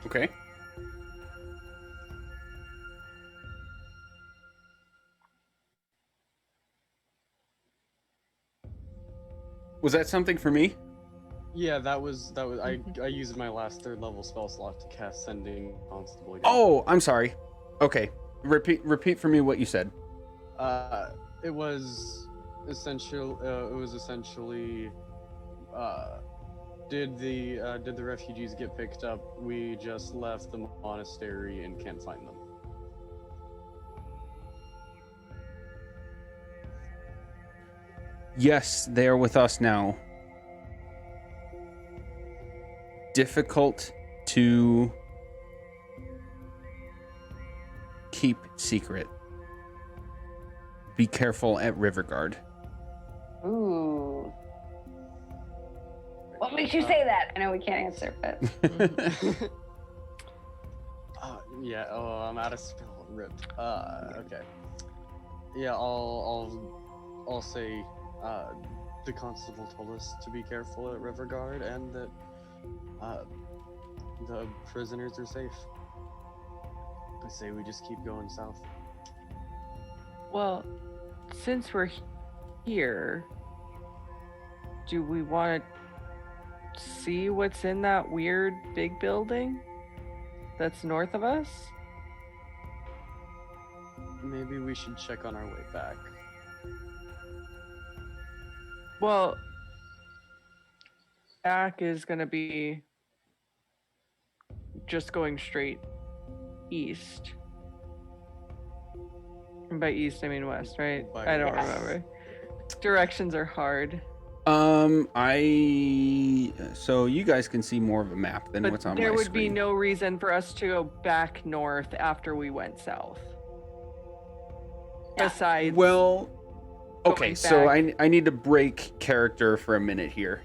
Okay. Was that something for me? Yeah, that was I used my last 3rd level spell slot to cast sending constable again. Oh, I'm sorry. Okay. Repeat for me what you said. It was essentially did the refugees get picked up? We just left the monastery and can't find them. Yes, they are with us now. Difficult to keep secret. Be careful at Riverguard. Ooh. What makes you say that? I know we can't answer, but Yeah. Oh, I'm out of spell. Rip. Okay. Yeah, I'll say. The constable told us to be careful at Riverguard and that the prisoners are safe. I say we just keep going south. Well, since we're here, do we want to see what's in that weird big building that's north of us? Maybe we should check on our way back. Well, back is gonna be just going straight east. And by east, I mean west, right? By I don't west. remember. Directions are hard. So you guys can see more of a map than But what's on there my would screen. be no reason for us to go back north after we went south. Yeah. Besides, Well, okay, going so back. I need to break character for a minute here.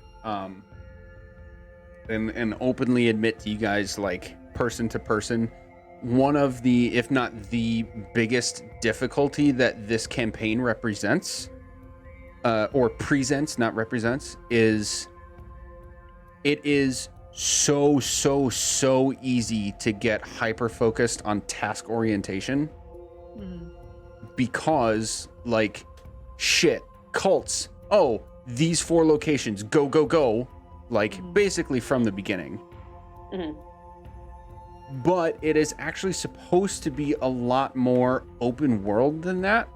And openly admit to you guys, like, person to person, one of the, if not the biggest difficulty that this campaign represents, or presents, not represents, is it is so easy to get hyper focused on task orientation because, like, shit, cults, oh, these 4 locations, go, like, basically from the beginning. Mhm. But it is actually supposed to be a lot more open world than that.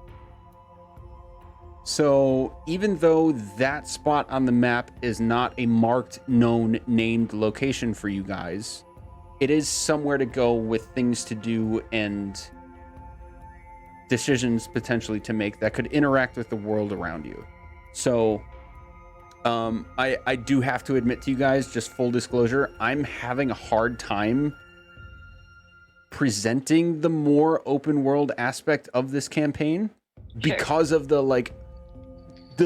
So even though that spot on the map is not a marked, known, named location for you guys, it is somewhere to go with things to do and decisions potentially to make that could interact with the world around you. So I do have to admit to you guys, just full disclosure, I'm having a hard time presenting the more open world aspect of this campaign because of the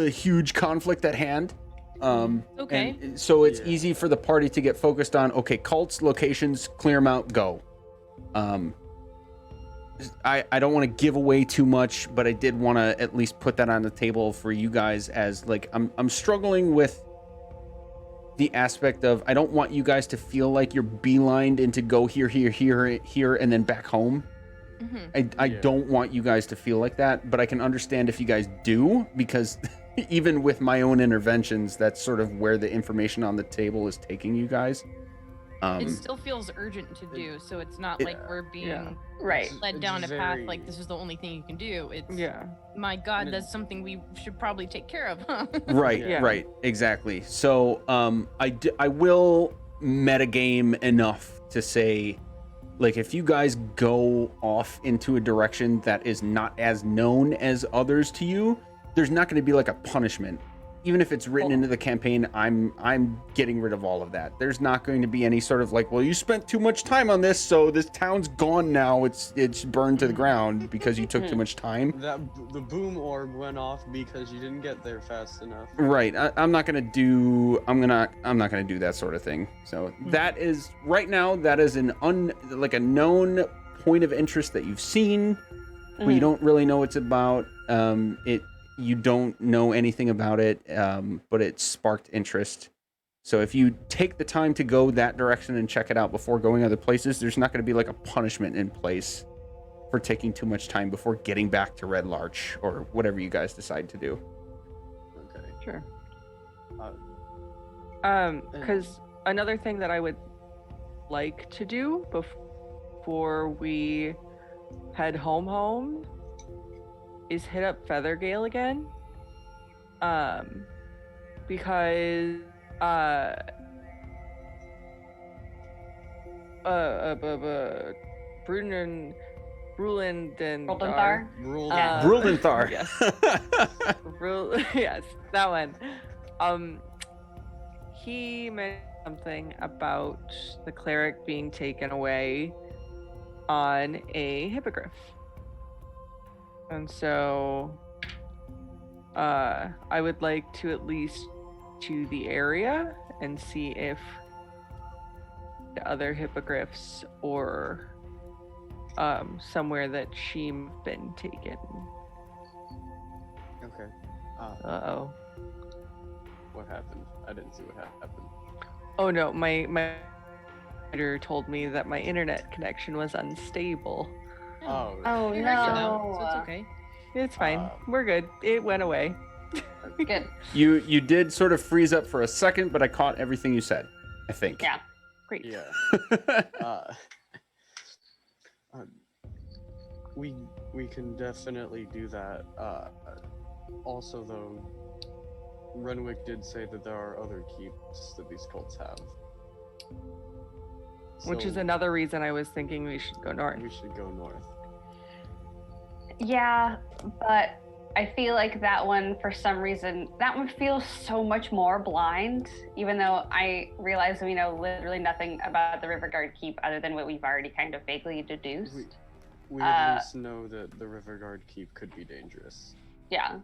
huge conflict at hand. Okay. And so it's Yeah. easy for the party to get focused on, okay, cults, locations, clear them out, go. I don't want to give away too much, but I did want to at least put that on the table for you guys, as like I'm struggling with the aspect of, I don't want you guys to feel like you're beelined into go here, and then back home. I Yeah. don't want you guys to feel like that, but I can understand if you guys do, because even with my own interventions, that's sort of where the information on the table is taking you guys. It still feels urgent to do, so it's not like we're being yeah. Right. led It's down a path very- like this is the only thing you can do. It's Yeah. my God, And that's something we should probably take care of, huh? Right, Yeah. right, exactly. So I will metagame enough to say, like, if you guys go off into a direction that is not as known as others to you, there's not going to be like a punishment. Even if it's written into the campaign, I'm getting rid of all of that. There's not going to be any sort of like, well, you spent too much time on this, so this town's gone now. It's burned to the ground because you took too much time. The boom orb went off because you didn't get there fast enough. Right. I'm not gonna do that sort of thing. So that is right now. That is an a known point of interest that you've seen, but you don't really know what it's about. You don't know anything about it, but it sparked interest. So if you take the time to go that direction and check it out before going other places, there's not going to be like a punishment in place for taking too much time before getting back to Red Larch or whatever you guys decide to do. Okay. Sure. Uh, Because another thing that I would like to do before we head home is hit up Feathergale again. Because Brulandar. Rule Yeah. Bruldenthar. Yes. Yes, that one. He mentioned something about the cleric being taken away on a hippogriff. And so I would like to at least to the area and see if the other hippogriffs or somewhere that she've been taken. Okay. Uh-oh. What happened? I didn't see what happened. Oh no, my writer told me that my internet connection was unstable. Oh. Oh We heard you though, no. so it's okay. It's fine. Uh, We're good. It went away. Good. You did sort of freeze up for a second, but I caught everything you said, I think. Yeah. Great. Yeah. We can definitely do that. Also, though, Renwick did say that there are other keeps that these cults have. Which is So another reason I was thinking we should go north. we should go north. Yeah, but I feel like that one, for some reason, that one feels so much more blind, even though I realize we know literally nothing about the Riverguard Keep other than what we've already kind of vaguely deduced. We at least know that the Riverguard Keep could be dangerous. Yeah.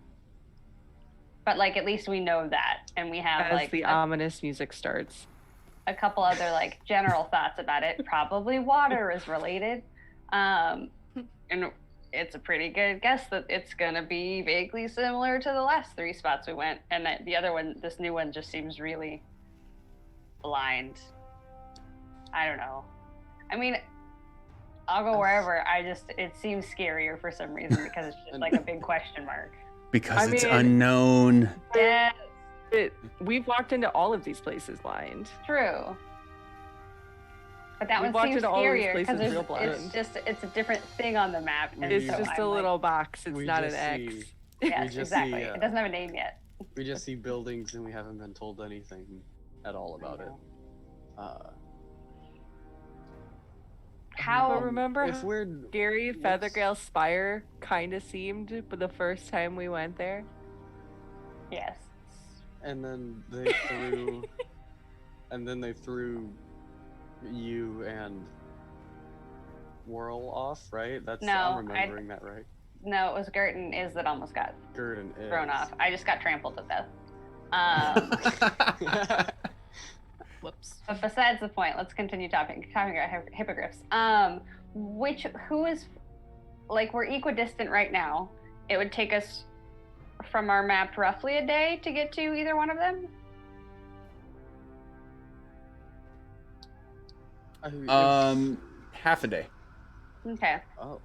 But, like, at least we know that, and we have, As like, the ominous music starts. a couple other, like, general thoughts about it. Probably water is related. And it's a pretty good guess that it's going to be vaguely similar to the last 3 spots we went. And that the other one, this new one, just seems really blind. I don't know. I mean, I'll go wherever. It seems scarier for some reason because it's just like a big question mark. Because I it's mean- unknown. Yeah, We've walked into all of these places blind. true. But that We've one walked seems into all these scarier because places real it's a different thing on the map. And It's so just I'm a like, little box. It's we not an just X. see- Yes, just exactly. see, It doesn't have a name yet. We just see buildings and we haven't been told anything at all about it. How? But remember if how we're Gary Feathergale Spire kind of seemed but the first time we went there? Yes. and then they threw you and Whirl off, right? That's No, I'm remembering that right. No, it was Gerton is that almost got Gurdon is thrown off. I just got trampled to death. Whoops. But besides the point, let's continue talking about hippogriffs. Who is, like, we're equidistant right now. It would take us from our map roughly a day to get to either one of them. Half a day. Okay. Oh.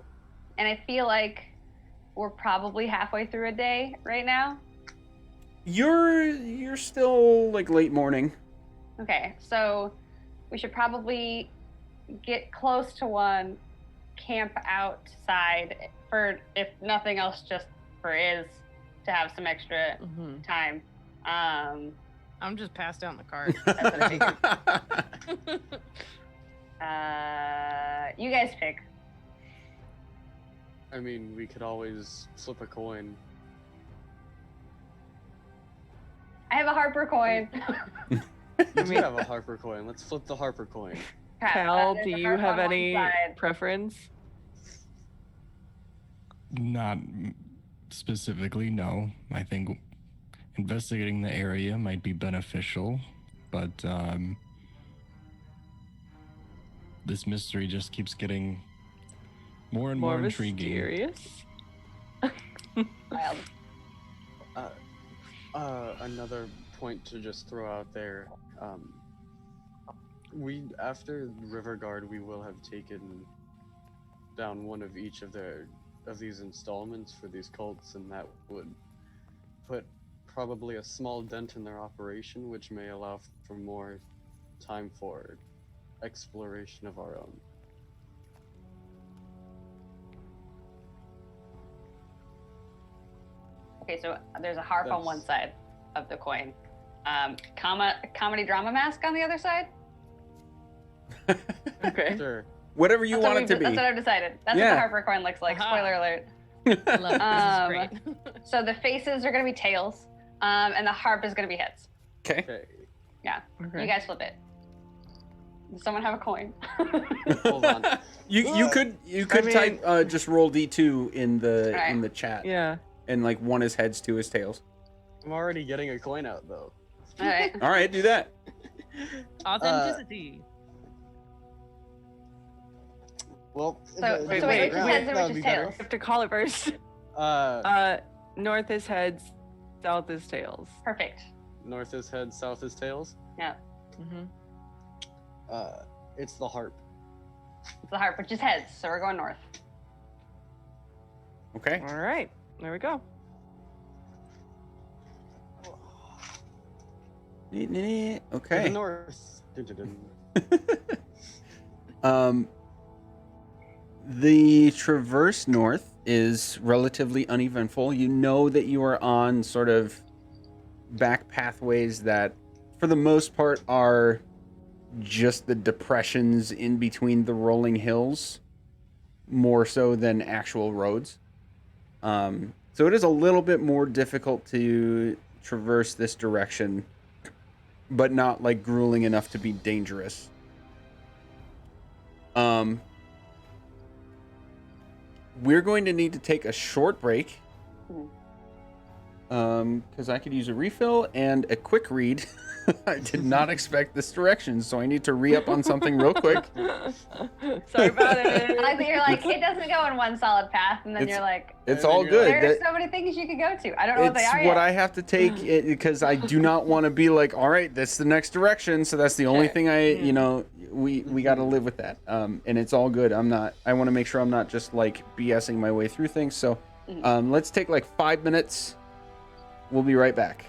And I feel like we're probably halfway through a day right now. You're still like late morning. Okay, so we should probably get close to one, camp outside for, if nothing else, just for Iz to have some extra Mm-hmm. time. I'm just passed out in the cart. That's what I figured. You guys pick. I mean, we could always flip a coin. I have a Harper coin. You do have a Harper coin. Let's flip the Harper coin. Crap, Cal, there's do a you Harper have on one any side. preference? Not specifically, no. I think investigating the area might be beneficial, but this mystery just keeps getting more and more intriguing. mysterious? Wild. Another point to just throw out there. After Riverguard, we will have taken down one of each of these installments for these cults, and that would put probably a small dent in their operation, which may allow for more time for exploration of our own. Okay, so there's a harp on one That's- side of the coin. Comedy drama mask on the other side? Okay. Sure. Whatever you want it to be. That's what I've decided. That's what Yeah. the Harper coin looks like. Aha. Spoiler alert. Love it. This is great. So the faces are going to be tails, and the harp is going to be heads. Okay. Okay. Okay. You guys flip it. Does someone have a coin? Hold on. You could mean- type just roll D2 in the Alright. in the chat, Yeah. and like one is heads, two is tails. I'm already getting a coin out though. All right. All right, do that. Authenticity. Well, So if wait, it's wait, around, wait. Heads or that would just be better. tails? I have to call it first. North is heads, south is tails. Perfect. North is heads, south is tails. Yeah. Mm-hmm. It's the harp. It's the harp, which is heads, so we're going north. Okay. All right. There we go. To the Okay. north. Dun-dun-dun. The traverse north is relatively uneventful. You know that you are on sort of back pathways that, for the most part, are just the depressions in between the rolling hills, more so than actual roads. So it is a little bit more difficult to traverse this direction, but not like grueling enough to be dangerous. We're going to need to take a short break. Because I could use a refill and a quick read. I did not expect this direction, so I need to re-up on something real quick. Sorry about it. I think you're like, it doesn't go in one solid path, and then It's- you're like, It's And all then you're good. like, there's so many things you could go to. I don't know what they It's are what yet. I have to take because I do not want to be like, all right, that's the next direction. So that's the only Sure. thing we got to live with that. And it's all good. I want to make sure I'm not just like BSing my way through things. So let's take like 5 minutes. We'll be right back.